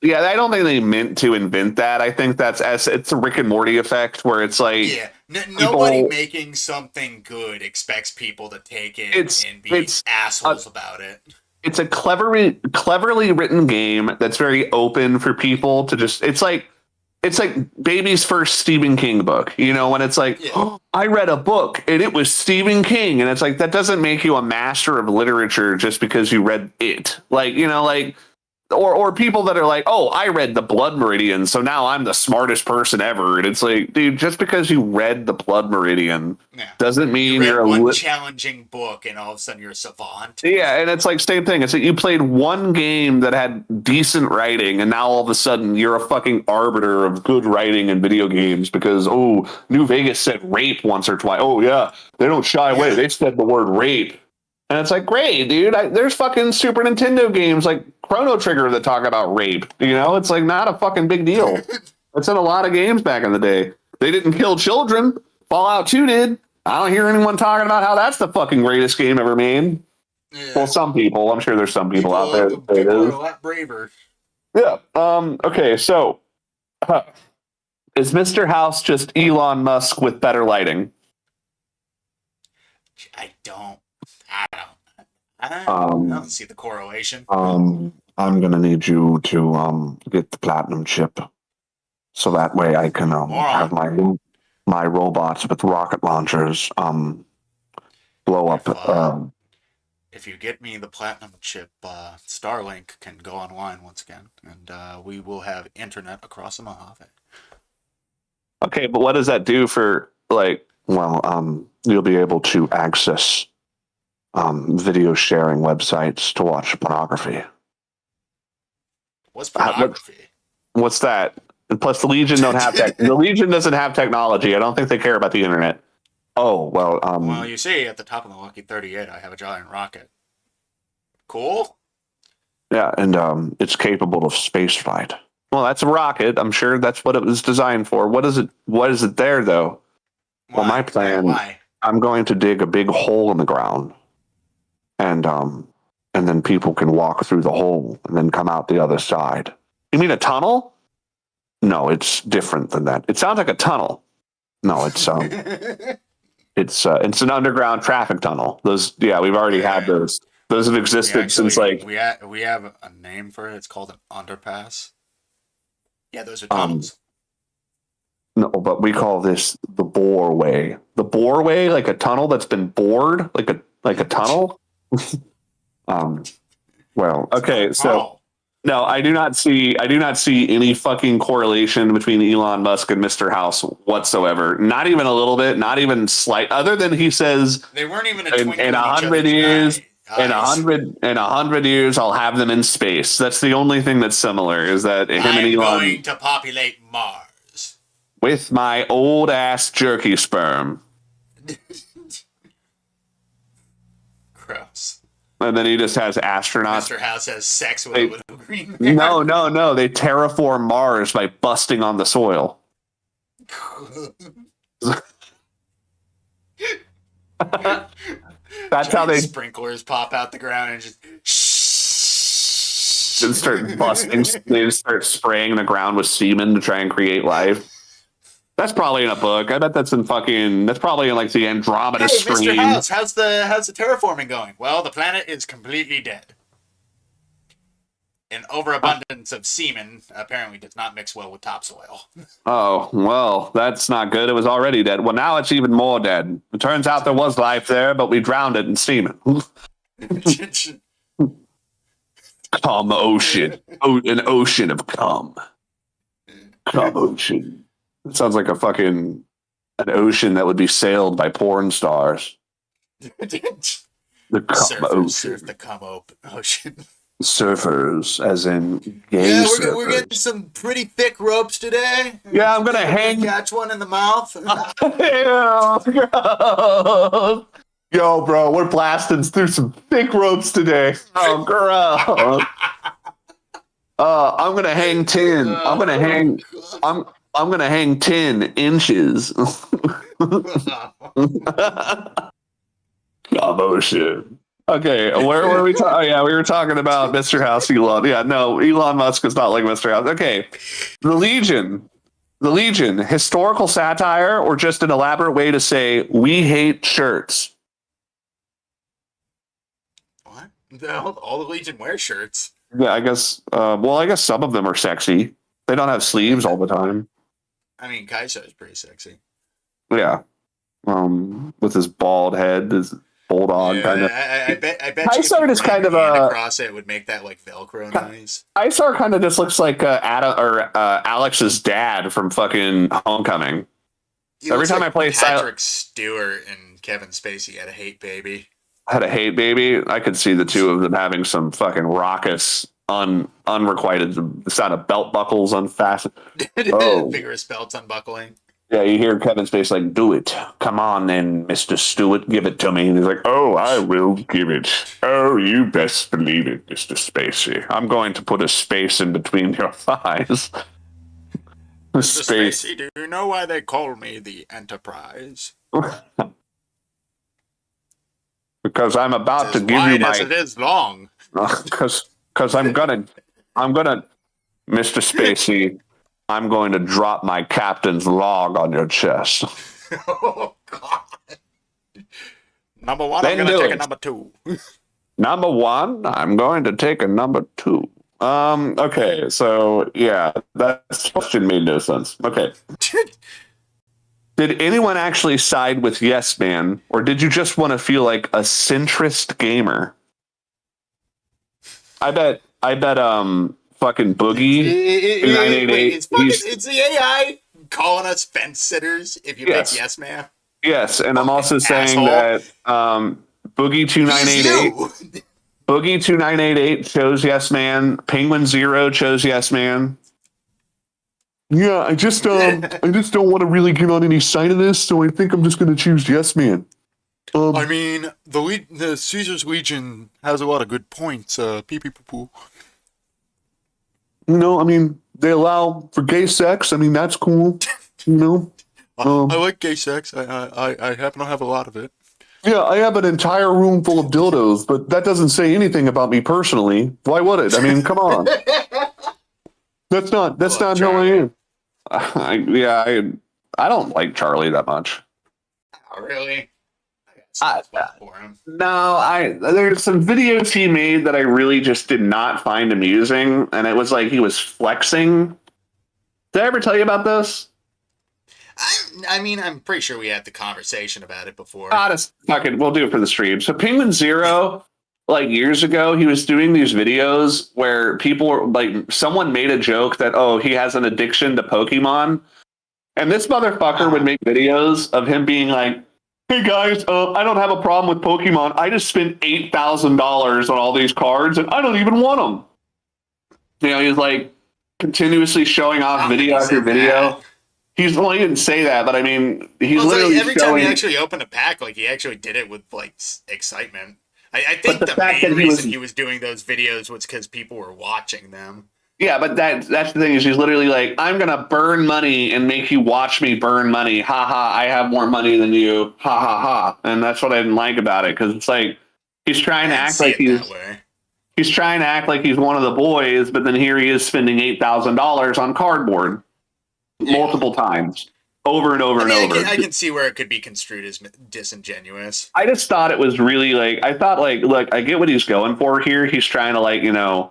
Yeah, I don't think they meant to invent that. I think it's a Rick and Morty effect where it's like nobody making something good expects people to take it and be assholes about it. It's a cleverly written game that's very open for people to just. It's like baby's first Stephen King book. When it's like, oh, I read a book and it was Stephen King, and it's like that doesn't make you a master of literature just because you read it. Or people that are like, oh, I read The Blood Meridian, so now I'm the smartest person ever. And it's like, dude, just because you read The Blood Meridian doesn't mean you're one challenging book and all of a sudden you're a savant. Yeah, and it's like same thing. It's like you played one game that had decent writing, and now all of a sudden you're a fucking arbiter of good writing in video games because, oh, New Vegas said rape once or twice. Oh, yeah, they don't shy away. They said the word rape. And it's like, great, dude. There's fucking Super Nintendo games like Chrono Trigger that talk about rape. It's like not a fucking big deal. It's in a lot of games back in the day. They didn't kill children. Fallout 2 did. I don't hear anyone talking about how that's the fucking greatest game ever made. Yeah. Well, some people. I'm sure there's some people out there that say it People are is. a lot braver. Yeah. Okay. So, uh, is Mr. House just Elon Musk with better lighting? I don't. I don't. I don't Um, see the correlation. I'm gonna need you to get the platinum chip, so that way I can have Moron. my robots with rocket launchers blow up. If you get me the platinum chip, Starlink can go online once again, and we will have internet across the Mojave. Okay, but what does that do for like? Well, you'll be able to access video sharing websites to watch pornography. What's What, pornography? what's that? And plus, the Legion don't have tech. The Legion doesn't have technology. I don't think they care about the internet. Oh well, Well, you see, at the top of the Lucky 38, I have a giant rocket. Cool. yeah, and it's capable of space flight. Well, that's a rocket. I'm sure that's what it was designed for. What is it? What is it there though? Well, my Why? plan. Why? I'm going to dig a big hole in the ground, and then people can walk through the hole and then come out the other side. You mean a tunnel? No, it's different than that. It sounds like a tunnel. No, it's an underground traffic tunnel. Those, yeah, we've already had Yeah. those. Those have We existed since actually like we have a name for it. It's called an underpass. Yeah, those are um tunnels. no, but we call this the bore way. The bore way, like a tunnel that's been bored, like a tunnel. um, well, It's not a okay, so tunnel. no, I do not see any fucking correlation between Elon Musk and Mr. House whatsoever. Not even a little bit, not even slight, other than he says They weren't even a in twinkle in a each hundred other's years, eyes. in 100 years, I'll have them in space. That's the only thing that's similar is that him and I'm Elon going to populate Mars. with my old ass jerky sperm. Gross. And then he just has astronauts. Mr. House has sex with They, a little green no, man. no, no. They terraform Mars by busting on the soil. That's how Giant they sprinklers pop out the ground and start busting. They just start spraying the ground with semen to try and create life. That's probably in a book. I bet that's in fucking. That's probably in like the Andromeda Hey, Mr. stream. House, how's the terraforming going? Well, the planet is completely dead. An overabundance of semen apparently does not mix well with topsoil. Oh well, that's not good. It was already dead. Well, now it's even more dead. It turns out there was life there, but we drowned it in semen. Cum ocean, an ocean of cum. Cum ocean. It sounds like a fucking an ocean that would be sailed by porn stars. The cum Surfers surf ocean. the cum ocean. Surfers, as in gay Yeah, we're getting surfers. some pretty thick ropes today. Yeah, I'm gonna Think we're hang. catch one in the mouth. Ew, gross. Yo, bro, we're blasting through some thick ropes today. Oh, gross. I'm gonna hang 10. I'm I'm gonna hang 10 inches. Emotion. Okay, where were we talking? Oh, yeah, we were talking about Mr. House Elon. Yeah, no, Elon Musk is not like Mr. House. Okay, the Legion. The Legion, historical satire or just an elaborate way to say we hate shirts? What? No, all the Legion wear shirts. Yeah, I guess. Well, I guess some of them are sexy. They don't have sleeves all the time. I mean, Kaiso is pretty sexy. Yeah, with his bald head, his bulldog kind of. Yeah, I bet you if Isar you is ran kind your of hand a. across it, it would make that like Velcro noise. Isar kind of just looks like Adam or Alex's dad from fucking Homecoming. He Every looks time like I play Patrick Stewart and Kevin Spacey had a hate baby. had a hate baby, I could see the two of them having some fucking raucous, unrequited sound of belt buckles unfastened. Oh, Vigorous belts unbuckling. yeah, you hear Kevin Spacey like, "Do it, come on, then, Mister Stewart, give it to me." And he's like, "Oh, I will give it. Oh, you best believe it, Mister Spacey. I'm going to put a space in between your thighs." Mr. Space. Spacey, do you know why they call me the Enterprise? because I'm It's about to as give you wide as my it is long. because I'm gonna Mr. Spacey, I'm going to drop my captain's log on your chest. Oh God. Number one, I'm Then gonna do take a it. number two. Number one, I'm going to take a number two. Okay, so yeah, that question made no sense. Okay. Did anyone actually side with Yes Man, or did you just want to feel like a centrist gamer? I bet fucking Boogie 2988. It's fucking, it's the AI calling us fence sitters if you pick Yes. yes, man. Yes, and I'm Fucking also saying asshole. that Boogie He's 2988 you. Boogie 2988 chose Yes Man. Penguin Zero chose Yes Man. Yeah, I just don't want to really get on any side of this, so I think I'm just going to choose Yes Man. I mean, the Caesar's Legion has a lot of good points. Pee pee poo poo. I mean, they allow for gay sex. I mean, that's cool. You know. I like gay sex. I happen to have a lot of it. Yeah, I have an entire room full of dildos, but that doesn't say anything about me personally. Why would it? I mean, come on. That's not how I am. I don't like Charlie that much. Oh, really? I, For him. no, there's some videos he made that I really just did not find amusing, and it was like he was flexing. Did I ever tell you about this? I mean, I'm pretty sure we had the conversation about it before. Just fucking, we'll do it for the stream. So Penguin Zero, like years ago, he was doing these videos where people were like, someone made a joke that, oh, he has an addiction to Pokemon. And this motherfucker would make videos of him being like, hey guys, I don't have a problem with Pokemon. I just spent $8,000 on all these cards and I don't even want them. He's like continuously showing off video after video. He didn't say that, but I mean, he's literally every time he actually opened a pack, like he actually did it with like excitement. I think the main reason he was doing those videos was because people were watching them. Yeah, but that's the thing is he's literally like, I'm gonna burn money and make you watch me burn money. Ha ha! I have more money than you. Ha ha ha! And that's what I didn't like about it because it's like he's trying to act like he's trying to act like he's one of the boys, but then here he is spending $8,000 on cardboard multiple times, over and over and over. I can see where it could be construed as disingenuous. I just thought it was really like I thought like look, I get what he's going for here. He's trying to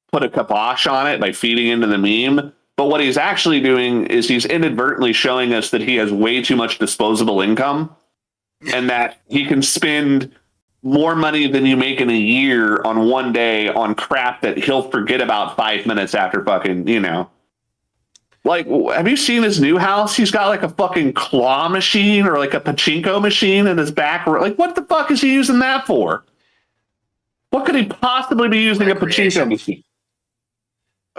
put a kibosh on it by feeding into the meme. But what he's actually doing is he's inadvertently showing us that he has way too much disposable income and that he can spend more money than you make in a year on one day on crap that he'll forget about 5 minutes after fucking, Like, have you seen his new house? He's got like a fucking claw machine or like a pachinko machine in his back. Like, what the fuck is he using that for? What could he possibly be using a pachinko machine?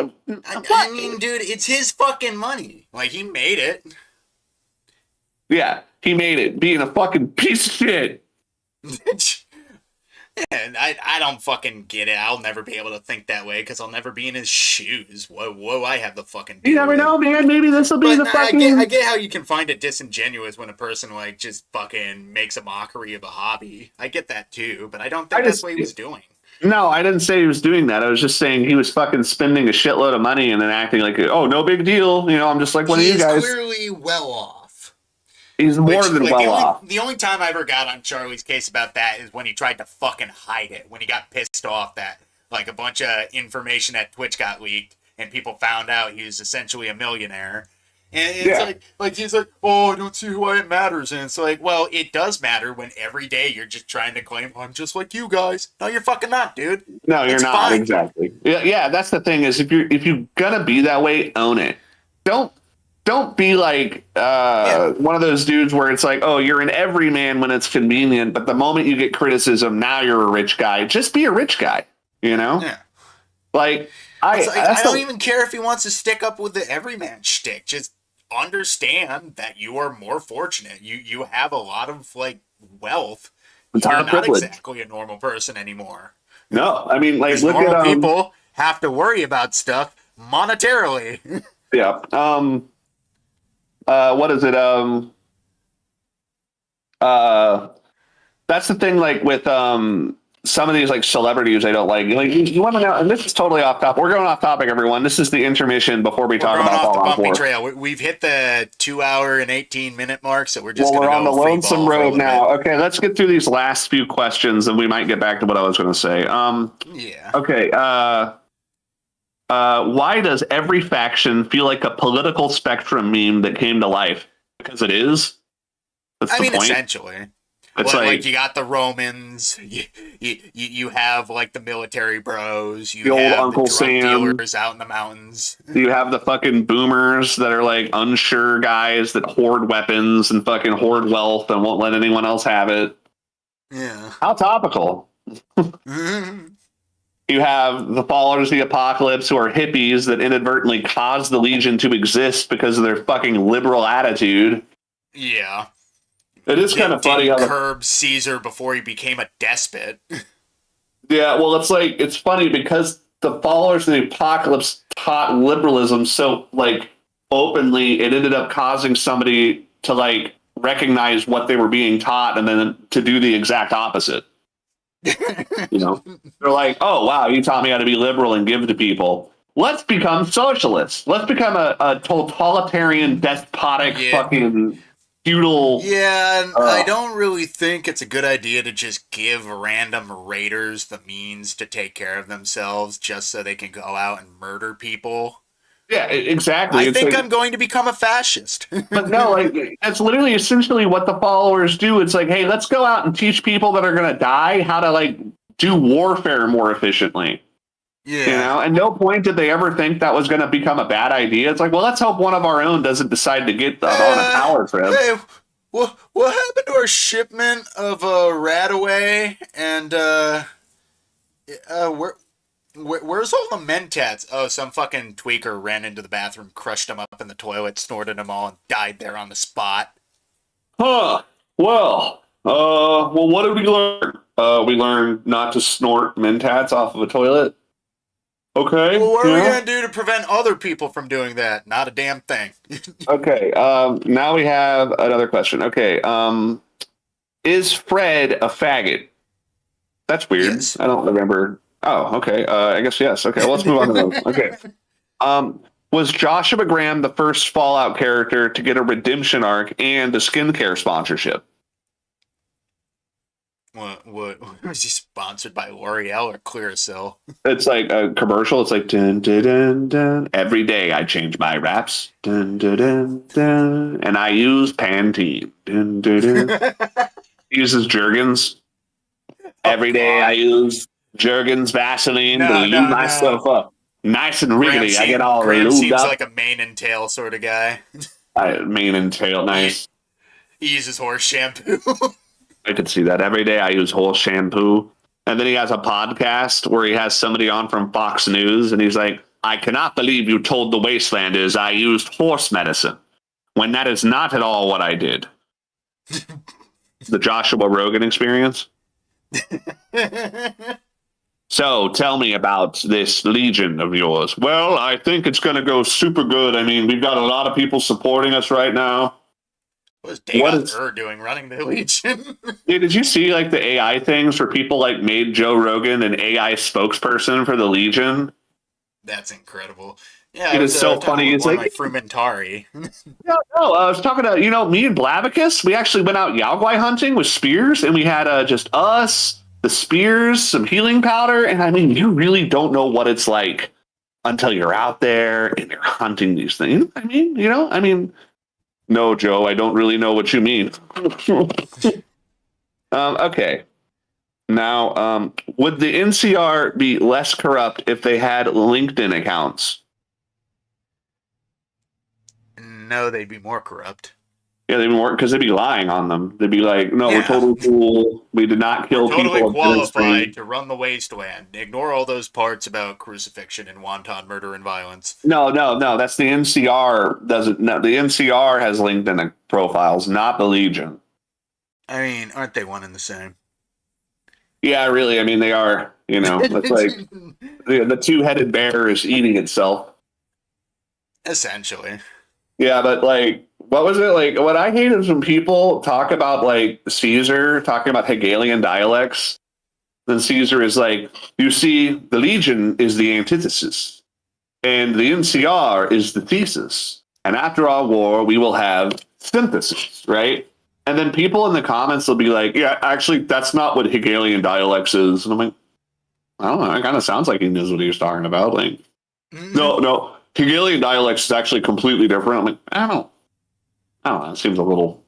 I mean, dude, it's his fucking money. Like, he made it. Yeah, he made it. Being a fucking piece of shit. And I don't fucking get it. I'll never be able to think that way because I'll never be in his shoes. Whoa, I have the fucking... You never know, man. Maybe this will be the fucking... I get how you can find it disingenuous when a person, like, just fucking makes a mockery of a hobby. I get that, too, but I don't think that's what he was doing. No, I didn't say he was doing that. I was just saying he was fucking spending a shitload of money and then acting like, oh, no big deal. I'm just like one of you guys. He's clearly well off. He's more than well off. The only time I ever got on Charlie's case about that is when he tried to fucking hide it. When he got pissed off that, like, a bunch of information at Twitch got leaked and people found out he was essentially a millionaire. And it's like he's like, oh, I don't see why it matters. And it's like, well, it does matter when every day you're just trying to claim, I'm just like you guys. No, you're fucking not, dude. No, you're not. Fine. Exactly. Yeah, that's the thing is if you're gonna be that way, own it. Don't be like one of those dudes where it's like, oh, you're an everyman when it's convenient, but the moment you get criticism, now you're a rich guy. Just be a rich guy, Yeah. Like I don't even care if he wants to stick up with the everyman shtick. Just understand that you are more fortunate. You have a lot of like wealth. You're not exactly a normal person anymore. No, I mean, like, look normal people have to worry about stuff monetarily. Yeah. What is it? That's the thing, like with some of these like celebrities I don't like. Like you want to know, and this is totally off topic. We're going off topic, everyone. This is the intermission before we We're talk going about off the Fallout bumpy 4. trail. We've hit the 2 hour and 18 minute mark, so we're just Well, gonna we're on go the free lonesome ball for a road little now. Okay, let's get through these last few questions, and we might get back to what I was going to say. bit. Yeah. Okay. Why does every faction feel like a political spectrum meme that came to life? Because it is. That's I the mean, point. essentially. It's Like you got the Romans, you have like the military bros, the you old have Uncle the drug Sam. dealers out in the mountains. You have the fucking boomers that are like unsure guys that hoard weapons and fucking hoard wealth and won't let anyone else have it. Yeah. How topical. You have the followers of the apocalypse who are hippies that inadvertently caused the Legion to exist because of their fucking liberal attitude. Yeah. It is kind of funny how curb Caesar before he became a despot. yeah, well, it's funny because the followers of the apocalypse taught liberalism so like openly, it ended up causing somebody to like recognize what they were being taught and then to do the exact opposite. You know, they're like, "Oh wow, you taught me how to be liberal and give to people. Let's become socialists. Let's become a totalitarian, despotic, fucking feudal." Yeah, and I don't really think it's a good idea to just give random raiders the means to take care of themselves just so they can go out and murder people. Yeah, exactly. I think I'm going to become a fascist. But no, like that's literally essentially what the followers do. It's like, hey, let's go out and teach people that are going to die how to like do warfare more efficiently. Yeah. You know, at no point did they ever think that was going to become a bad idea. It's like, well, let's hope one of our own doesn't decide to get on a power trip. Hey, what happened to our shipment of Radaway and where's all the mentats? Oh, some fucking tweaker ran into the bathroom, crushed them up in the toilet, snorted them all, and died there on the spot. Huh. Well, what did we learn? We learned not to snort mentats off of a toilet. Okay. Well, what are we gonna do to prevent other people from doing that? Not a damn thing. Okay. Now we have another question. Okay. Is Fred a faggot? That's weird. Yes. I don't remember. Oh, okay. I guess yes. Okay, well, let's move on to those. Okay. Was Joshua Graham the first Fallout character to get a redemption arc and a skincare sponsorship? What was he sponsored by L'Oreal or Clearasil? It's like a commercial. It's like dun, dun, dun, dun. Every day I change my wraps. Dun, dun, dun, dun, and I use Pantene. Dun, dun, dun. He uses Jergens. Every day I use Jergens Vaseline to lube myself up. Nice and riggedy. I get all Graham lubed seems up. like a mane and tail sort of guy. Mane and tail, nice. He uses horse shampoo. I could see that. Every day I use horse shampoo. And then he has a podcast where he has somebody on from Fox News, and he's like, I cannot believe you told the Wastelanders I used horse medicine, when that is not at all what I did. The Joshua Rogan experience. So tell me about this Legion of yours. Well, I think it's going to go super good. I mean, we've got a lot of people supporting us right now. What is David doing running the Legion? Dude, did you see like the AI things where people like made Joe Rogan an AI spokesperson for the Legion? That's incredible. Yeah, it is so funny. It's like Frumentari. No, I was talking to me and Blavicus. We actually went out Yaogwai hunting with spears, and we had just us, the spears, some healing powder, and I mean, you really don't know what it's like until you're out there and you're hunting these things. I mean, no, Joe, I don't really know what you mean. Okay. Now, would the NCR be less corrupt if they had LinkedIn accounts? No, they'd be more corrupt. Yeah, they'd be more because they'd be lying on them. They'd be like, "No, we're totally cool. We did not kill people." Totally qualified to run the wasteland. Ignore all those parts about crucifixion and wanton murder and violence. No. That's the NCR. Doesn't no, the NCR has LinkedIn profiles, not the Legion. I mean, aren't they one and the same? Yeah, really. I mean, they are. It's like the two-headed bear is eating itself. Essentially. Yeah, but like what was it like? What I hate is when people talk about like Caesar talking about Hegelian dialects. Then Caesar is like, you see, the Legion is the antithesis, and the NCR is the thesis. And after our war, we will have synthesis, right? And then people in the comments will be like, yeah, actually, that's not what Hegelian dialects is. And I'm like, I don't know. It kind of sounds like he knows what he was talking about. Like, no, Hegelian dialects is actually completely different. I'm like, I don't know. It seems a little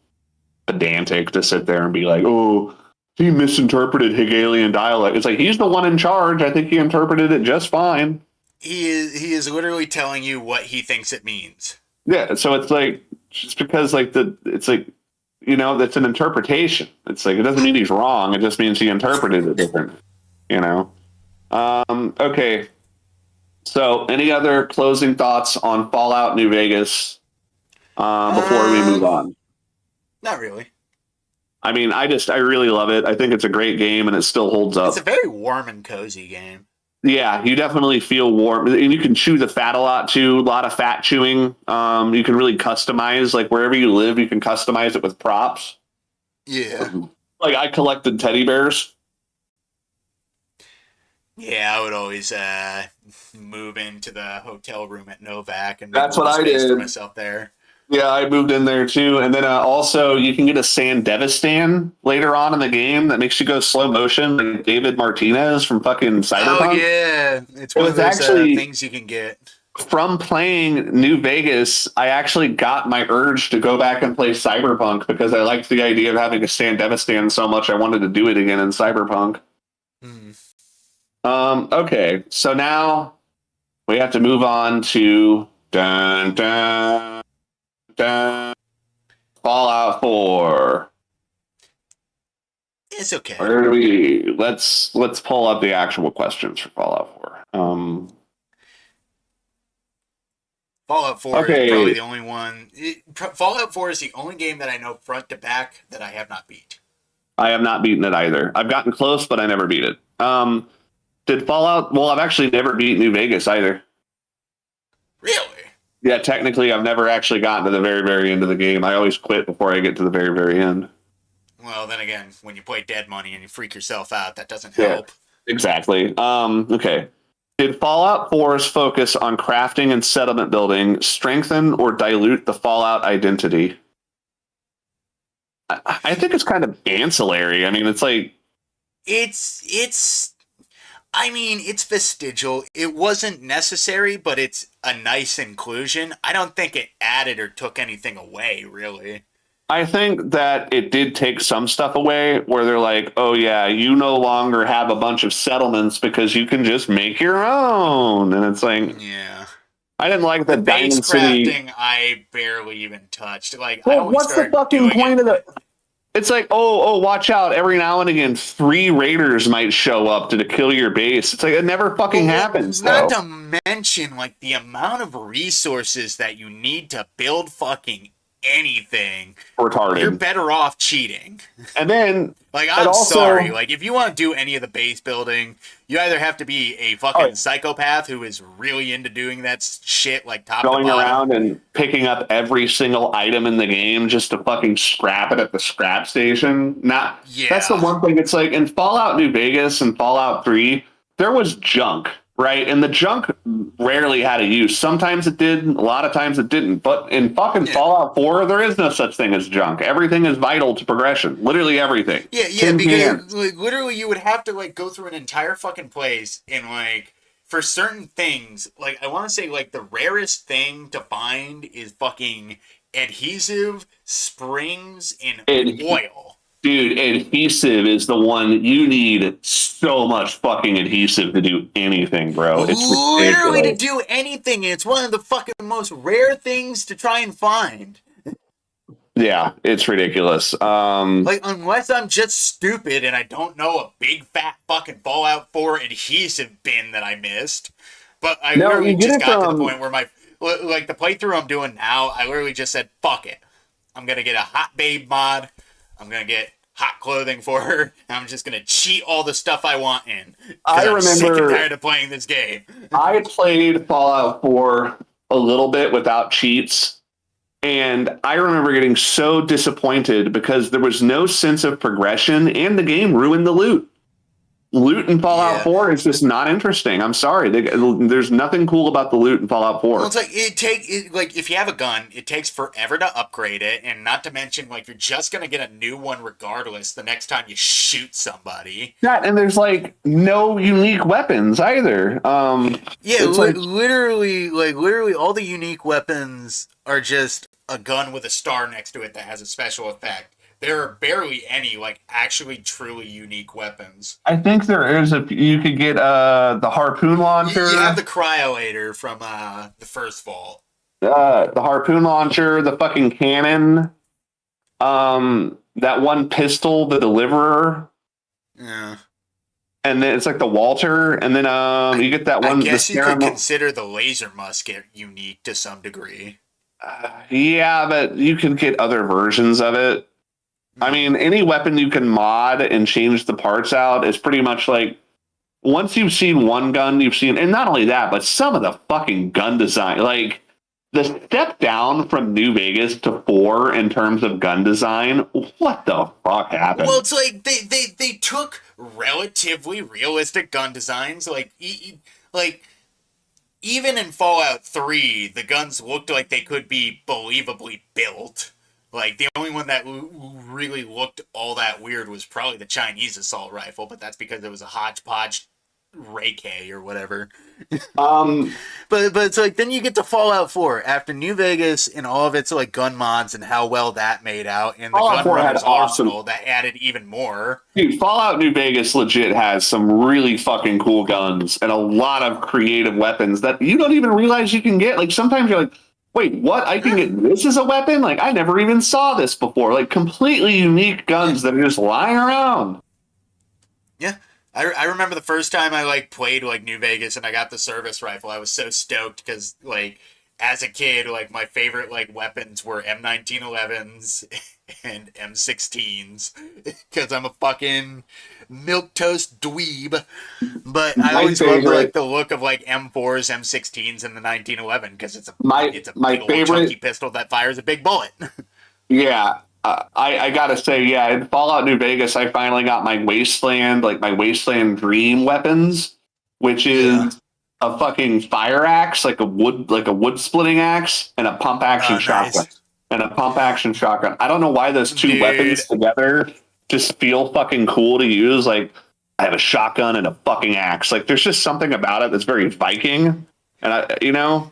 pedantic to sit there and be like, oh, he misinterpreted Hegelian dialect. It's like he's the one in charge. I think he interpreted it just fine. He is literally telling you what he thinks it means. Yeah, so it's like just because like it's like that's an interpretation. It's like it doesn't mean he's wrong. It just means he interpreted it different. You know. Okay. So, any other closing thoughts on Fallout New Vegas before we move on? Not really. I mean, I really love it. I think it's a great game, and it still holds up. It's a very warm and cozy game. Yeah, you definitely feel warm, and you can chew the fat a lot too. A lot of fat chewing. You can really customize, like wherever you live, you can customize it with props. Yeah. Like I collected teddy bears. Yeah, I would always move into the hotel room at Novak and That's what I did for myself there. Yeah, I moved in there too, and then also you can get a Sandevistan later on in the game that makes you go slow motion, like David Martinez from fucking Cyberpunk. Oh yeah, it's one of those actually things you can get. From playing New Vegas, I actually got my urge to go back and play Cyberpunk because I liked the idea of having a Sandevistan so much I wanted to do it again in Cyberpunk. Okay, so now we have to move on to dun dun. Fallout 4. It's okay. Where do we let's pull up the actual questions for Fallout 4. Fallout 4 is probably the only one. Fallout 4 is the only game that I know front to back that I have not beat. I have not beaten it either. I've gotten close, but I never beat it. Did Fallout? Well, I've actually never beat New Vegas either. Really? Yeah, technically, I've never actually gotten to the very, very end of the game. I always quit before I get to the very, very end. Well, then again, when you play Dead Money and you freak yourself out, that doesn't help. Exactly. Okay. Did Fallout 4's focus on crafting and settlement building strengthen or dilute the Fallout identity? I think it's kind of ancillary. I mean, it's like... It's vestigial. It wasn't necessary, but it's a nice inclusion. I don't think it added or took anything away, really. I think that it did take some stuff away where they're like, oh yeah, you no longer have a bunch of settlements because you can just make your own. And it's like, yeah. I didn't like the base Diamond City. Crafting I barely even touched. Like, well, what's the fucking point of the... It's like, oh, watch out. Every now and again, 3 raiders might show up to kill your base. It's like, it never fucking happens, not to mention, like, the amount of resources that you need to build fucking anything. Retarded. You're better off cheating. And then... Like, I'm sorry. Like, if you want to do any of the base building, you either have to be a fucking psychopath who is really into doing that shit, like, top to bottom. Going around and picking up every single item in the game just to fucking scrap it at the scrap station. That's the one thing. It's like, in Fallout New Vegas and Fallout 3, there was junk, right? And the junk rarely had a use. Sometimes it did, a lot of times it didn't. But in fucking Fallout 4, there is no such thing as junk. Everything is vital to progression. Literally everything. Yeah, because like, literally you would have to like go through an entire fucking place and like for certain things, like I want to say like the rarest thing to find is fucking adhesive, springs, and oil. Dude, adhesive is the one. You need so much fucking adhesive to do anything, bro. It's literally to do anything. It's one of the fucking most rare things to try and find. Yeah, it's ridiculous. Like, unless I'm just stupid and I don't know a big fat fucking Fallout 4 adhesive bin that I missed. But I literally just got to the point where like the playthrough I'm doing now, I literally just said, fuck it. I'm going to get a hot babe mod. I'm going to get hot clothing for her, and I'm just going to cheat all the stuff I want in. I remember... I'm sick and tired of playing this game. I played Fallout 4 a little bit without cheats, And I remember getting so disappointed because there was no sense of progression and the game ruined the loot. Loot in Fallout Yeah. 4 is just not interesting. I'm sorry. There's nothing cool about the loot in Fallout Well, 4. it's like like if you have a gun, it takes forever to upgrade it, and not to mention like you're just gonna get a new one regardless the next time you shoot somebody. Yeah, and there's like no unique weapons either. Yeah, It's like literally, all the unique weapons are just a gun with a star next to it that has a special effect. There are barely any like actually truly unique weapons. I think there is a you could get the harpoon You have launcher, the cryolator from the first Vault. the harpoon launcher, the fucking cannon, that one pistol, the deliverer, Yeah. and then it's like the Walter, and then you get that I one. guess you could consider the laser musket unique to some degree. Yeah, but you can get other versions of it. I mean, any weapon you can mod and change the parts out is pretty much like once you've seen one gun, you've seen, and not only that, but some of the fucking gun design, like the step down from New Vegas to 4 in terms of gun design. What the fuck happened? Well, it's like they took relatively realistic gun designs, like like even in Fallout 3, the guns looked like they could be believably built. Like the only one that really looked all that weird was probably the Chinese assault rifle, but that's because it was a hodgepodge Ray-K or whatever. um, But it's like then you get to Fallout 4 after New Vegas and all of its like gun mods and how well that made out, and the Fallout 4 had Gunrunner's awesome. Arsenal that added even more. Dude, Fallout New Vegas legit has some really fucking cool guns and a lot of creative weapons that you don't even realize you can get. Like sometimes you're like, wait, what? I can get this as a weapon? Like I never even saw this before. Like completely unique guns that are just lying around. Yeah. I remember the first time I like played like New Vegas and I got the service rifle. I was so stoked because like as a kid, like my favorite like weapons were M1911s and M16s because I'm a fucking milk toast dweeb. But I My always loved like favorite, the look of like M4s, M16s, and the 1911 because it's a my it's a my big old favorite, chunky pistol that fires a big bullet. yeah. I gotta say, yeah, in Fallout New Vegas, I finally got my Wasteland, like my Wasteland Dream weapons, which Yeah. is a fucking fire axe, like a wood splitting axe, and a pump action shotgun. Nice. And a pump action shotgun. I don't know why those two Dude. weapons together just feel fucking cool to use. Like I have a shotgun and a fucking axe. Like there's just something about it that's very Viking. And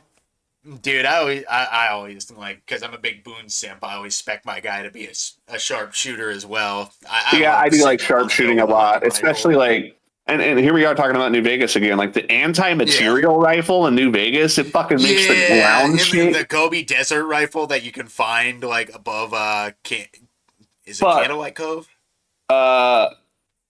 Dude, I always like because I'm a big boon simp. I always spec my guy to be a sharpshooter as well. yeah, love I do like sitting up on a hill sharpshooting a with lot, hunting especially rifle. like. And here we are talking about New Vegas again, like the anti-material rifle in New Vegas. It fucking makes the Yeah, ground and shake. the Gobi Desert rifle that you can find like above is it But Candlelight Cove? uh,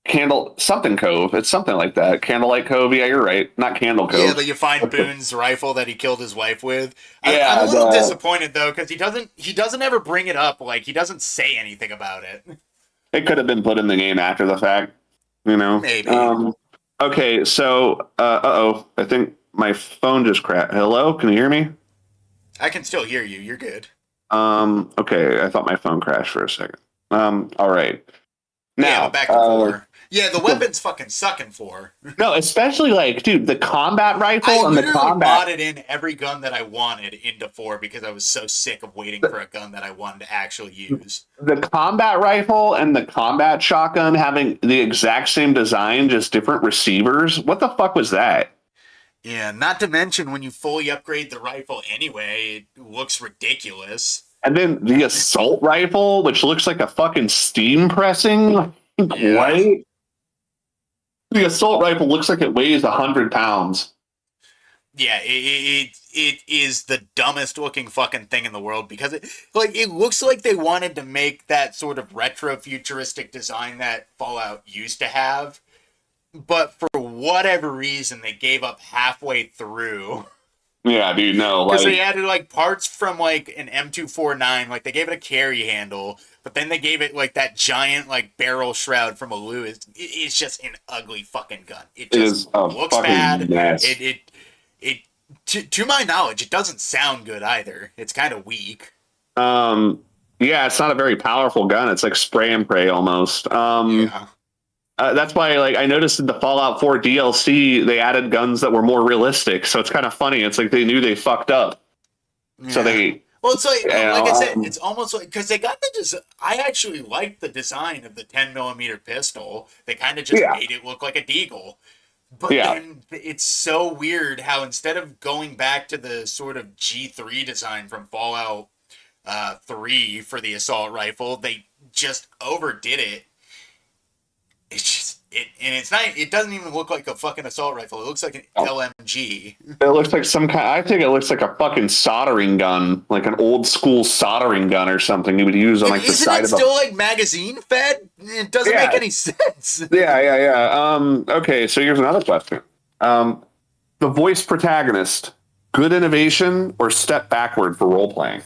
Candle something Cove. It's something like that. Candlelight Cove. Yeah, you're right. Not Candle Yeah, Cove. but you find Boone's rifle that he killed his wife with. I'm a Yeah, little disappointed though because he doesn't ever bring it up. Like he doesn't say anything about it. it could have been put in the game after the fact. You know. Maybe. Okay, so oh, I think my phone just crashed. Hello, can you hear me? I can still hear you. You're good. Okay, I thought my phone crashed for a second. All right. Yeah, Now, but back to 4. Yeah, the weapons fucking suck in 4. no, especially like, dude, the combat rifle I and the literally combat. modded in every gun that I wanted into 4 because I was so sick of waiting for a gun that I wanted to actually use. The combat rifle and the combat shotgun having the exact same design, just different receivers. What the fuck was that? Yeah, not to mention when you fully upgrade the rifle anyway, it looks ridiculous. And then the assault rifle, which looks like a fucking steam pressing. Yeah. What? The assault rifle looks like it weighs 100 pounds. Yeah, it is the dumbest looking fucking thing in the world because it looks like they wanted to make that sort of retro futuristic design that Fallout used to have, but for whatever reason they gave up halfway through. Yeah, dude, no. Because Like, they added like parts from like an M249, like they gave it a carry handle, but then they gave it like that giant like barrel shroud from a Lewis. It's just an ugly fucking gun. It it is just a looks fucking bad. mess. It to my knowledge, it doesn't sound good either. It's kind of weak. Yeah, it's not a very powerful gun. It's like spray and pray almost. Yeah. That's why, like, I noticed in the Fallout 4 DLC, they added guns that were more realistic. So it's kind of funny. It's like they knew they fucked up, so Yeah. they, Well, it's you like I know, said, it's almost like because they got the I actually liked the design of the 10 millimeter pistol. They kind of just yeah, made it look like a deagle. But yeah. then it's so weird how instead of going back to the sort of G3 design from Fallout 3 for the assault rifle, they just overdid it. It's just and it's not. It doesn't even look like a fucking assault rifle. It looks like an LMG. It looks like some kind. I think it looks like a fucking soldering gun, like an old school soldering gun or something you would use on And like the isn't side it of a. still like magazine fed? It doesn't make Yeah, any sense. yeah. Okay, so here's another question. The voice protagonist, good innovation or step backward for role playing?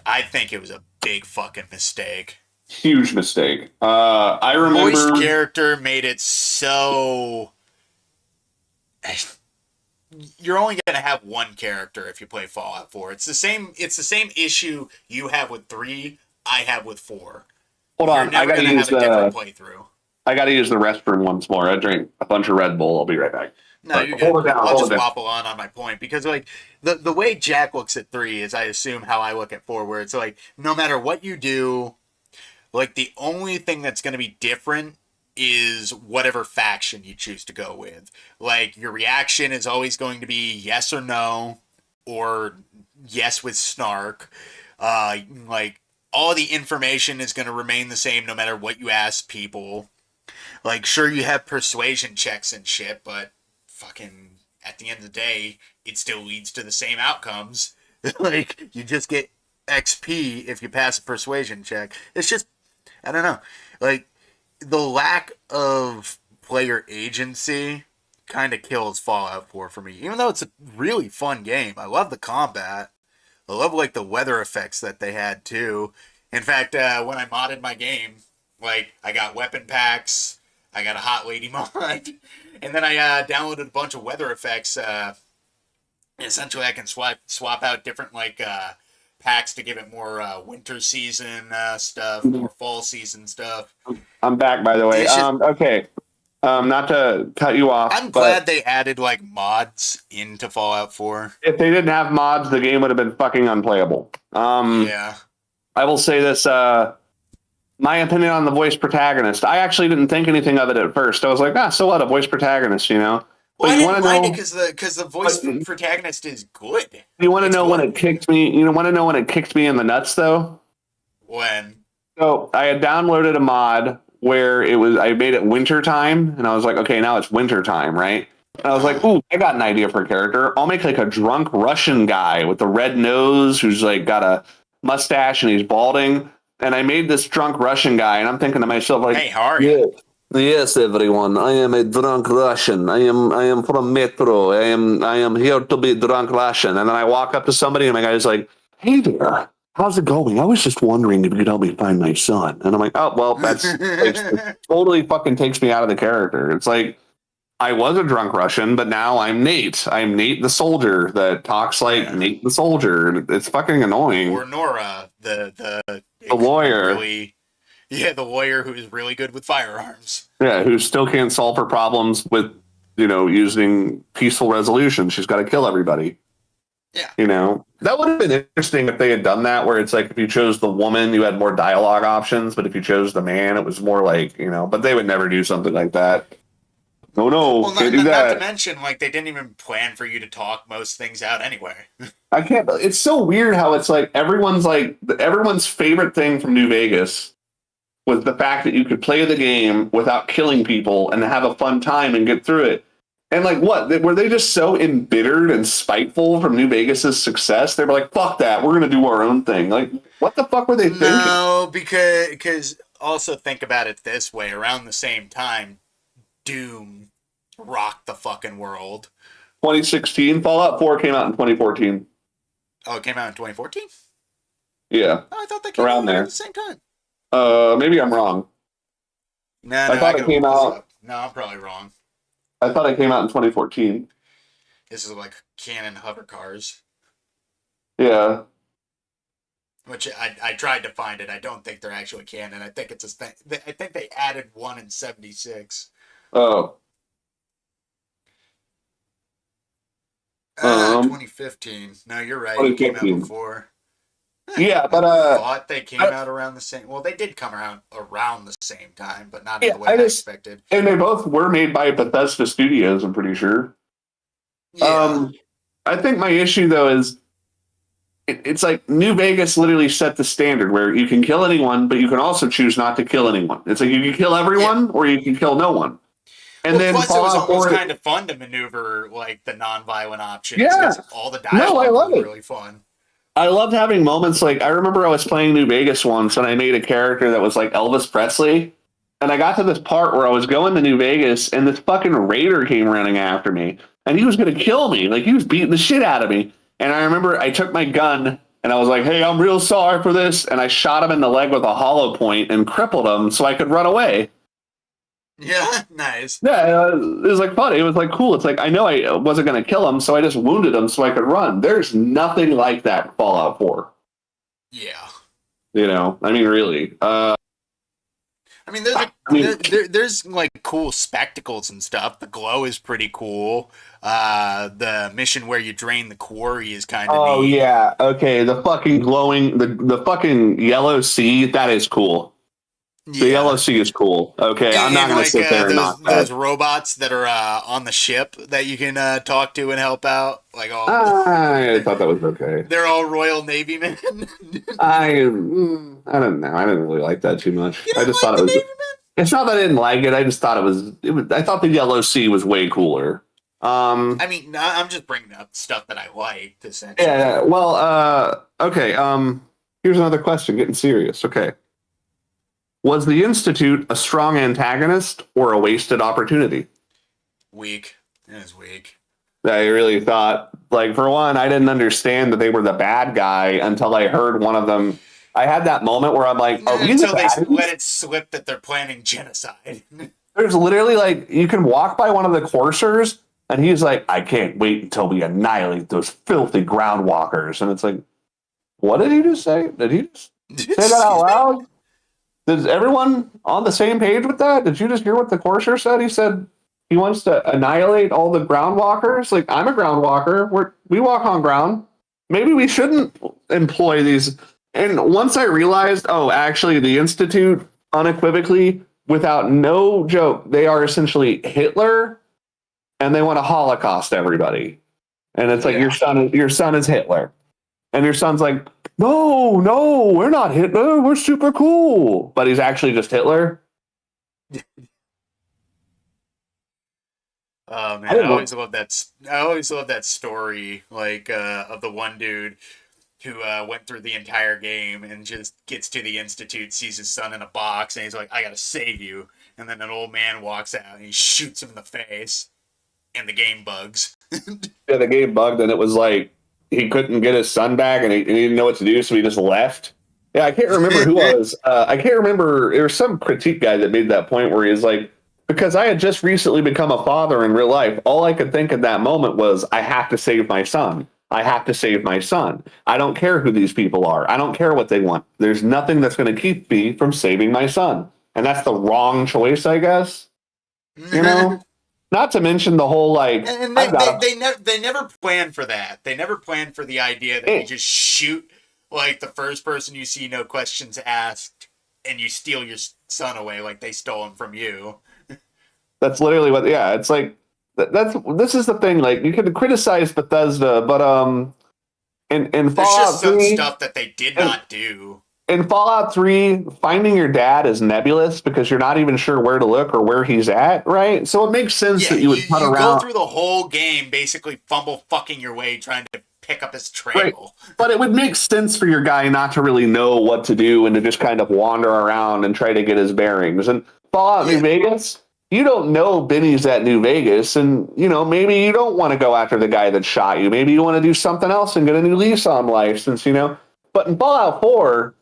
I think it was a big fucking mistake. Huge mistake. I Voice remember. character made it so. You're only gonna have one character if you play Fallout 4. It's the same. It's the same issue you have with 3. I have with 4. Hold You're on, I never gotta gonna have use a different the. playthrough. I gotta use the restroom once more. I drank a bunch of Red Bull. I'll be right back. No, But you're hold good. it down. I'll Hold just it down. waffle on my point because like the way Jack looks at 3 is I assume how I look at 4, where it's like no matter what you do, like the only thing that's going to be different is whatever faction you choose to go with. Like your reaction is always going to be yes or no, or yes with snark. Like all the information is going to remain the same no matter what you ask people. Like sure you have persuasion checks and shit, but fucking at the end of the day, it still leads to the same outcomes. Like you just get XP if you pass a persuasion check. It's just I don't know. Like the lack of player agency kind of kills Fallout 4 for me. Even though it's a really fun game. I love the combat. I love like the weather effects that they had too. In fact, when I modded my game, like I got weapon packs, I got a hot lady mod, and then I downloaded a bunch of weather effects. Essentially, I can swap out different like packs to give it more winter season stuff, more fall season stuff. I'm back, by the way. It's just, Okay. Not to cut you off, I'm but glad they added like mods into Fallout 4. if they didn't have mods, the game would have been fucking unplayable. Yeah. I will say this. My opinion on the voice protagonist. I actually didn't think anything of it at first. I was like, so what? A voice protagonist, you know? Well, But I you want didn't to mind know? it because the voice But protagonist is good. you want to It's know when good. it kicked me? You want to know when it kicked me in the nuts, though? When So I had downloaded a mod where it was. I made it winter time, and I was like, okay, now it's winter time, right? And I was like, ooh, I got an idea for a character. I'll make like a drunk Russian guy with the red nose who's like got a mustache and he's balding. And I made this drunk Russian guy, and I'm thinking to myself, like, hey, how are yeah, you? yes, everyone. I am a drunk Russian. I am from Metro. I am here to be drunk Russian. And then I walk up to somebody, and my guy's like, hey there. How's it going? I was just wondering if you could help me find my son. And I'm like, oh, well, that's it totally fucking takes me out of the character. It's like, I was a drunk Russian, but now I'm Nate. I'm Nate the soldier that talks like Yeah. Nate the soldier. And it's fucking annoying. Or Nora, the lawyer. really, yeah, the lawyer who is really good with firearms. Yeah, who still can't solve her problems with, using peaceful resolution. She's got to kill everybody. Yeah. That would have been interesting if they had done that, where it's like if you chose the woman, you had more dialogue options, but if you chose the man, it was more like, but they would never do something like that. Oh no, Well, can't do not to that. mention, like they didn't even plan for you to talk most things out anyway. I can't. It's so weird how it's like everyone's favorite thing from New Vegas was the fact that you could play the game without killing people and have a fun time and get through it. And like, what? Were they just so embittered and spiteful from New Vegas's success? They were like, "Fuck that! We're gonna do our own thing." Like, what the fuck were they thinking? No, because also think about it this way: around the same time, Doom rocked the fucking world. 2016 Fallout 4 came out in 2014. Oh, it came out in 2014. Yeah, Oh, I thought they came around out there. at the same time. Maybe I'm wrong. No, I thought it came out. No, I'm probably wrong. I thought it came out in 2014. This is like Canon hover cars. Yeah. which I tried to find it. I don't think they're actually canon. I think it's a thing. I think they added one in 76. Oh, 2015. No, you're right. It came out 2015. before. Yeah, I but thought they came I, out around the same. Well, they did come around the same time, but not in yeah, the way I I just expected. and they both were made by Bethesda Studios. I'm pretty sure. Yeah. Um, I think my issue though is it's like New Vegas literally set the standard where you can kill anyone, but you can also choose not to kill anyone. It's like you can kill Yeah. everyone or you can kill no one. And Well, then plus it was Fallout almost 4, kind of fun to maneuver like the non-violent options yeah, because all the no, I dialogue love was it. really fun. I loved having moments like I remember I was playing New Vegas once and I made a character that was like Elvis Presley. And I got to this part where I was going to New Vegas and this fucking raider came running after me and he was going to kill me. Like he was beating the shit out of me. And I remember I took my gun and I was like, hey, I'm real sorry for this. And I shot him in the leg with a hollow point and crippled him so I could run away. Yeah, nice. Yeah, it was like funny. It was like cool. It's like I know I wasn't going to kill him, so I just wounded him so I could run. There's nothing like that in Fallout 4. Yeah. You know, I mean, really. I mean, I mean, there's like cool spectacles and stuff. The glow is pretty cool. The mission where you drain the quarry is kind of oh neat. yeah, okay. The fucking glowing, the fucking yellow sea. That is cool. The yellow Yeah. sea is cool. Okay, I'm not And going to like sit there and knock those that. robots that are on the ship that you can talk to and help out, like all I thought that was okay. they're all Royal Navy men. I don't know. I didn't really like that too much. You I don't just like thought the it was. Navy men? It's not that I didn't like it. I just thought it was. It was. I thought the yellow sea was way cooler. I mean, I'm just bringing up stuff that I liked, essentially. Yeah. Well. Okay. Here's another question. Getting serious. Okay. Was the Institute a strong antagonist or a wasted opportunity? Weak. It was weak. I really thought, like, for one, I didn't understand that they were the bad guy until I heard one of them. I had that moment where I'm like, are we the Until they bad let guys? it slip that they're planning genocide. There's literally like, you can walk by one of the coursers and he's like, I can't wait until we annihilate those filthy ground walkers. And it's like, what did he just say? Did he just say that out Excuse me? loud? Is everyone on the same page with that? Did you just hear what the courser said? He said he wants to annihilate all the ground walkers. Like, I'm a ground walker. We walk on ground. Maybe we shouldn't employ these. And once I realized, oh, actually, the Institute, unequivocally, without no joke, they are essentially Hitler, and they want to Holocaust everybody. And it's like Yeah. your son is Hitler, and your son's like, no, no, we're not Hitler. We're super cool, but he's actually just Hitler. Oh I man, didn't know. I always love that story, like of the one dude who went through the entire game and just gets to the institute, sees his son in a box, and he's like, "I gotta save you." And then an old man walks out and he shoots him in the face, and the game bugs. Yeah, the game bugged, and it was like he couldn't get his son back, and he didn't know what to do, so he just left. Yeah, I can't remember who was. I can't remember. There was some critique guy that made that point where he was like, because I had just recently become a father in real life, all I could think at that moment was, I have to save my son. I have to save my son. I don't care who these people are. I don't care what they want. There's nothing that's going to keep me from saving my son. And that's the wrong choice, I guess. You know? Not to mention the whole like, And I've got a. they never plan for that. They never plan for the idea that you just shoot like the first person you see, no questions asked, and you steal your son away like they stole him from you. That's literally what. Yeah, it's like that's this is the thing. Like you can criticize Bethesda, but in There's just Fallout some 3, stuff that they did in, not do. in Fallout 3, finding your dad is nebulous because you're not even sure where to look or where he's at. Right, so it makes sense Yeah, that you would cut you go around. through the whole game basically fumble fucking your way trying to pick up his Right, trail. but it would make sense for your guy not to really know what to do and to just kind of wander around and try to get his bearings. And Fallout New Yeah. Vegas, you don't know Benny's at New Vegas, and maybe you don't want to go after the guy that shot you. Maybe you want to do something else and get a new lease on life, since. But in Fallout 4,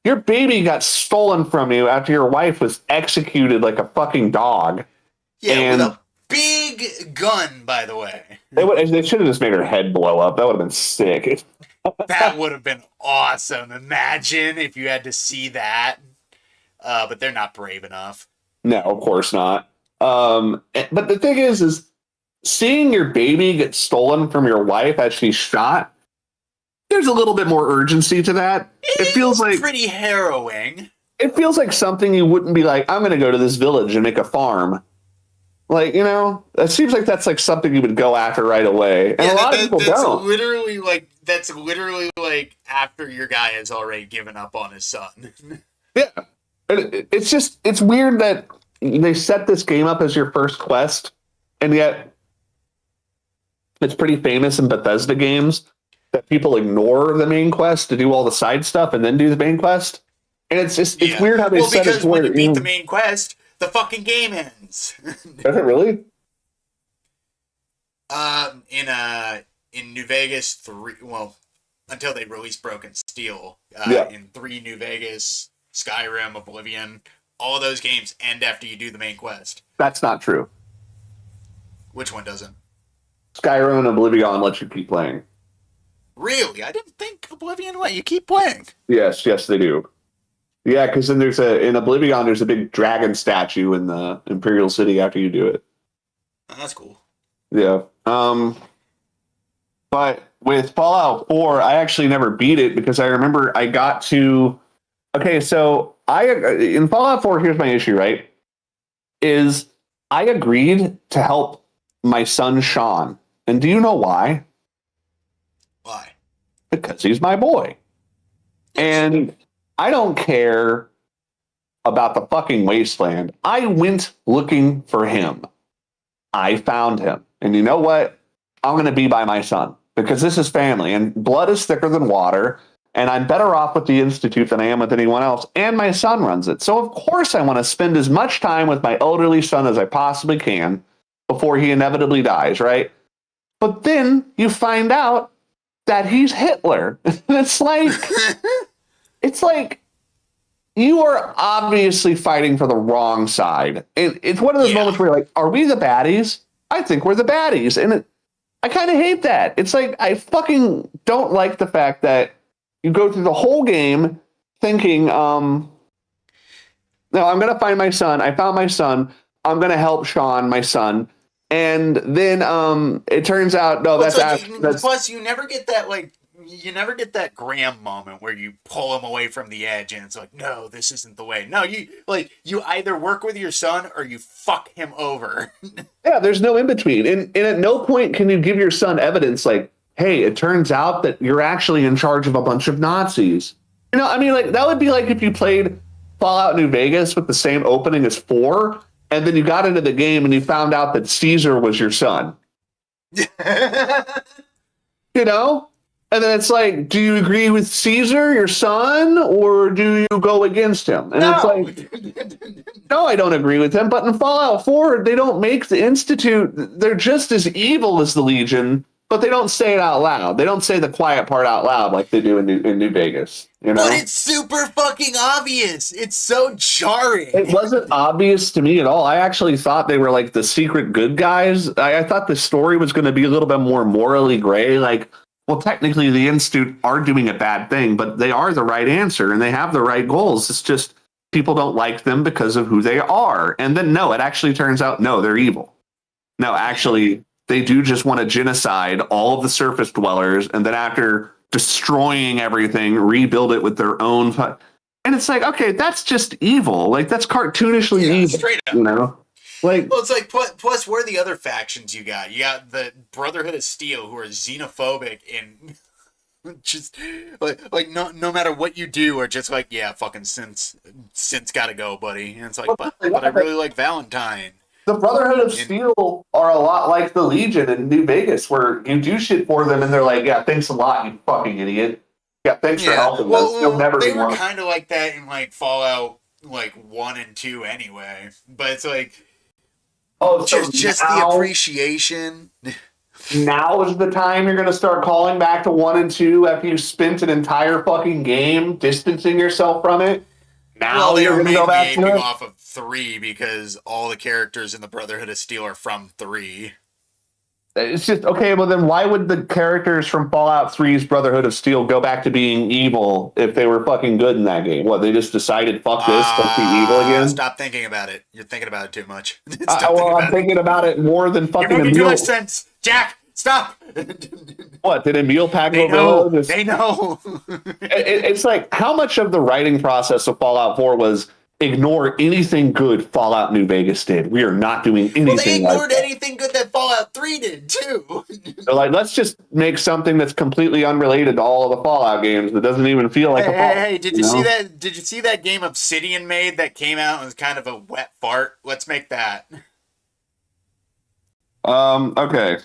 your baby got stolen from you after your wife was executed like a fucking dog, Yeah, with and a big gun, by the way. they should have just made her head blow up. That would have been sick. That would have been awesome. Imagine if you had to see that. But they're not brave enough. No, of course not. But the thing is seeing your baby get stolen from your wife as she's shot, there's a little bit more urgency to that. It feels like pretty harrowing. It feels like something you wouldn't be like, I'm going to go to this village and make a farm. Like, it seems like that's like something you would go after right away. And a lot of people don't. That's literally like after your guy has already given up on his son. Yeah. It's weird that they set this game up as your first quest, and yet it's pretty famous in Bethesda games that people ignore the main quest to do all the side stuff and then do the main quest. And it's weird how they set it to when you beat the main quest, the fucking game ends. Does it really? In New Vegas 3, until they released Broken Steel, in 3 New Vegas, Skyrim, Oblivion, all those games end after you do the main quest. That's not true. Which one doesn't? Skyrim and Oblivion let you keep playing. Really? I didn't think Oblivion let you keep playing. Yes, they do. Yeah, because then in Oblivion, there's a big dragon statue in the Imperial City after you do it. Oh, that's cool. Yeah. But with Fallout 4, I actually never beat it because I remember I got to... Okay, so in Fallout 4, here's my issue, right? Is I agreed to help my son, Sean. And do you know why? Why? Because he's my boy. And I don't care about the fucking wasteland. I went looking for him. I found him. And you know what? I'm going to be by my son because this is family and blood is thicker than water. And I'm better off with the Institute than I am with anyone else. And my son runs it. So, of course, I want to spend as much time with my elderly son as I possibly can before he inevitably dies, right? But then you find out that he's Hitler. It's like you are obviously fighting for the wrong side. It's one of those moments where you're like, are we the baddies? I think we're the baddies. And I kind of hate that. It's like, I fucking don't like the fact that you go through the whole game thinking, no, I'm going to find my son. I found my son. I'm going to help Sean, my son. And then it turns out, no, that's plus you never get that Graham moment where you pull him away from the edge and it's like, no, this isn't the way. No, you either work with your son or you fuck him over. Yeah, there's no in between. And at no point can you give your son evidence like, hey, it turns out that you're actually in charge of a bunch of Nazis. I mean, like that would be like if you played Fallout New Vegas with the same opening as 4, and then you got into the game and you found out that Caesar was your son. And then it's like, do you agree with Caesar, your son, or do you go against him? And it's like, no, I don't agree with him. But in Fallout 4, they don't make the Institute, they're just as evil as the Legion, but they don't say it out loud. They don't say the quiet part out loud like they do in New Vegas. But it's super fucking obvious. It's so jarring. It wasn't obvious to me at all. I actually thought they were like the secret good guys. I thought the story was going to be a little bit more morally gray. Like, well, technically the Institute are doing a bad thing, but they are the right answer and they have the right goals. It's just people don't like them because of who they are. And then, no, it actually turns out, no, they're evil. No, actually, they do just want to genocide all of the surface dwellers. And then after destroying everything, rebuild it with their own. And it's like, okay, that's just evil. Like, that's cartoonishly evil. Straight up. Like, well, it's like, plus, where are the other factions you got? You got the Brotherhood of Steel, who are xenophobic and just like no matter what you do, are just like, yeah, fucking synth's gotta go, buddy. And it's like, but I really like Valentine. The Brotherhood of Steel are a lot like the Legion in New Vegas, where you do shit for them and they're like, yeah, thanks a lot, you fucking idiot. Yeah, thanks for helping us. You'll never be one. They were kind of like that in like Fallout 1 and 2 anyway. But it's like, just the appreciation. Now is the time you're going to start calling back to 1 and 2 after you spent an entire fucking game distancing yourself from it. Now they you're going to go back to it? Off of 3 because all the characters in the Brotherhood of Steel are from 3. It's just okay. Well, then why would the characters from Fallout 3's Brotherhood of Steel go back to being evil if they were fucking good in that game? What, they just decided fuck this, let's be evil again? Stop thinking about it. You're thinking about it too much. Stop thinking Well, I'm about it. thinking about it more than You're fucking making too Emil. much sense. Jack, stop. What did Emil They Pagno know. Villa? They know. It's like how much of the writing process of Fallout 4 was ignore anything good Fallout New Vegas did. We are not doing anything. Well, they ignored like anything good that Fallout 3 did too. They're like, let's just make something that's completely unrelated to all of the Fallout games that doesn't even feel like a Fallout. Hey, did you see that? Did you see that game Obsidian made that came out and was kind of a wet fart? Let's make that. Okay.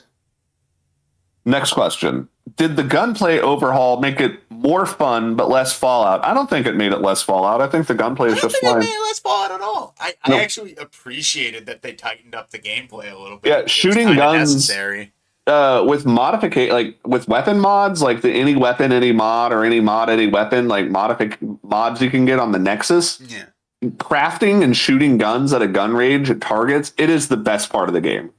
Next question. Did the gunplay overhaul make it more fun but less Fallout? I don't think it made it less Fallout. I think the gunplay is just fine. I don't think it made it less Fallout at all. I actually appreciated that they tightened up the gameplay a little bit. Yeah, shooting guns necessary. With modification, like with weapon mods, like the any weapon, any mod, or any mod, any weapon, like mods you can get on the Nexus. Yeah. Crafting and shooting guns at a gun range at targets, it is the best part of the game.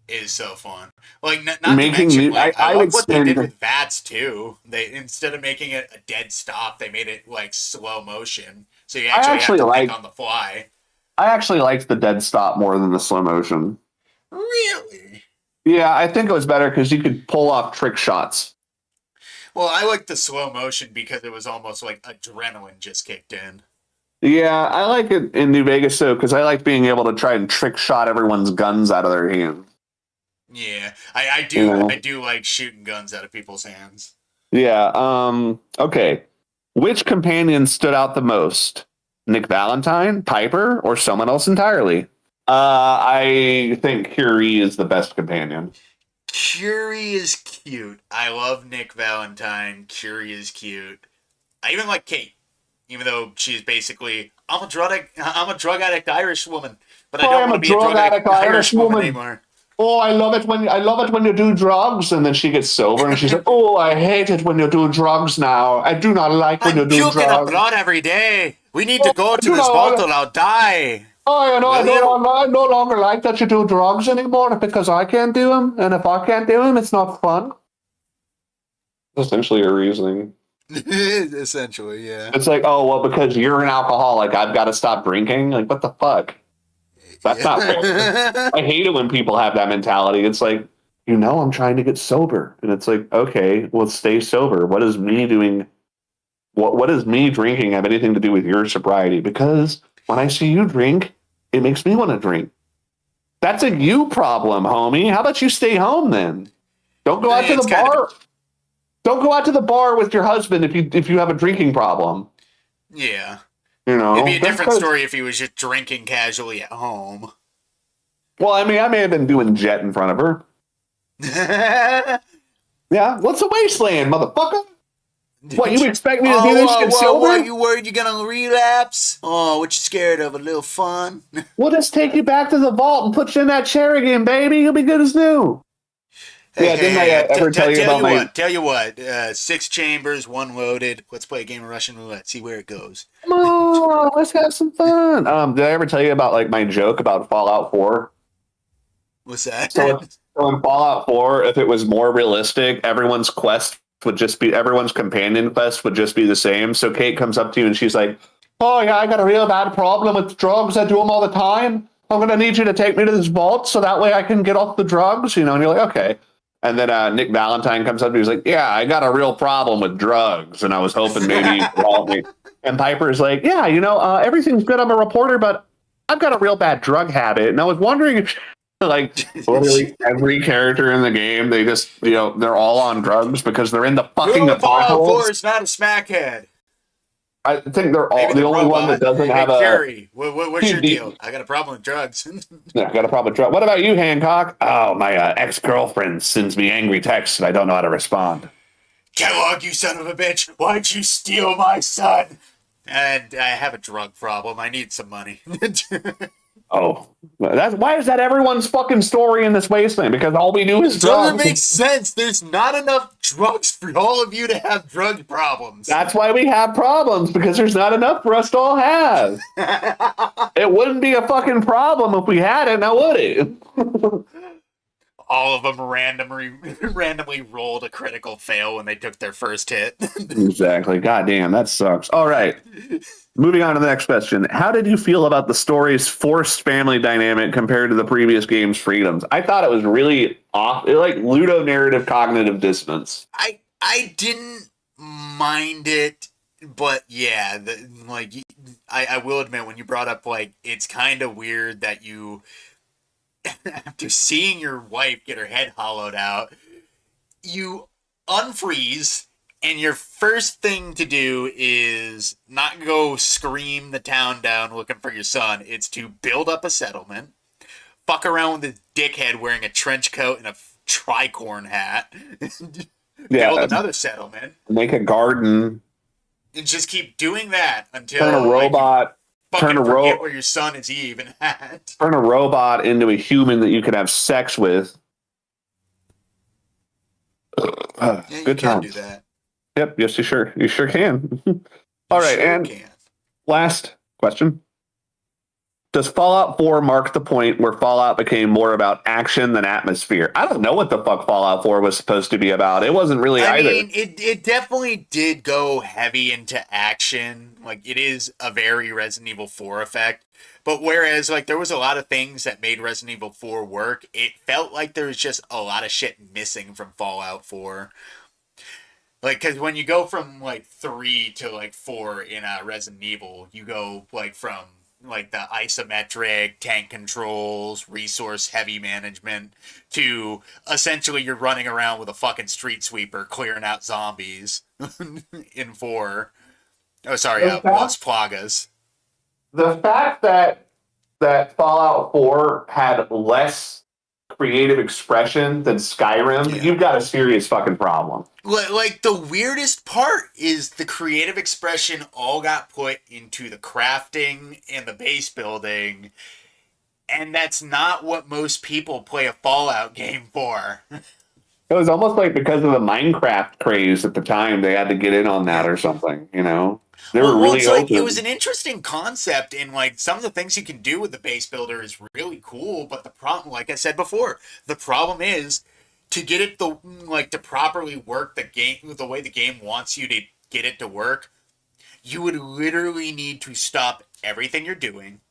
It is so fun. Like not Making to mention, new, like, I would love what they spend, did with VATS too. They instead of making it a dead stop, they made it like slow motion, so you actually have to think on the fly. I actually liked the dead stop more than the slow motion. Really? Yeah, I think it was better because you could pull off trick shots. Well, I liked the slow motion because it was almost like adrenaline just kicked in. Yeah, I like it in New Vegas too because I like being able to try and trick shot everyone's guns out of their hands. Yeah, I do. You know? I do like shooting guns out of people's hands. Yeah. Okay. Which companion stood out the most? Nick Valentine, Piper, or someone else entirely? I think Curie is the best companion. Curie is cute. I love Nick Valentine. Curie is cute. I even like Kate, even though she's basically I'm a drug addict Irish woman, but I don't want to be a drug addict Irish woman anymore. Oh, I love it when you do drugs, and then she gets sober and she's like, "Oh, I hate it when you do drugs now. I do not like when you do drugs. I'm puking up blood every day. We need to go to this bottle. I'll die." Oh, I no longer like that you do drugs anymore because I can't do them, and if I can't do them, it's not fun. Essentially, a reasoning. Essentially, yeah. It's like, oh well, because you're an alcoholic, I've got to stop drinking. Like, what the fuck? That's not fair. I hate it when people have that mentality. It's like, I'm trying to get sober. And it's like, okay, well, stay sober. What is me doing? What does me drinking have anything to do with your sobriety? Because when I see you drink, it makes me want to drink. That's a you problem, homie. How about you stay home then? Don't go out to the bar. Don't go out to the bar with your husband if you have a drinking problem. Yeah. It'd be a different story if he was just drinking casually at home. Well, I mean, I may have been doing jet in front of her. Yeah, what's a wasteland, motherfucker? What, you expect me to do this shit sober? Are you worried you're gonna relapse? Oh, what you scared of? A little fun? We'll just take you back to the vault and put you in that chair again, baby. You'll be good as new. Didn't I ever tell you about my... Tell you what, 6 chambers, 1 loaded. Let's play a game of Russian roulette. See where it goes. Come on, let's have some fun. Did I ever tell you about my joke about Fallout 4? What's that? So in Fallout 4, if it was more realistic, everyone's companion quest would just be the same. So Kate comes up to you and she's like, "Oh yeah, I got a real bad problem with drugs. I do them all the time. I'm gonna need you to take me to this vault so that way I can get off the drugs." And you're like, okay. And then Nick Valentine comes up and he's like, "Yeah, I got a real problem with drugs, and I was hoping maybe you could help me." And Piper's like, "Yeah, everything's good. I'm a reporter, but I've got a real bad drug habit, and I was wondering if." Literally every character in the game, they just, they're all on drugs because they're in the fucking Fallout 4 is not a smackhead. I think they're all the only one that doesn't have a. Fury. What's your deal? I got a problem with drugs. Yeah, I got a problem with drugs. What about you, Hancock? Oh, my ex-girlfriend sends me angry texts and I don't know how to respond. Kellogg, you son of a bitch! Why'd you steal my son? And I have a drug problem. I need some money. Oh, why is that everyone's fucking story in this wasteland? Because all we do is drugs. Doesn't make sense. There's not enough drugs for all of you to have drug problems. That's why we have problems, because there's not enough for us to all have. It wouldn't be a fucking problem if we had it, now would it? all of them randomly rolled a critical fail when they took their first hit. Exactly. God damn, that sucks. All right. Moving on to the next question. How did you feel about the story's forced family dynamic compared to the previous game's freedoms? I thought it was really off, like ludonarrative cognitive dissonance. I didn't mind it, but yeah, I will admit when you brought up like it's kind of weird that you after seeing your wife get her head hollowed out, you unfreeze, and your first thing to do is not go scream the town down looking for your son. It's to build up a settlement, fuck around with this dickhead wearing a trench coat and a tricorn hat, build another settlement, make a garden, and just keep doing that until turn a robot. Forget where your son is even at. Turn a robot into a human that you could have sex with. Yeah, good time. Do that. Yep. Yes, you sure can. All right, and last question. Does Fallout 4 mark the point where Fallout became more about action than atmosphere? I don't know what the fuck Fallout 4 was supposed to be about. It wasn't really either. I mean, it definitely did go heavy into action. Like, it is a very Resident Evil 4 effect. But whereas, like, there was a lot of things that made Resident Evil 4 work, it felt like there was just a lot of shit missing from Fallout 4. Like, because when you go from, like, 3 to, like, 4 in Resident Evil, you go, like, from like the isometric tank controls, resource heavy management, to essentially you're running around with a fucking street sweeper clearing out zombies in 4. Oh, sorry, Las Plagas. The fact that Fallout 4 had less creative expression than Skyrim, you've got a serious fucking problem. Like, the weirdest part is the creative expression all got put into the crafting and the base building, and that's not what most people play a Fallout game for. It was almost like because of the Minecraft craze at the time, they had to get in on that or something, you know? They were really open. Like, it was an interesting concept, and like some of the things you can do with the base builder is really cool, but the problem, like I said before, the problem is to get it to properly work the game the way the game wants you to get it to work, you would literally need to stop everything you're doing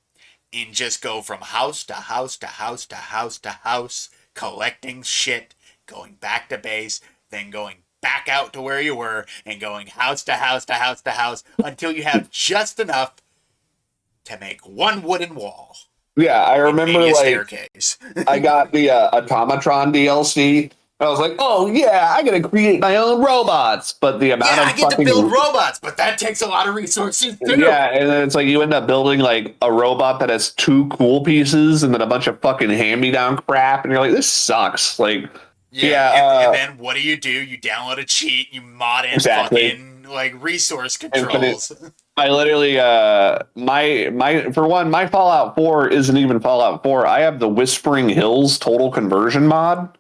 and just go from house to house to house to house to house, collecting shit, going back to base, then going back out to where you were, and going house to house to house to house until you have just enough to make one wooden wall. Yeah, I remember like staircase. I got the Automatron DLC. I was like, oh yeah, I gotta create my own robots. But the amount of I get to build robots, but that takes a lot of resources too. Yeah, and then it's like you end up building like a robot that has 2 cool pieces and then a bunch of fucking hand-me-down crap, and you're like, this sucks. Like, and then what do? You download a cheat, you mod in fucking like resource controls. I literally my Fallout 4 isn't even Fallout 4. I have the Whispering Hills total conversion mod.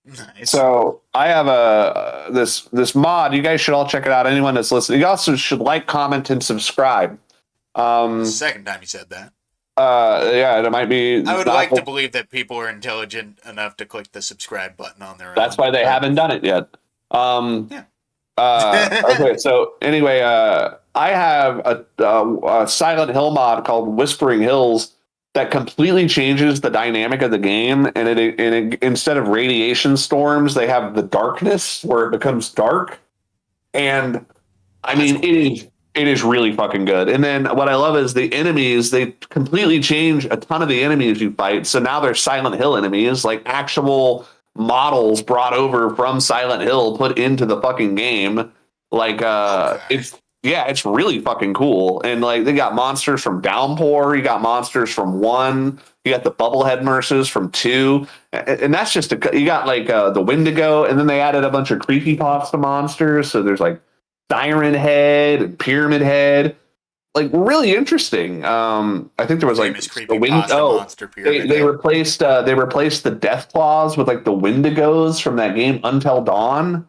Nice. So I have this mod. You guys should all check it out. Anyone that's listening, you also should like, comment, and subscribe. Second time you said that. It might be. I would like to believe that people are intelligent enough to click the subscribe button on their own. That's why they haven't done it yet. Okay, so anyway, I have a Silent Hill mod called Whispering Hills that completely changes the dynamic of the game, and it instead of radiation storms, they have the darkness where it becomes dark, and I mean it is really fucking good. And then what I love is the enemies, they completely change a ton of the enemies you fight. So now they're Silent Hill enemies, like actual models brought over from Silent Hill, put into the fucking game. Like, it's really fucking cool. And like, they got monsters from Downpour, you got monsters from 1, you got the Bubblehead Merces from 2, and that's just you got like the Wendigo, and then they added a bunch of creepypasta monsters. So there's like Siren Head and Pyramid Head, like really interesting. I think there was like the they replaced the Death Claws with like the Wendigos from that game Until Dawn.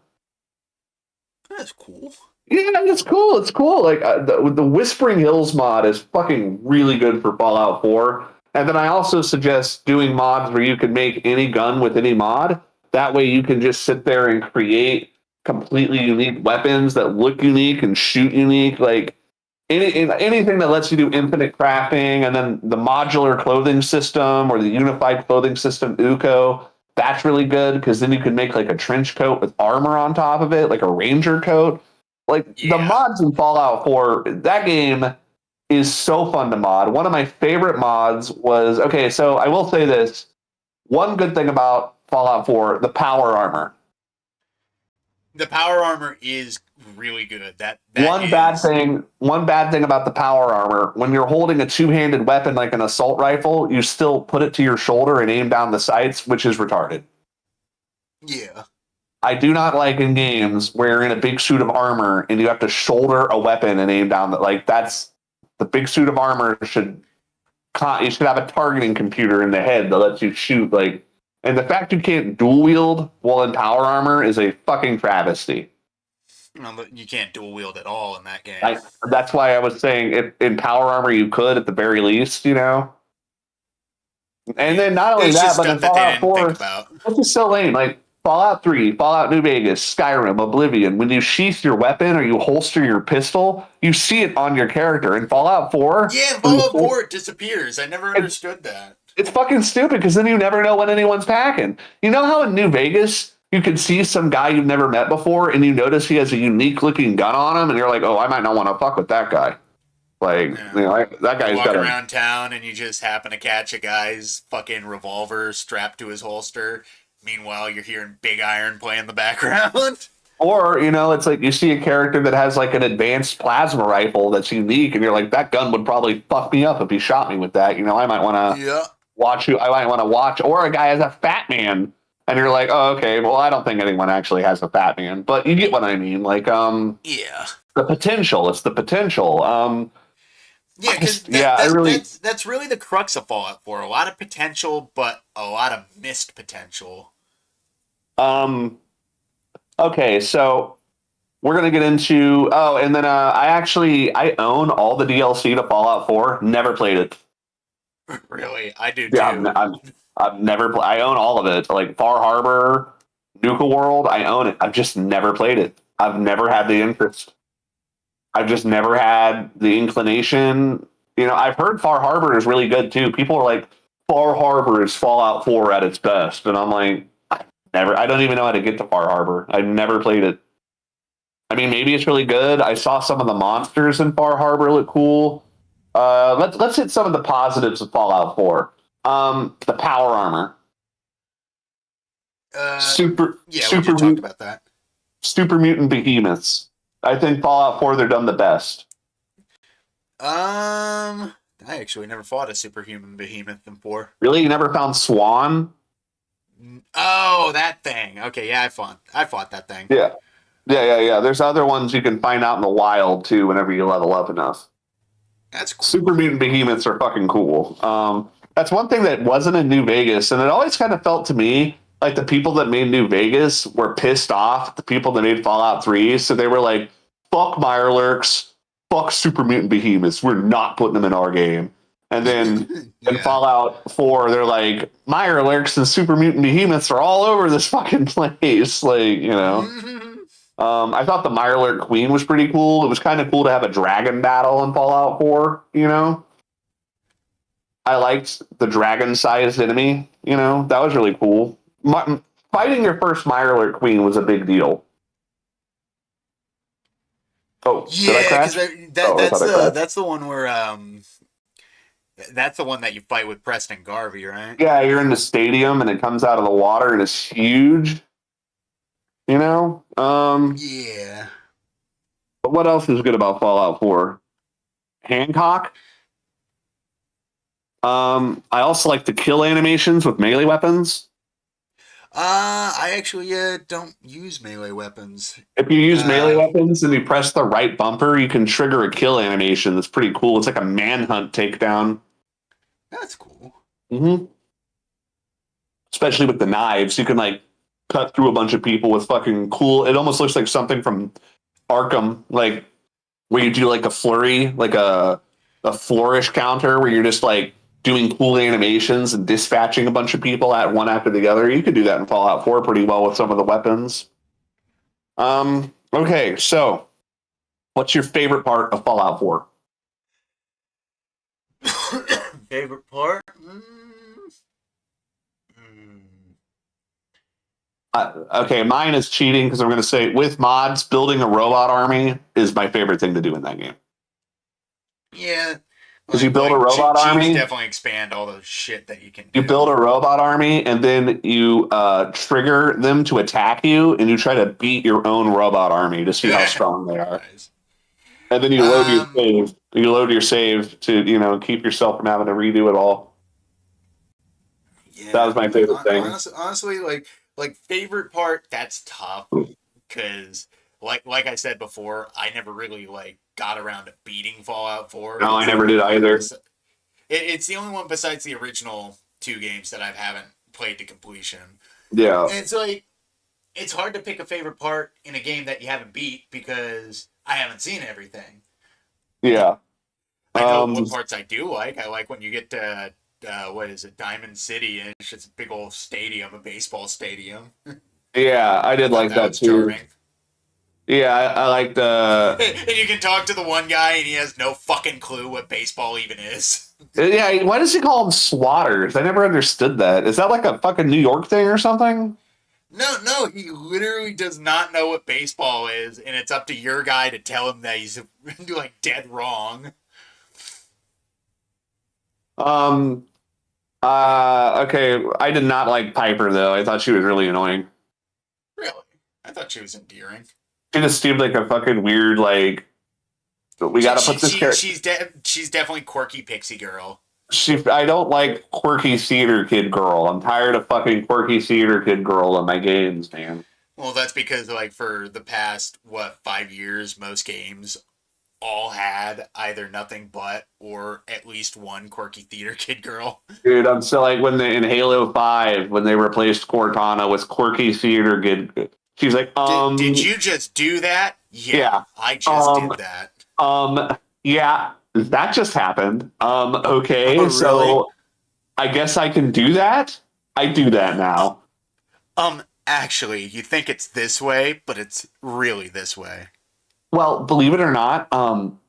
That's cool. Yeah, it's cool. It's cool. Like the Whispering Hills mod is fucking really good for Fallout 4. And then I also suggest doing mods where you can make any gun with any mod. That way you can just sit there and create completely unique weapons that look unique and shoot unique. Like anything that lets you do infinite crafting, and then the modular clothing system or the unified clothing system, UCO. That's really good because then you can make like a trench coat with armor on top of it, like a ranger coat. Like the Yeah. mods in Fallout 4, that game is so fun to mod. One of my favorite mods was okay, so I will say this. One good thing about Fallout 4, the power armor. The power armor is really good. That One bad thing about the power armor, when you're holding a two-handed weapon like an assault rifle, you still put it to your shoulder and aim down the sights, which is retarded. Yeah. I do not like in games where you're in a big suit of armor and you have to shoulder a weapon and aim down that's the big suit of armor you should have a targeting computer in the head that lets you shoot and the fact you can't dual wield while in power armor is a fucking travesty. No, but you can't dual wield at all in that game. That's why I was saying if in power armor you could at the very least, And then not only that, but in Fallout 4, this is so lame. Like Fallout 3, Fallout New Vegas, Skyrim, Oblivion, when you sheath your weapon or you holster your pistol, you see it on your character. In Fallout 4... Yeah, in Fallout 4 it disappears. I never understood that. It's fucking stupid because then you never know when anyone's packing. You know how in New Vegas you can see some guy you've never met before and you notice he has a unique looking gun on him and you're like, oh, I might not want to fuck with that guy. That guy's got around town and you just happen to catch a guy's fucking revolver strapped to his holster. Meanwhile, you're hearing Big Iron play in the background. Or, it's like you see a character that has like an advanced plasma rifle that's unique and you're like, that gun would probably fuck me up if he shot me with that. I might want to watch. Or a guy has a Fat Man and you're like, oh, okay, well, I don't think anyone actually has a Fat Man. But you get what I mean. Yeah. The potential. It's the potential. Yeah, because that's really the crux of Fallout 4. A lot of potential, but a lot of missed potential. Okay, so we're gonna get into and then I own all the DLC to Fallout 4. Never played it. Really, I do too. Yeah, I've never. I own all of it. Like Far Harbor, Nuka World, I own it. I've just never played it. I've never had the interest. I've just never had the inclination. I've heard Far Harbor is really good too. People are like, Far Harbor is Fallout 4 at its best, and I'm like, I don't even know how to get to Far Harbor. I've never played it. I mean, maybe it's really good. I saw some of the monsters in Far Harbor look cool. Let's hit some of the positives of Fallout 4. The power armor. We should talk about that. Super mutant behemoths. I think Fallout 4, they're done the best. I actually never fought a superhuman behemoth in 4. Really? You never found Swan? Oh, that thing. Okay, yeah, I fought that thing. Yeah. There's other ones you can find out in the wild, too, whenever you level up enough. That's cool. Super mutant behemoths are fucking cool. That's one thing that wasn't in New Vegas, and it always kind of felt to me like the people that made New Vegas were pissed off at the people that made Fallout 3, so they were like, fuck Mirelurks, fuck super mutant behemoths, we're not putting them in our game. And then in Fallout 4, they're like, Mirelurks and super mutant behemoths are all over this fucking place. I thought the Mirelurk Queen was pretty cool. It was kind of cool to have a dragon battle in Fallout 4, I liked the dragon-sized enemy, that was really cool. Fighting your first Mirelurk Queen was a big deal. Oh, yeah, did I crash? That's the one where that's the one that you fight with Preston Garvey, right? Yeah, you're in the stadium and it comes out of the water and it's huge. Yeah. But what else is good about Fallout 4? Hancock. I also like the kill animations with melee weapons. I actually don't use melee weapons. If you use melee weapons and you press the right bumper, you can trigger a kill animation that's pretty cool. It's like a manhunt takedown. That's cool. Mm-hmm. Especially with the knives. You can cut through a bunch of people with fucking cool... It almost looks like something from Arkham, where you do a flurry, a flourish counter where you're just doing cool animations and dispatching a bunch of people at one after the other. You could do that in Fallout 4 pretty well with some of the weapons. Okay, so what's your favorite part of Fallout 4? Favorite part? Okay, mine is cheating because I'm going to say with mods, building a robot army is my favorite thing to do in that game. Yeah. Because you build a robot cheats army, definitely expand all the shit that you can do. you build a robot army, and then you trigger them to attack you, and you try to beat your own robot army to see how strong they are. Nice. And then you load your save. You load your save to keep yourself from having to redo it all. Yeah, that was my favorite thing. Honestly, like favorite part, that's tough because like I said before, I never really like got around to beating Fallout 4. No, I never did either. It's the only one besides the original 2 games that I haven't played to completion. Yeah, and it's like it's hard to pick a favorite part in a game that you haven't beat because I haven't seen everything. Yeah, I know what parts I do like. I like when you get to what is it, Diamond City, and it's just a big old stadium, a baseball stadium. Yeah, I did like that too. Charming. Yeah, I like the. And you can talk to the one guy, and he has no fucking clue what baseball even is. Yeah, why does he call them swatters? I never understood that. Is that like a fucking New York thing or something? No, he literally does not know what baseball is, and it's up to your guy to tell him that he's like dead wrong. Okay, I did not like Piper though. I thought she was really annoying. Really? I thought she was endearing. She just seemed like a fucking weird, like, we gotta put this character. She's definitely quirky pixie girl. I don't like quirky theater kid girl. I'm tired of fucking quirky theater kid girl in my games, man. Well, that's because like for the past 5 years, most games all had either nothing but or at least one quirky theater kid girl. Dude, I'm still like in Halo 5 when they replaced Cortana with quirky theater kid. She's like, Did you just do that? Yeah. I just did that. Yeah. That just happened. Okay, really? So I guess I can do that? I do that now. Actually, you think it's this way, but it's really this way. Well, believe it or not,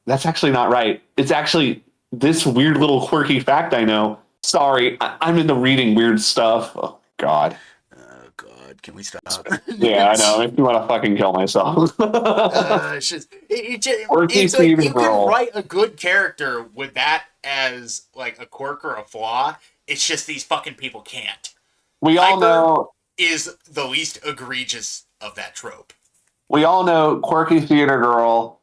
that's actually not right. It's actually this weird little quirky fact I know. Sorry, I'm into reading weird stuff. Oh, God. Oh, God. Can we stop? Yeah, I know. If you want to fucking kill myself. It's like you can write a good character with that as like a quirk or a flaw. It's just these fucking people can't. We all know is the least egregious of that trope. We all know quirky theater girl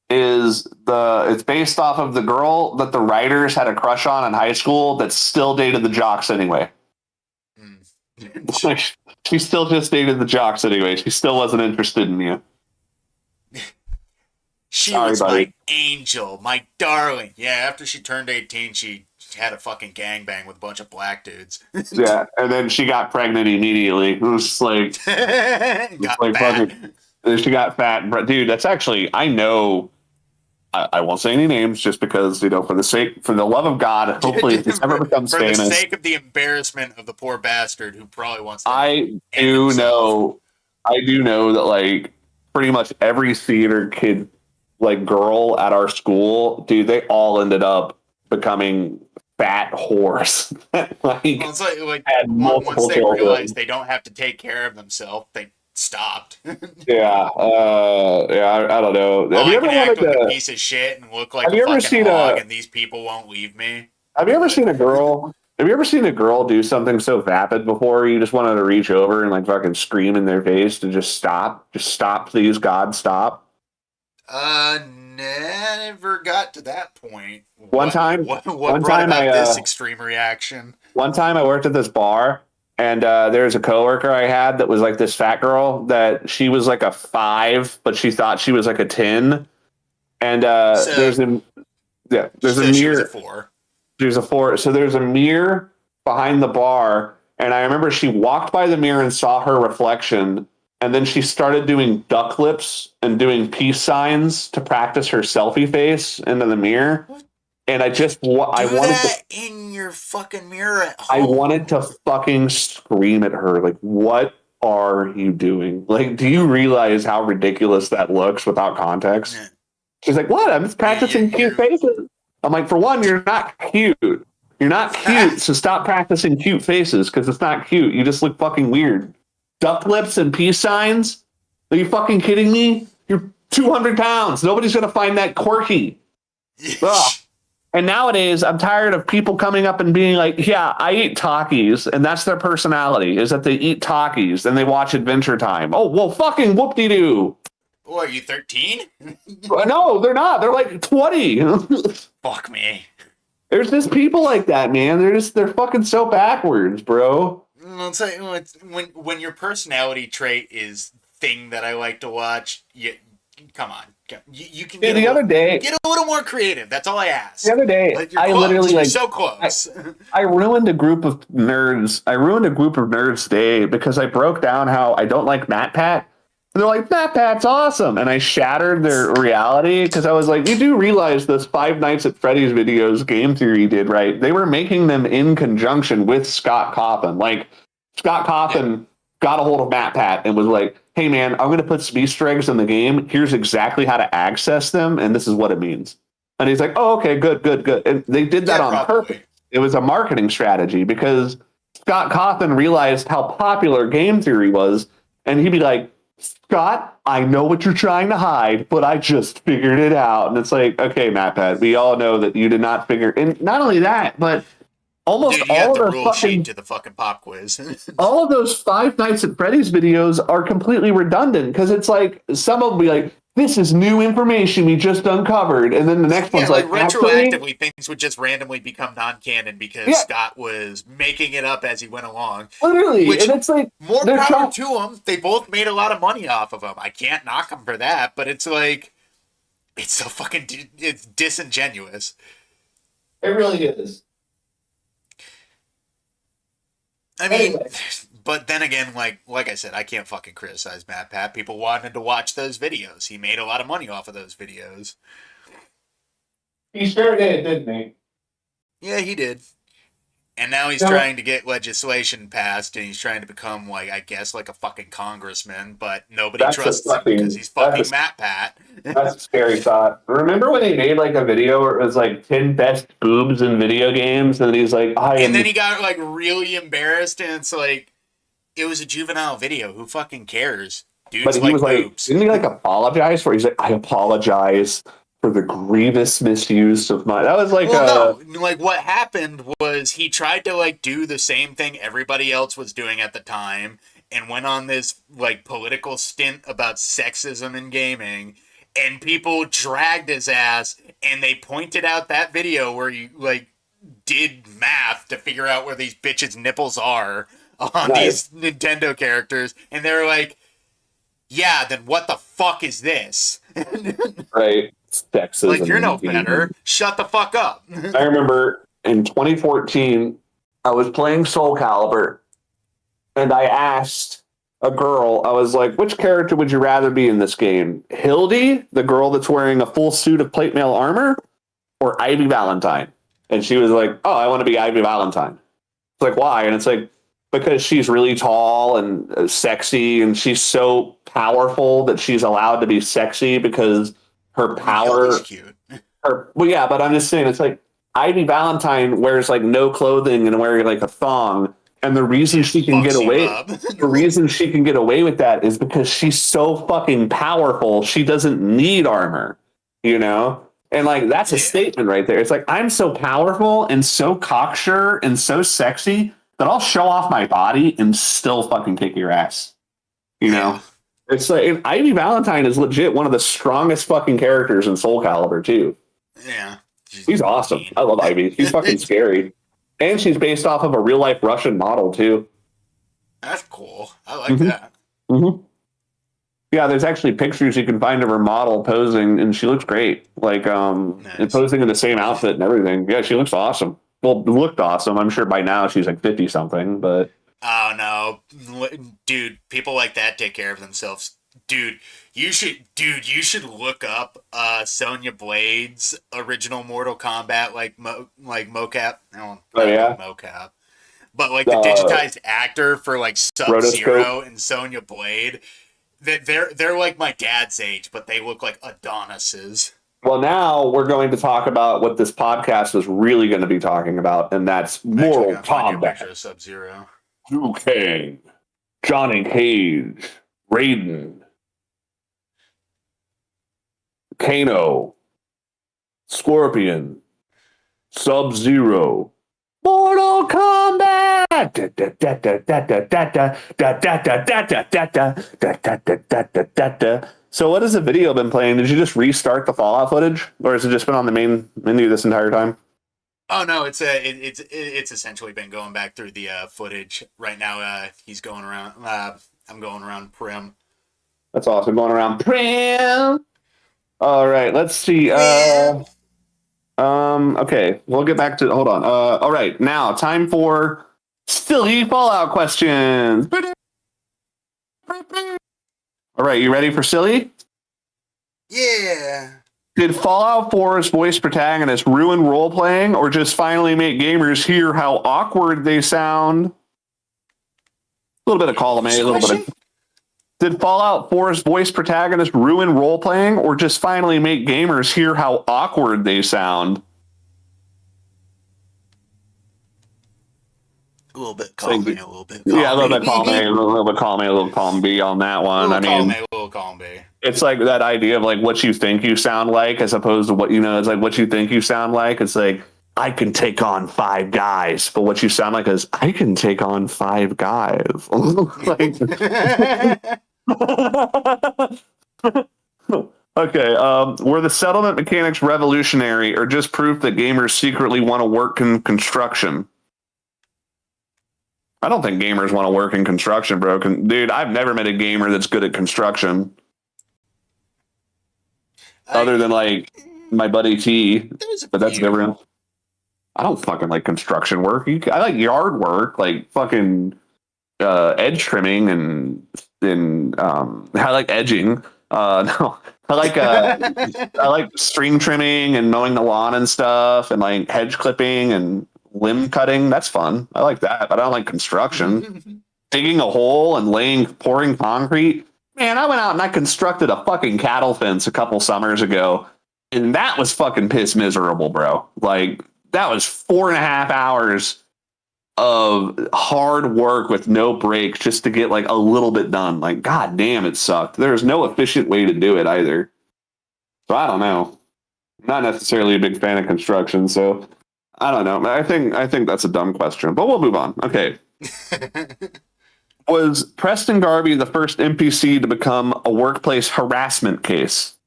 is it's based off of the girl that the writers had a crush on in high school that still dated the jocks anyway. She still just dated the jocks anyway. She still wasn't interested in you. She was my angel, my darling. Yeah, after she turned 18, she had a fucking gangbang with a bunch of black dudes. Yeah, and then she got pregnant immediately. It was just like... She got fat. Dude, that's actually... I know... I won't say any names just because, for the love of God, hopefully if this ever becomes famous... For the sake of the embarrassment of the poor bastard who probably wants to... I do know that, like, pretty much every theater kid, like, girl at our school, dude, they all ended up becoming fat whores. It's like once they realize they don't have to take care of themselves, they stopped. Yeah, I don't know. Have you ever act like a piece of shit and look like a fucking hog, and these people won't leave me? Have you ever seen a girl? Have you ever seen a girl do something so vapid before you just wanted to reach over and like fucking scream in their face to just stop, please, God, stop? Never got to that point. What brought about this extreme reaction? One time I worked at this bar. And there was a coworker I had that was like this fat girl that she was like a 5, but she thought she was like a 10. And there's a mirror. She was a 4. There's a 4. So there's a mirror behind the bar, and I remember she walked by the mirror and saw her reflection, and then she started doing duck lips and doing peace signs to practice her selfie face into the mirror. And I wanted that in your your fucking mirror at I home. wanted to fucking scream at her. Like, what are you doing? Like, do you realize how ridiculous that looks without context? Yeah. She's like, what? I'm just practicing cute faces. I'm like, for one, you're not cute. You're not cute, so stop practicing cute faces because it's not cute. You just look fucking weird. Duck lips and peace signs? Are you fucking kidding me? You're 200 pounds. Nobody's going to find that quirky. Ugh. And nowadays, I'm tired of people coming up and being like, yeah, I eat Takis, and that's their personality, is that they eat Takis and they watch Adventure Time. Oh, well, fucking whoop-de-doo. Oh, are you 13? No, they're not. They're like 20. Fuck me. There's just people like that, man. They're fucking so backwards, bro. I'll tell you what, when your personality trait is thing that I like to watch, come on. You can the other day, get a little more creative. That's all I ask. The other day, Like, you're I close. literally You're like so close. I ruined a group of nerds. I ruined a group of nerds today because I broke down how I don't like MatPat. And they're like, MatPat's awesome. And I shattered their reality because I was like, you do realize those Five Nights at Freddy's videos Game Theory did, right? They were making them in conjunction with Scott Coppin. Like, Scott Coppin got a hold of MatPat and was like, hey, man, I'm going to put some Easter eggs in the game. Here's exactly how to access them, and this is what it means. And he's like, oh, okay, good. And they did that on purpose. It was a marketing strategy because Scott Coppin realized how popular Game Theory was, and he'd be like, Scott, I know what you're trying to hide, but I just figured it out. And it's like, okay, MatPat, we all know that you did not figure. And not only that, but almost Dude, you all got of the the rule fucking sheet to the fucking pop quiz. all of those Five Nights at Freddy's videos are completely redundant because it's like some of them be like, this is new information we just uncovered, and then the next one's like retroactively things would just randomly become non-canon because Scott was making it up as he went along. Literally, Which, and it's like more power to them. They both made a lot of money off of them. I can't knock them for that, but it's like it's so fucking it's disingenuous. It really is. I mean, but then again, like I said, I can't fucking criticize MatPat. People wanted to watch those videos. He made a lot of money off of those videos. He sure did, didn't he? Yeah, he did. And now he's trying to get legislation passed, and he's trying to become, like, I guess, like a fucking congressman, but nobody trusts him because he's fucking MatPat. That's a scary thought. Remember when he made, like, a video where it was, like, 10 best boobs in video games, and he's like, and then he got, like, really embarrassed, and it's like, it was a juvenile video. Who fucking cares? Dudes like boobs. Didn't he, like, apologize for it? He's like, I apologize for the grievous misuse of my. That was like no, like what happened was he tried to like do the same thing everybody else was doing at the time and went on this like political stint about sexism in gaming, and people dragged his ass and they pointed out that video where you like did math to figure out where these bitches' nipples are on these Nintendo characters, and they were like, yeah, then what the fuck is this? Right. Sexism. Like, you're no better. Shut the fuck up. I remember in 2014, I was playing Soul Calibur, and I asked a girl, I was like, which character would you rather be in this game? Hildy, the girl that's wearing a full suit of plate mail armor, or Ivy Valentine? And she was like, oh, I want to be Ivy Valentine. It's like, why? And it's like, because she's really tall and sexy, and she's so powerful that she's allowed to be sexy because her power. Cute. Well, yeah, but I'm just saying, it's like Ivy Valentine wears like no clothing and wearing like a thong, and the reason she can get away, the reason she can get away with that is because she's so fucking powerful. She doesn't need armor, you know. And like that's a statement right there. It's like I'm so powerful and so cocksure and so sexy that I'll show off my body and still fucking kick your ass, you know. It's like Ivy Valentine is legit one of the strongest fucking characters in Soul Calibur too. Yeah, she's awesome. I love Ivy. She's fucking scary, and she's based off of a real life Russian model too. That's cool. I like that. Mm-hmm. Yeah, there's actually pictures you can find of her model posing, and she looks great. Like, and posing in the same outfit and everything. Yeah, she looks awesome. Well, looked awesome. I'm sure by now she's like 50 something, but. Oh, no. Dude, people like that take care of themselves Dude, you should look up Sonya Blade's original Mortal Kombat like mocap. No, Oh not really yeah, mocap. But like the uh, digitized actor for like Sub rotoscope. Zero and Sonya Blade, they're like my dad's age, but they look like Adonises. Well, now we're going to talk about what this podcast is really going to be talking about, and that's I'm actually Mortal gonna find you a picture Kombat. of Sub Zero. Liu Kang, Johnny Cage, Raiden, Kano, Scorpion, Sub Zero, Mortal Kombat. So, what has the video been playing? Did you just restart the Fallout footage, or has it just been on the main menu this entire time? Oh no, it's essentially been going back through the footage right now. He's going around. I'm going around Prim. That's awesome. Going around Prim. All right, let's see. Prim. Okay, we'll get back to. Hold on. All right, now time for silly Fallout questions. All right, you ready for silly? Yeah. Did Fallout 4's voice protagonist ruin role playing, or just finally make gamers hear how awkward they sound? A little bit of column A, a little bit of. Did Fallout 4's voice protagonist ruin role playing, or just finally make gamers hear how awkward they sound? A little bit column A, a little bit Yeah, a column little bit column A, a little bit column A, a little column B on that one. I mean, A, a little column B. it's like that idea of like what you think you sound like as opposed to what you know. It's like what you think you sound like. It's like I can take on 5 guys, but what you sound like is I can take on 5 guys. Like, okay, were the settlement mechanics revolutionary or just proof that gamers secretly want to work in construction? I don't think gamers want to work in construction, bro. Dude, I've never met a gamer that's good at construction. Other than like my buddy T, but that's different. I don't fucking like construction work. I like yard work, like fucking edge trimming and I like edging. No, I like string trimming and mowing the lawn and stuff, and like hedge clipping and limb cutting. That's fun. I like that, but I don't like construction. Digging a hole and pouring concrete. Man, I went out and I constructed a fucking cattle fence a couple summers ago, and that was fucking piss miserable, bro. Like that was 4.5 hours of hard work with no breaks just to get like a little bit done. Like, god damn, it sucked. There's no efficient way to do it either. So I don't know. I'm not necessarily a big fan of construction, so I don't know. I think that's a dumb question, but we'll move on. Okay. Was Preston Garvey the first NPC to become a workplace harassment case?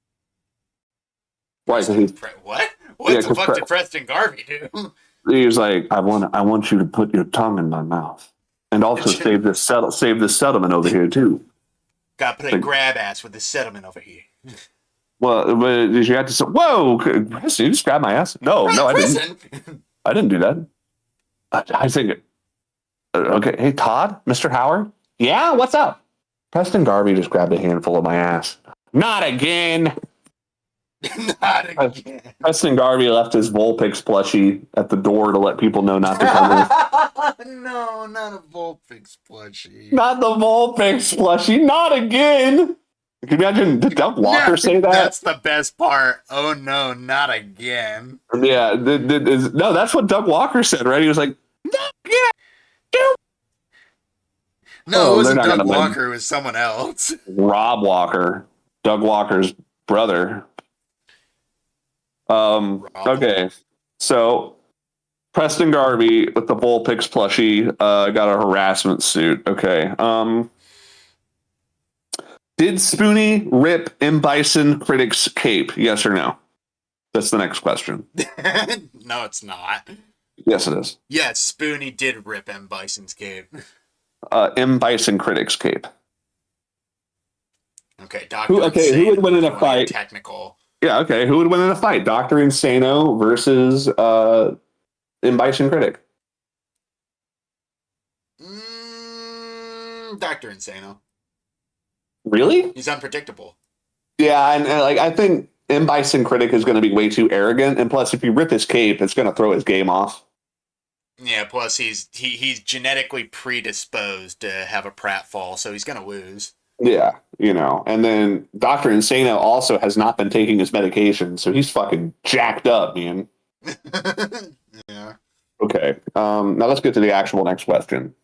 What? What the fuck did Preston Garvey do? He was like, I want you to put your tongue in my mouth, and also save this settlement over here too. Got to play grab ass with this settlement over here. Well, did you have to say, whoa, Preston, you just grabbed my ass? No, I didn't. I didn't do that. I think, okay, hey, Todd, Mr. Howard? Yeah, what's up? Preston Garvey just grabbed a handful of my ass. Not again. Not again. Preston Garvey left his Vulpix plushie at the door to let people know not to come in. No, not a Vulpix plushie. Not the Vulpix plushie. Not again. Can you imagine? Did Doug Walker say that? That's the best part. Oh no, not again. Yeah, no, that's what Doug Walker said, right? He was like, not again. No, it wasn't Doug Walker. It was someone else. Rob Walker, Doug Walker's brother. Okay, so Preston Garvey with the Vulpix plushie got a harassment suit. Okay. Did Spoonie rip M. Bison Critic's cape? Yes or no? That's the next question. No, it's not. Yes, it is. Yes, Spoonie did rip M. Bison's cape. M. Bison Critic's cape. Okay, Dr. Who would win in a fight? Technical. Yeah, okay. Who would win in a fight? Dr. Insano versus M. Bison Critic? Dr. Insano. Really? He's unpredictable. Yeah, and like I think M. Bison Critic is going to be way too arrogant, and plus, if you rip his cape, it's going to throw his game off. Yeah, plus he's genetically predisposed to have a pratfall, so he's gonna lose. Yeah, and then Doctor Insano also has not been taking his medication, so he's fucking jacked up, man. Yeah. Okay, now let's get to the actual next question.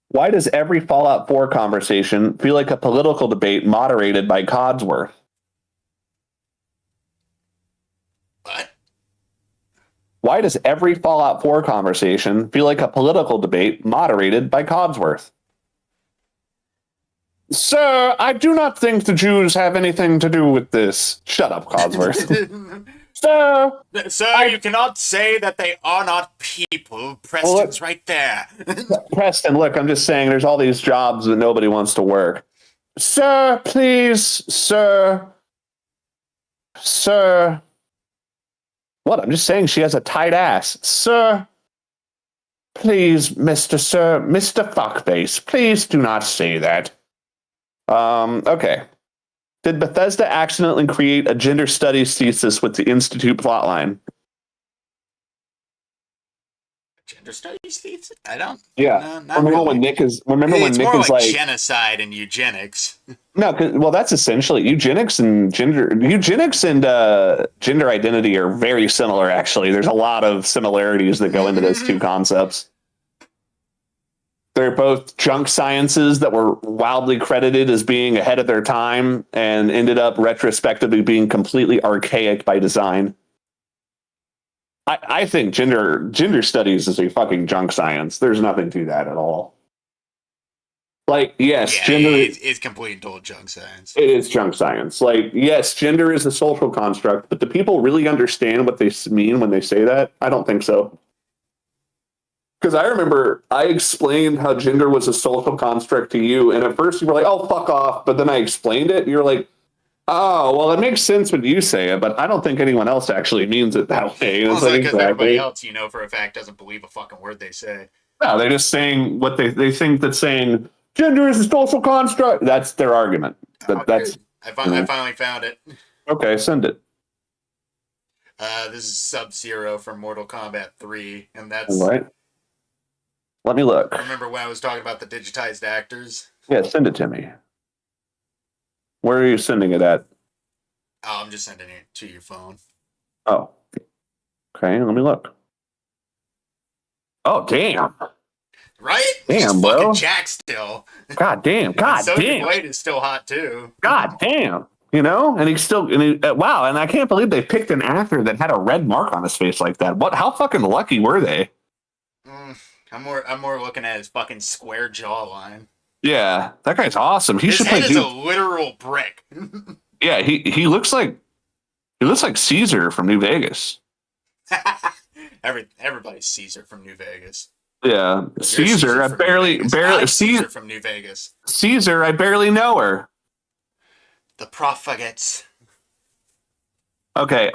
Why does every Fallout 4 conversation feel like a political debate moderated by Codsworth? What? Why does every Fallout 4 conversation feel like a political debate moderated by Codsworth? Sir, I do not think the Jews have anything to do with this. Shut up, Codsworth. Sir, you cannot say that they are not people. Preston's right there. Preston, look, I'm just saying there's all these jobs that nobody wants to work. Sir, please, sir. Sir. What? I'm just saying she has a tight ass. Sir. Please, Mr. Fuckface, please do not say that. Okay. Did Bethesda accidentally create a gender studies thesis with the Institute plotline? Gender studies thesis? I don't. Yeah. Not remember really. when Nick is like genocide and eugenics. No, well, that's essentially eugenics and gender identity are very similar. Actually, there's a lot of similarities that go into those two concepts. They're both junk sciences that were wildly credited as being ahead of their time and ended up retrospectively being completely archaic by design. I think gender studies is a fucking junk science. There's nothing to that at all. Like, yes, yeah, gender is complete and total junk science. It is junk science. Like, yes, gender is a social construct, but do people really understand what they mean when they say that? I don't think so. Because I remember I explained how gender was a social construct to you, and at first you were like, oh, fuck off. But then I explained it, and you're like, oh, well, it makes sense when you say it, but I don't think anyone else actually means it that way. Well, it's like, because everybody else, for a fact, doesn't believe a fucking word they say. No, they're just saying what they think that saying gender is a social construct. That's their argument. I finally found it. Okay, send it. This is Sub-Zero from Mortal Kombat 3, and that's... All right. Let me look. Remember when I was talking about the digitized actors? Yeah, send it to me. Where are you sending it at? Oh, I'm just sending it to your phone. Oh. Okay, let me look. Oh, damn. Right? Damn, he's bro. Fucking Jack still. God damn. God so damn. Blade is still hot, too. God damn. And he's still... wow, and I can't believe they picked an actor that had a red mark on his face like that. How fucking lucky were they? I'm more looking at his fucking square jawline. Yeah, that guy's awesome. His head is a literal brick. Yeah, he looks like Caesar from New Vegas. Everybody's Caesar from New Vegas. Yeah, Caesar. I barely Caesar from New Vegas. Caesar. I barely know her. The profligates. Okay.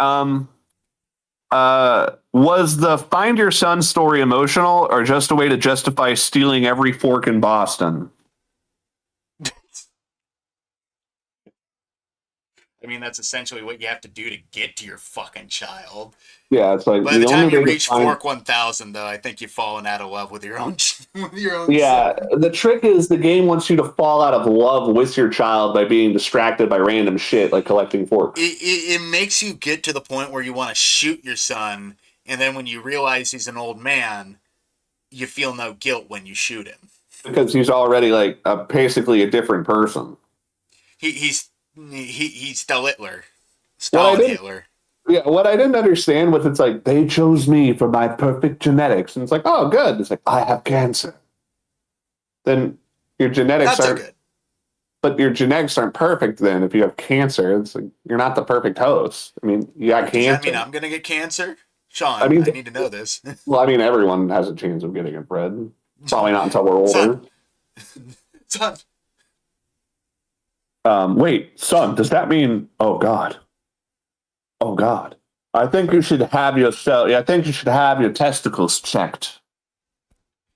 Was the Find Your Son story emotional or just a way to justify stealing every fork in Boston? I mean, that's essentially what you have to do to get to your fucking child. Yeah, it's like by the time you reach Fork 1000, though, I think you've fallen out of love with your own. Yeah, son. The trick is the game wants you to fall out of love with your child by being distracted by random shit like collecting forks. It makes you get to the point where you want to shoot your son, and then when you realize he's an old man, you feel no guilt when you shoot him because he's already like basically a different person. He's still Hitler. Stalin Hitler. Yeah, what I didn't understand was it's like, they chose me for my perfect genetics. And it's like, oh, good. It's like, I have cancer. Then your genetics aren't good. But your genetics aren't perfect then if you have cancer. It's like, you're not the perfect host. I mean, you got cancer. Does that mean I'm going to get cancer? Sean, I need to know this. Well, I mean, everyone has a chance of getting it bred. Probably not until we're older. Son. Wait, son, does that mean, oh God. Oh God. I think you should have your testicles checked.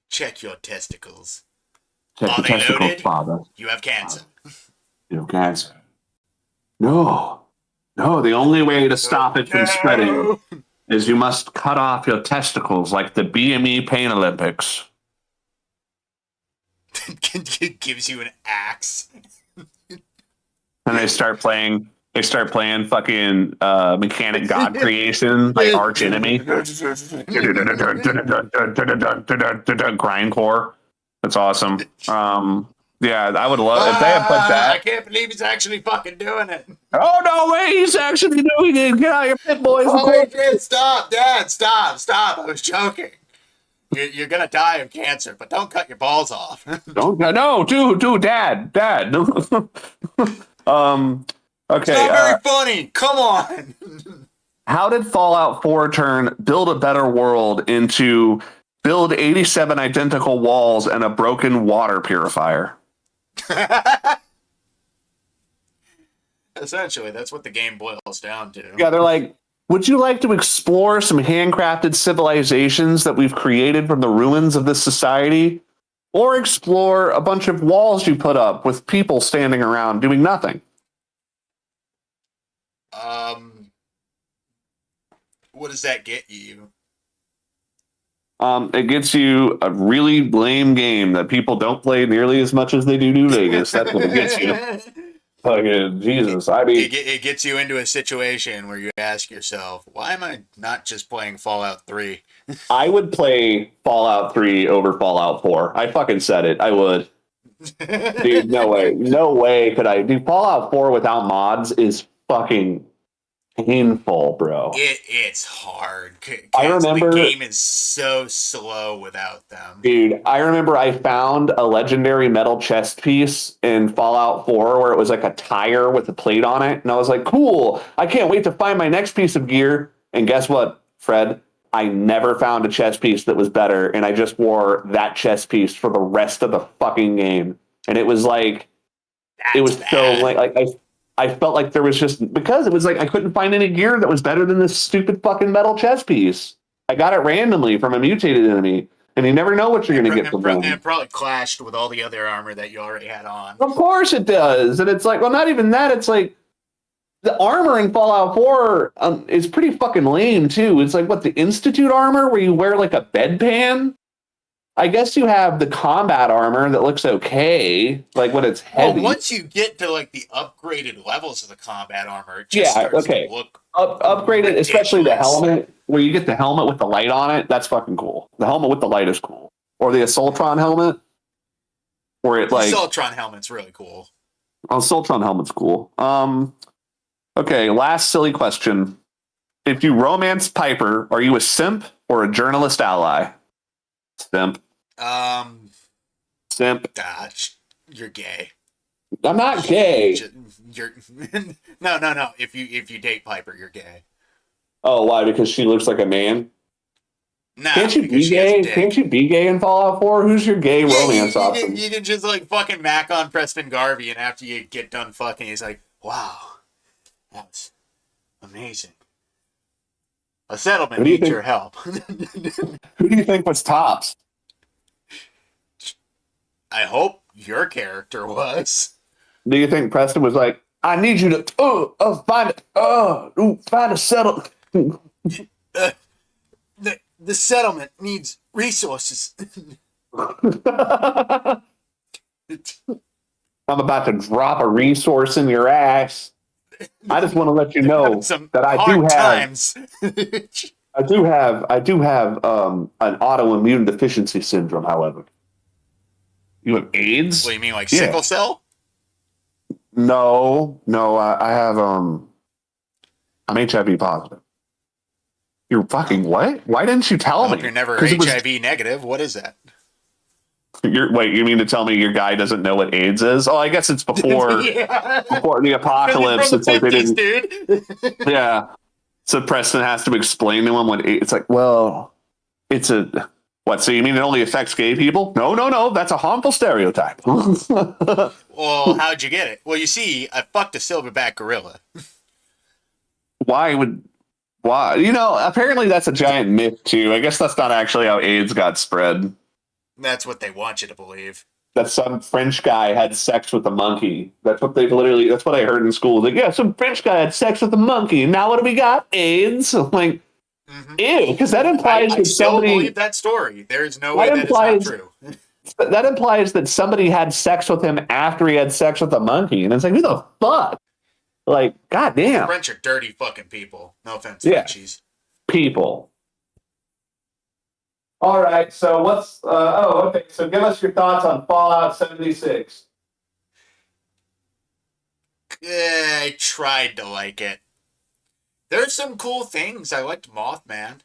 Check your testicles. Check your testicles, father. You have cancer. You have cancer. No. No, the only way to stop it from spreading No. is you must cut off your testicles like the BME Pain Olympics. It gives you an axe. And they start playing fucking Mechanic God Creation by Arch Enemy. Grindcore. That's awesome. Yeah, I would love if they had put that. I can't believe he's actually fucking doing it. Oh no way, he's actually doing it. Get out your pit, boys. Holy shit, stop, Dad, stop. I was joking. You're gonna die of cancer, but don't cut your balls off. No, dude, Dad. No. Okay. It's not very funny. Come on. How did Fallout 4 turn build a better world into build 87 identical walls and a broken water purifier? Essentially, that's what the game boils down to. Yeah, they're like, would you like to explore some handcrafted civilizations that we've created from the ruins of this society? Or explore a bunch of walls you put up with people standing around doing nothing? What does that get you? It gets you a really lame game that people don't play nearly as much as they do New Vegas. That's what it gets you. Fucking Jesus. I mean, it gets you into a situation where you ask yourself, why am I not just playing Fallout 3? I would play Fallout 3 over Fallout 4. I fucking said it. I would. Dude, no way. No way could I. Dude, Fallout 4 without mods is fucking painful, bro. It's hard. I remember the game is so slow without them. Dude, I remember I found a legendary metal chest piece in Fallout 4 where it was like a tire with a plate on it. And I was like, cool, I can't wait to find my next piece of gear. And guess what, Fred? I never found a chest piece that was better. And I just wore that chest piece for the rest of the fucking game. And it was like, it was bad. so like I felt like there was just, because it was like I couldn't find any gear that was better than this stupid fucking metal chest piece. I got it randomly from a mutated enemy, and you never know what you're going to get from them. And it probably clashed with all the other armor that you already had on. Of course it does. And it's like, well, not even that. It's like the armor in Fallout 4 is pretty fucking lame, too. It's like, what, the Institute armor where you wear like a bedpan? I guess you have the combat armor that looks okay, like when it's heavy. Well, once you get to like the upgraded levels of the combat armor, it just starts to look upgraded, ridiculous. Especially the helmet, where you get the helmet with the light on it. That's fucking cool. The helmet with the light is cool, or the Assaultron helmet, where it like the Assaultron helmet's really cool. Oh, Assaultron helmet's cool. Okay, last silly question: if you romance Piper, are you a simp or a journalist ally? Simp. Simp. Gosh, you're gay. I'm not gay. You're no. If you date Piper, you're gay. Oh, why? Because she looks like a man? Nah, can't you be gay? Can't you be gay in Fallout 4? Who's your gay romance option? You can just like fucking mac on Preston Garvey, and after you get done fucking, he's like, "Wow, that was amazing. A settlement needs your help." Who do you think was tops? I hope your character was. Do you think Preston was like, I need you to find a settlement? The settlement needs resources. I'm about to drop a resource in your ass. I just want to let you know that I do have an autoimmune deficiency syndrome, however. You have AIDS? What do you mean, like sickle cell? No, I have I'm HIV positive. You're fucking what? Why didn't you tell me? You're never HIV negative. What is that? Wait, you mean to tell me your guy doesn't know what AIDS is? Oh, I guess it's before before the apocalypse. From the 50s, dude. Yeah. So Preston has to explain to him what AIDS. It's like, well, it's a what? So you mean it only affects gay people? No. That's a harmful stereotype. Well, how'd you get it? Well, you see, I fucked a silverback gorilla. Why? You know, apparently that's a giant myth too. I guess that's not actually how AIDS got spread. That's what they want you to believe. that some French guy had sex with a monkey. That's what that's what I heard in school. Like, yeah, some French guy had sex with a monkey. Now what do we got? AIDS. I'm like, ew, because that implies I that still believe somebody, that story. There is no that way that is not implies, true. that implies that somebody had sex with him after he had sex with a monkey. And it's like, who the fuck? Like, goddamn. French are dirty fucking people. No offense, Yeah, Frenchies. people. All right, so okay, so give us your thoughts on Fallout 76. I tried to like it. There's some cool things. I liked Mothman.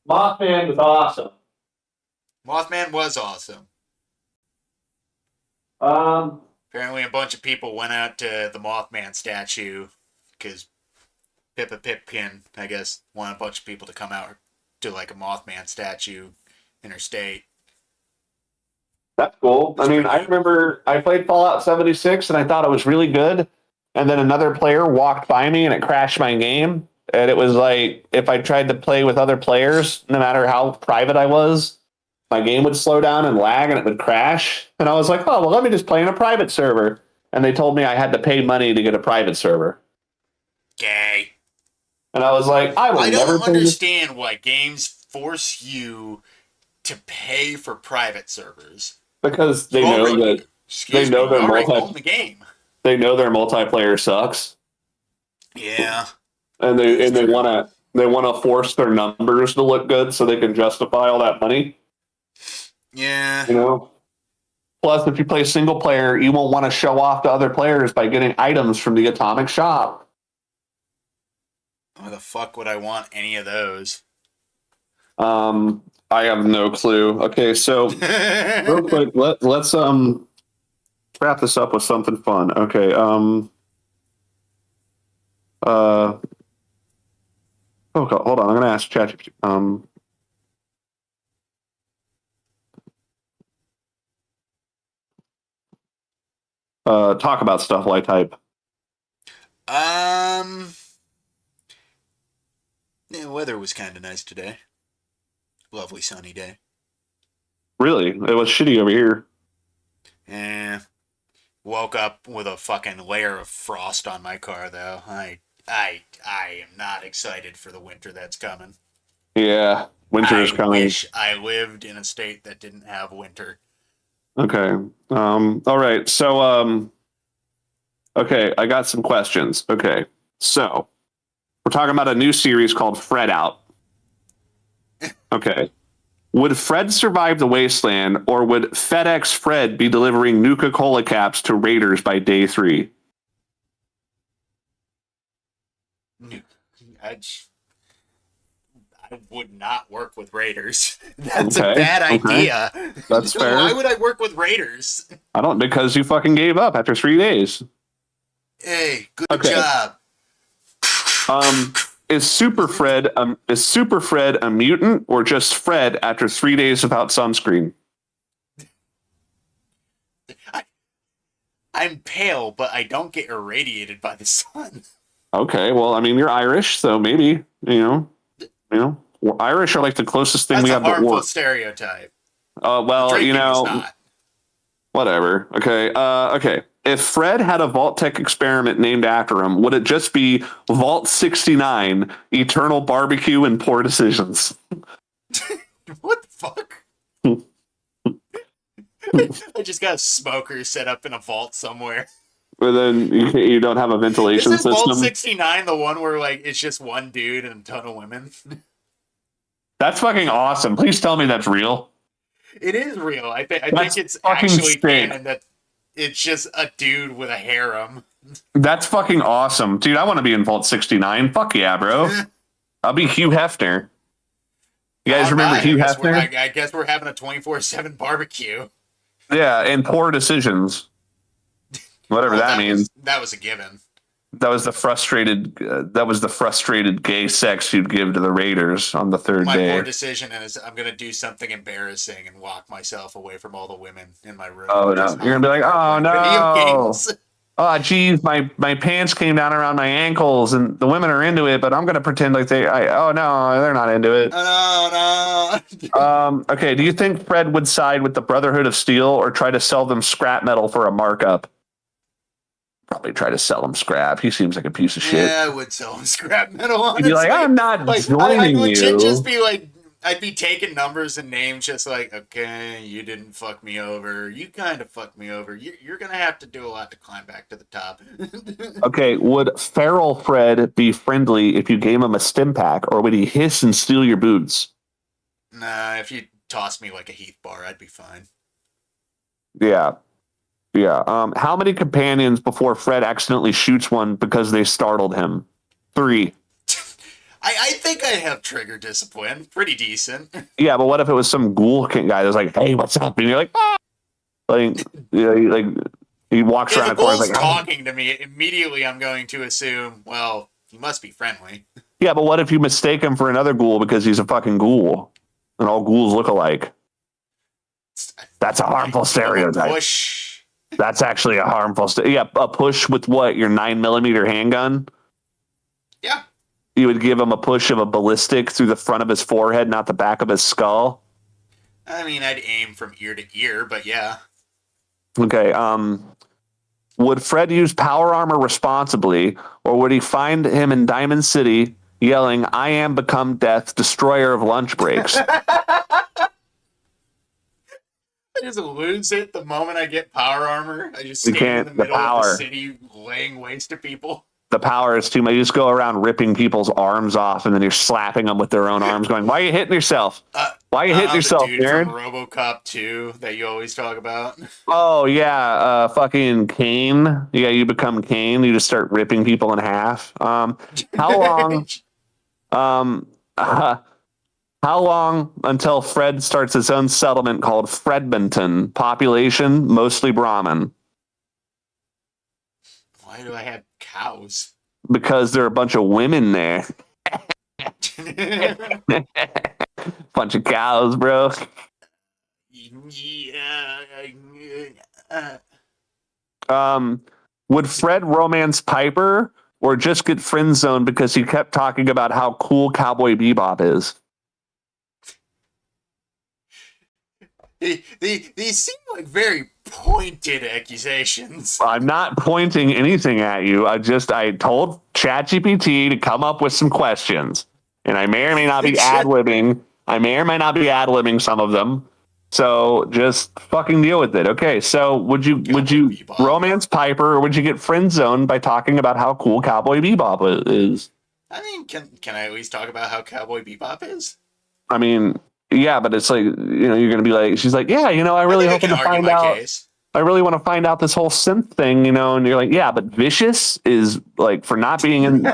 Mothman was awesome. Mothman was awesome. Um, Apparently, a bunch of people went out to the Mothman statue because Pippa Pipkin, I guess, wanted a bunch of people to come out to like a Mothman statue interstate. that's cool. I mean, I remember I played Fallout 76 and I thought it was really good. And then another player walked by me and it crashed my game. And it was like if I tried to play with other players, no matter how private I was, my game would slow down and lag and it would crash. And I was like, oh, well, let me just play in a private server. And they told me I had to pay money to get a private server. Gay. And I was like, I don't understand why games force you to pay for private servers. Because they know that they know their they know their multiplayer sucks. Yeah. And they wanna force their numbers to look good so they can justify all that money. Yeah. You know? Plus, if you play single player, you won't want to show off to other players by getting items from the Atomic Shop. Why the fuck would I want any of those? I have no clue. Okay, so real quick, let's wrap this up with something fun. Okay, oh God, hold on, I'm gonna ask ChatGPT. Talk about stuff while I type. The weather was kind of nice today. Lovely sunny day. Really? It was shitty over here. Woke up with a fucking layer of frost on my car, though. I am not excited for the winter that's coming. Yeah, winter is coming. I wish I lived in a state that didn't have winter. Okay. All right. So, okay, I got some questions. Okay. So, we're talking about a new series called Fred Out. Okay. Would Fred survive the wasteland, or would FedEx Fred be delivering Nuka-Cola caps to raiders by day 3? I would not work with raiders. That's a bad idea. That's fair. Why would I work with raiders? I don't, because you fucking gave up after 3 days. Hey, good job. Is Super Fred a mutant or just Fred after 3 days without sunscreen? I'm pale, but I don't get irradiated by the sun. Okay, well, I mean, you're Irish, so maybe Irish are like the closest thing we have to war. That's a harmful stereotype. Well, whatever. Okay, okay. If Fred had a Vault Tech experiment named after him, would it just be Vault 69, Eternal Barbecue and Poor Decisions? What the fuck? I just got a smoker set up in a vault somewhere. But then you don't have a ventilation system. Vault 69 the one where like it's just one dude and a ton of women? That's fucking awesome. Please tell me that's real. It is real. I think it's actually canon that it's just a dude with a harem. That's fucking awesome. Dude, I want to be in Vault 69. Fuck yeah, bro. I'll be Hugh Hefner. You guys remember Hugh Hefner? I guess we're having a 24/7 barbecue. Yeah, and Poor Decisions. Whatever that means. That was a given. That was the frustrated gay sex you'd give to the raiders on the third day. My poor decision is I'm going to do something embarrassing and lock myself away from all the women in my room. Oh, no. You're going to be like, oh, no. oh, geez, my pants came down around my ankles, and the women are into it, but I'm gonna pretend like oh no, they're not into it. Oh, no. Okay, do you think Fred would side with the Brotherhood of Steel or try to sell them scrap metal for a markup? Probably try to sell them scrap. He seems like a piece of shit. Yeah, I would sell him scrap metal, He'd be like, I'm honestly. not Like, I'd joining legit just you. be like, I'd be taking numbers and names, just like, okay, you didn't fuck me over. You kind of fucked me over. You're going to have to do a lot to climb back to the top. Okay, would Feral Fred be friendly if you gave him a stim pack, or would he hiss and steal your boots? Nah, if you tossed me like a Heath bar, I'd be fine. Yeah. Yeah. How many companions before Fred accidentally shoots one because they startled him? 3. I think I have trigger discipline. Pretty decent. Yeah, but what if it was some ghoul guy that's like, "Hey, what's up?" And you're like, "Ah!" Like, yeah, he walks If around a the corner ghoul's like, "Ah." talking to me, immediately I'm going to assume, well, he must be friendly. Yeah, but what if you mistake him for another ghoul because he's a fucking ghoul, and all ghouls look alike? That's a harmful stereotype. Push. That's actually a harmful. Yeah, a push with what? Your 9mm handgun? Yeah. You would give him a push of a ballistic through the front of his forehead, not the back of his skull. I mean, I'd aim from ear to ear, but yeah. Okay. Would Fred use power armor responsibly, or would he find him in Diamond City yelling, "I am become death, destroyer of lunch breaks"? I just lose it the moment I get power armor. I just You stand in can't. the The middle of the power. city laying waste to people. The power is too much. You just go around ripping people's arms off, and then you're slapping them with their own arms, going, "Why are you hitting yourself? Why are you hitting I'm the yourself, dude from Jared?" RoboCop 2 that you always talk about. Oh yeah, fucking Kane. Yeah, you become Kane. You just start ripping people in half. How long? Um, how long until Fred starts his own settlement called Fredmonton? Population mostly Brahmin, Why do I have cows? because there are a bunch of women there. Bunch of cows, bro. Yeah. Would Fred romance Piper or just get friend zoned because he kept talking about how cool Cowboy Bebop is? These seem like very pointed accusations. I'm not pointing anything at you. I told ChatGPT to come up with some questions, and I may or may not be ad libbing. I may or may not be ad libbing some of them. So just fucking deal with it. Okay. So would you Bebop. romance Piper, or would you get friend zoned by talking about how cool Cowboy Bebop is? I mean, can I at least talk about how Cowboy Bebop is? I mean, yeah, but it's like, you're gonna be like, she's like, yeah, I really hope to find out. Case. I really want to find out this whole synth thing, and you're like, yeah, but Vicious is like, for not being in,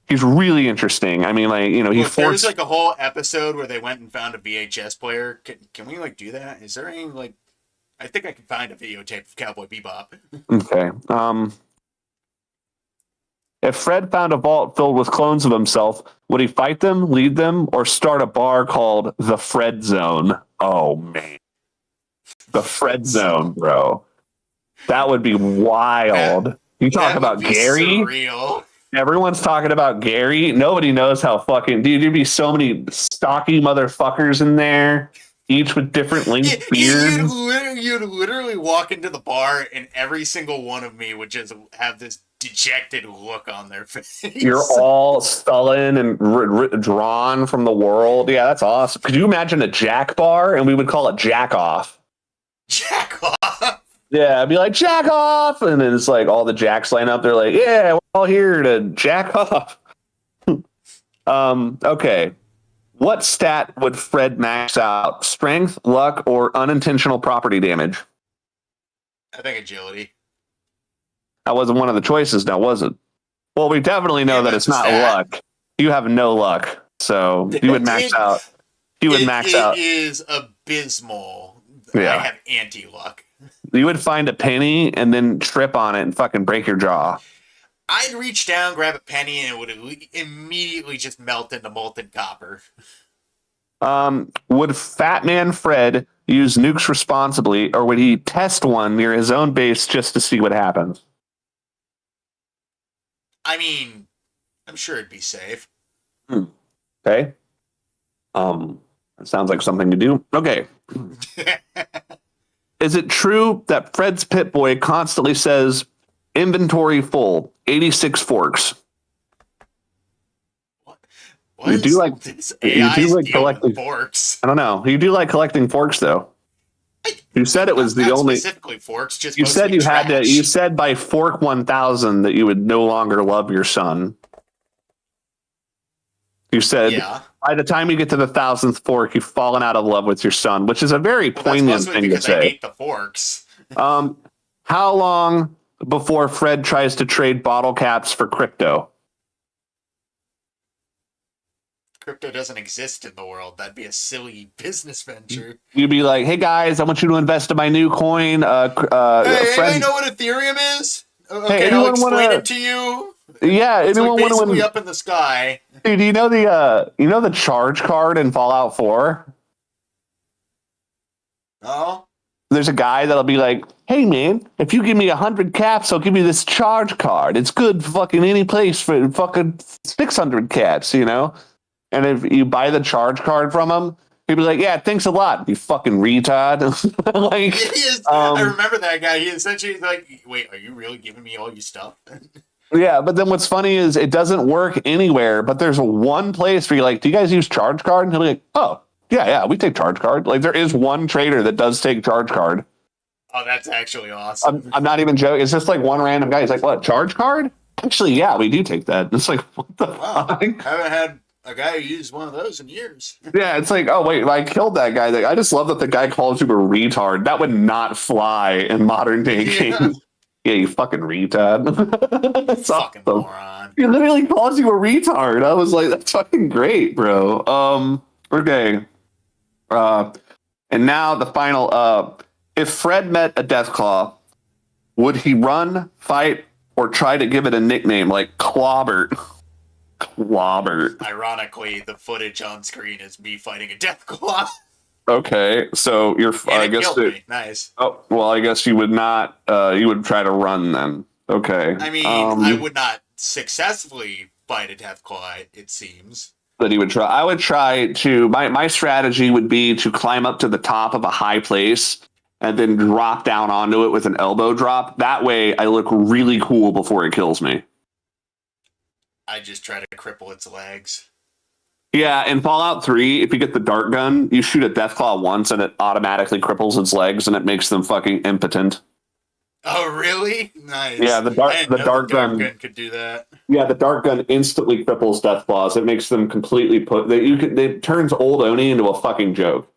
he's really interesting. I mean, like, he Look, there was like a whole episode where they went and found a VHS player. Can we like do that? Is there any like? I think I can find a videotape of Cowboy Bebop. Okay. If Fred found a vault filled with clones of himself, would he fight them, lead them, or start a bar called the Fred Zone? Oh man, the Fred Zone, bro. That would be wild. You talk about Gary? Surreal. Everyone's talking about Gary. Nobody knows how fucking, dude, there'd be so many stocky motherfuckers in there, each with different length beards. You'd literally walk into the bar and every single one of me would just have this dejected look on their face. You're all sullen and drawn from the world. Yeah, that's awesome. Could you imagine a Jack bar, and we would call it Jack Off? Jack off. Yeah, I'd be like, Jack Off! And then it's like all the Jacks line up. They're like, yeah, we're all here to Jack Off. Okay. What stat would Fred max out? Strength, luck, or unintentional property damage? I think agility. That wasn't one of the choices, now was it? Well, we definitely know that it's not luck. You have no luck, so you would max out. You would max out. It is abysmal. Yeah. I have anti-luck. You would find a penny and then trip on it and fucking break your jaw. I'd reach down, grab a penny, and it would immediately just melt into molten copper. Would Fat Man Fred use nukes responsibly, or would he test one near his own base just to see what happens? I mean, I'm sure it'd be safe. Okay. That sounds like something to do. Okay. Is it true that Fred's Pit Boy constantly says inventory full, 86 forks? What You is do like this you do AI's like deal collecting. with forks? I don't know. You do like collecting forks, though. You said it was the Not only. specifically forks, just You said mostly you had to. trash. You said by fork 1000 that you would no longer love your son. You said Yeah. by the time you get to the 1000th fork, you've fallen out of love with your son, which is a very Well, that's poignant mostly thing to because I say. hate the forks. Um, how long before Fred tries to trade bottle caps for crypto? Crypto doesn't exist in the world. That'd be a silly business venture. You'd be like, "Hey guys, I want you to invest in my new coin." Hey, Fred, anybody know what Ethereum is? hey, Okay, I'll anyone want explain it to? to you. Yeah, It's like anyone want basically to? up in the sky. Dude, you know the charge card in Fallout 4? Oh, There's a guy that'll be like, "Hey man, if you give me 100 caps, I'll give you this charge card. It's good fucking any place for fucking 600 caps, you know." And if you buy the charge card from him, he'd be like, "Yeah, thanks a lot, you fucking retard." like, I um, remember that guy. He essentially like, "Wait, are you really giving me all your stuff?" yeah. But then what's funny is it doesn't work anywhere. But there's one place where you're like, "Do you guys use charge card?" And he'll be like, "Oh, yeah, we take charge card." Like there is one trader that does take charge card. Oh, that's actually awesome. I'm not even joking. It's just like one random guy. He's like, "What, charge card?" Actually, yeah, we do take that. It's like, what the Wow, fuck? haven't had a guy who used one of those in years. Yeah, it's like, oh wait, I killed that guy. Like, I just love that the guy calls you a retard. That would not fly in modern day Yeah, games. Yeah, you fucking retard. That's fucking awesome. moron. He literally calls you a retard. I was like, that's fucking great, bro. Okay. Uh, and now the final. If Fred met a Deathclaw, would he run, fight, or try to give it a nickname like Clobbert? Clobbert. Ironically, the footage on screen is me fighting a death claw, Okay, so you're. and I it guess. killed me. Nice. Oh well, I guess you would not. You would try to run then. Okay. I mean, I would not successfully fight a death claw. It seems. That he would try. I would try to. My strategy would be to climb up to the top of a high place and then drop down onto it with an elbow drop. That way, I look really cool before it kills me. I just try to cripple its legs. Yeah, in Fallout 3, if you get the dart gun, you shoot a Deathclaw once and it automatically cripples its legs and it makes them fucking impotent. Oh, really? Nice. Yeah, I didn't know dart the dart gun. gun could do that. Yeah, the dart gun instantly cripples Deathclaws. It makes them completely it turns old Oni into a fucking joke.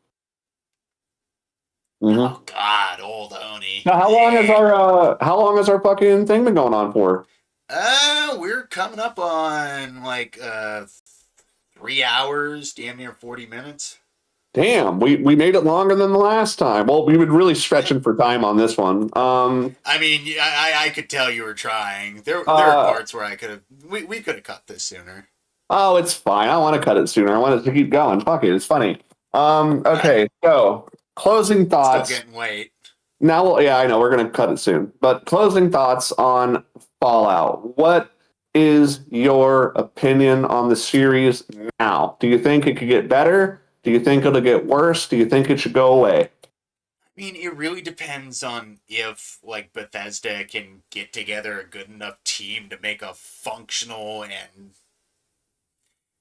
Mm-hmm. Oh God, old Oni. Now, how long has our fucking thing been going on for? We're coming up on like 3 hours, damn near 40 minutes. Damn, we made it longer than the last time. Well, we were really stretching for time on this one. I mean, I could tell you were trying. There are parts where I could have we could have cut this sooner. Oh, it's fine. I don't want to cut it sooner. I want it to keep going. Fuck it, it's funny. Okay, so closing thoughts. Still getting late. Now, well, yeah, I know we're gonna cut it soon. But closing thoughts on Fallout. What is your opinion on the series now? Do you think it could get better? Do you think it'll get worse? Do you think it should go away? I mean, it really depends on if like Bethesda can get together a good enough team to make a functional and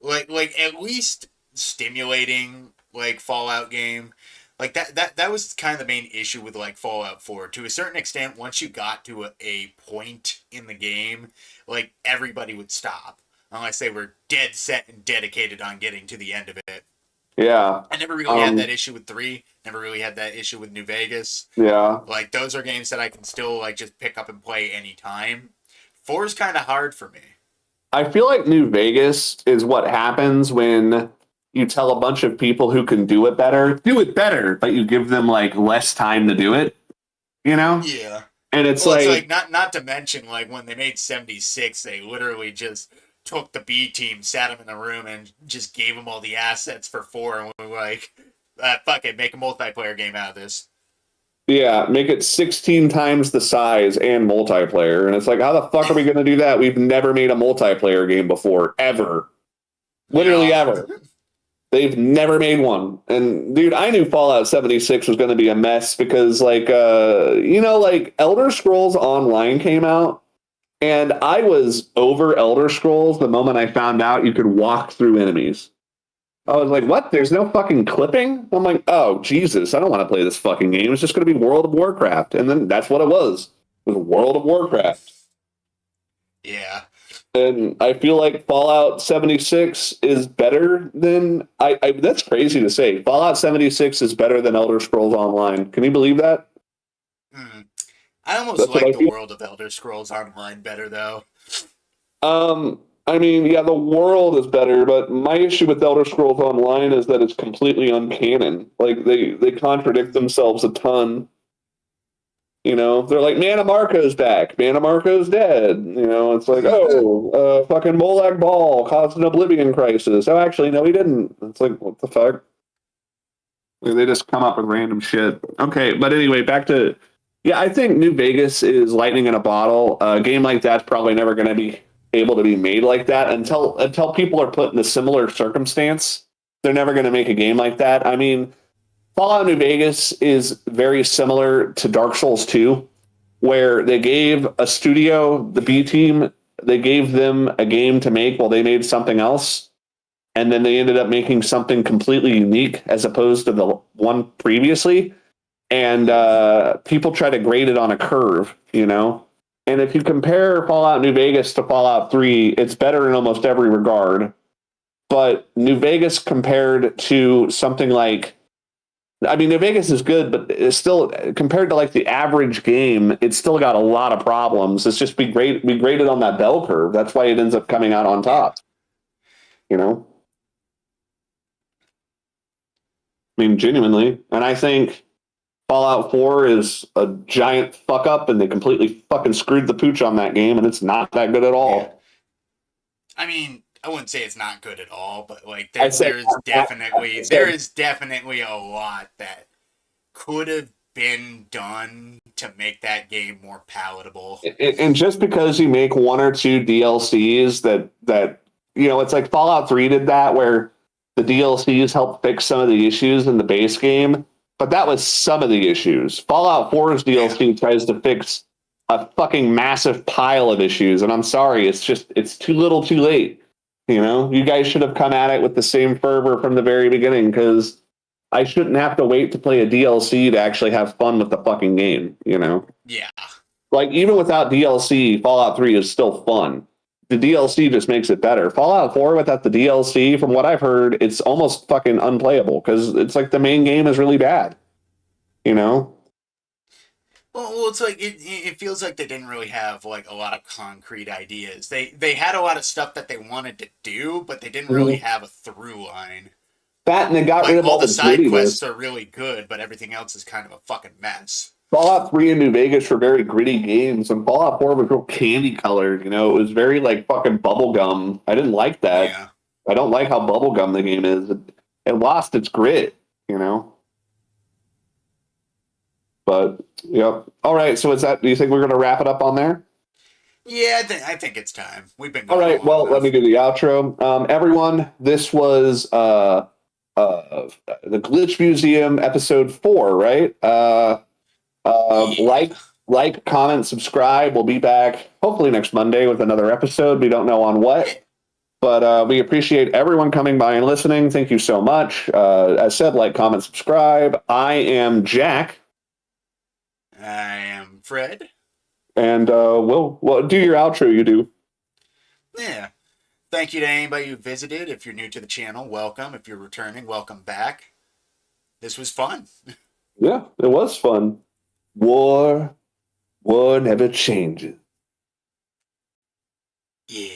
like at least stimulating like Fallout game. Like that was kind of the main issue with like Fallout 4. To a certain extent, once you got to a point in the game, like everybody would stop unless they were dead set and dedicated on getting to the end of it. Yeah. I never really had that issue with 3. Never really had that issue with New Vegas. Yeah. Like those are games that I can still like just pick up and play anytime. 4 is kind of hard for me. I feel like New Vegas is what happens when you tell a bunch of people who can do it better, but you give them like less time to do it, you know? Yeah. And it's Well, like, it's like not to mention like when they made 76, they literally just took the B team, sat them in a room, and just gave them all the assets for 4, and we were like, Fuck it, make a multiplayer game out of this. Yeah, make it 16 times the size and multiplayer. And it's like, how the fuck are we going to do that? We've never made a multiplayer game before, ever. Literally Yeah. ever. They've never made one. And dude, I knew Fallout 76 was going to be a mess because like like Elder Scrolls Online came out and I was over Elder Scrolls the moment I found out you could walk through enemies. I was like, what? There's no fucking clipping? I'm like, oh, Jesus, I don't want to play this fucking game. It's just going to be World of Warcraft. And then that's what it was. It was World of Warcraft. Yeah. And I feel like Fallout 76 is better than that's crazy to say. Fallout 76 is better than Elder Scrolls Online. Can you believe that? Hmm. I almost That's what like I the feel. world of Elder Scrolls Online better though. I mean, yeah, the world is better, but my issue with Elder Scrolls Online is that it's completely uncanon. Like they contradict themselves a ton. You know, they're like, Mana Marco's back. Mana Marco's dead. You know, it's like, oh, fucking Molag Bal caused an Oblivion crisis. Oh, actually, no, he didn't. It's like, what the fuck? Like, they just come up with random shit. Okay, but anyway, back to, yeah, I think New Vegas is lightning in a bottle. A game like that's probably never going to be able to be made like that until people are put in a similar circumstance. They're never going to make a game like that. I mean, Fallout New Vegas is very similar to Dark Souls 2, where they gave a studio, the B team, they gave them a game to make while they made something else. And then they ended up making something completely unique as opposed to the one previously. And people try to grade it on a curve, you know? And if you compare Fallout New Vegas to Fallout 3, it's better in almost every regard. But New Vegas compared to something like, I mean, New Vegas is good, but it's still compared to like the average game, it's still got a lot of problems. It's just we graded on that bell curve. That's why it ends up coming out on Yeah. top. You know, I mean, genuinely, and I think Fallout 4 is a giant fuck up, and they completely fucking screwed the pooch on that game, and it's not that good at Yeah. all. I mean, I wouldn't say it's not good at all, but like I said, there is definitely a lot that could have been done to make that game more palatable. and just because you make one or two DLCs that it's like Fallout 3 did that, where the DLCs help fix some of the issues in the base game, but that was some of the issues. Fallout 4's DLC tries to fix a fucking massive pile of issues, and I'm sorry, it's too little too late. You know, you guys should have come at it with the same fervor from the very beginning, because I shouldn't have to wait to play a DLC to actually have fun with the fucking game, you know? Yeah. Like, even without DLC, Fallout 3 is still fun. The DLC just makes it better. Fallout 4 without the DLC, from what I've heard, it's almost fucking unplayable because it's like the main game is really bad, you know? Well, it's like it feels like they didn't really have like a lot of concrete ideas. They had a lot of stuff that they wanted to do, but they didn't really have a through line. That, and they got rid Like of all all the the side quests grittiness. are really good, but everything else is kind of a fucking mess. Fallout 3 and New Vegas were very gritty games, and Fallout 4 was real candy colored, you know? It was very like fucking bubblegum. I didn't like that. Yeah. I don't like how bubblegum the game is. It lost its grit, you know? But, yep. All right, so do you think we're going to wrap it up on there? Yeah, I think it's time. We've been All going right, long well, let enough. me do the outro. Everyone, this was the Glitch Museum episode 4, right? Yeah. Like, comment, subscribe. We'll be back hopefully next Monday with another episode. We don't know on what, but we appreciate everyone coming by and listening. Thank you so much. As said, like, comment, subscribe. I am Jack. I am Fred. And we'll do your outro. You do. Yeah. Thank you to anybody who visited. If you're new to the channel, welcome. If you're returning, welcome back. This was fun. Yeah, it was fun. War never changes. Yeah.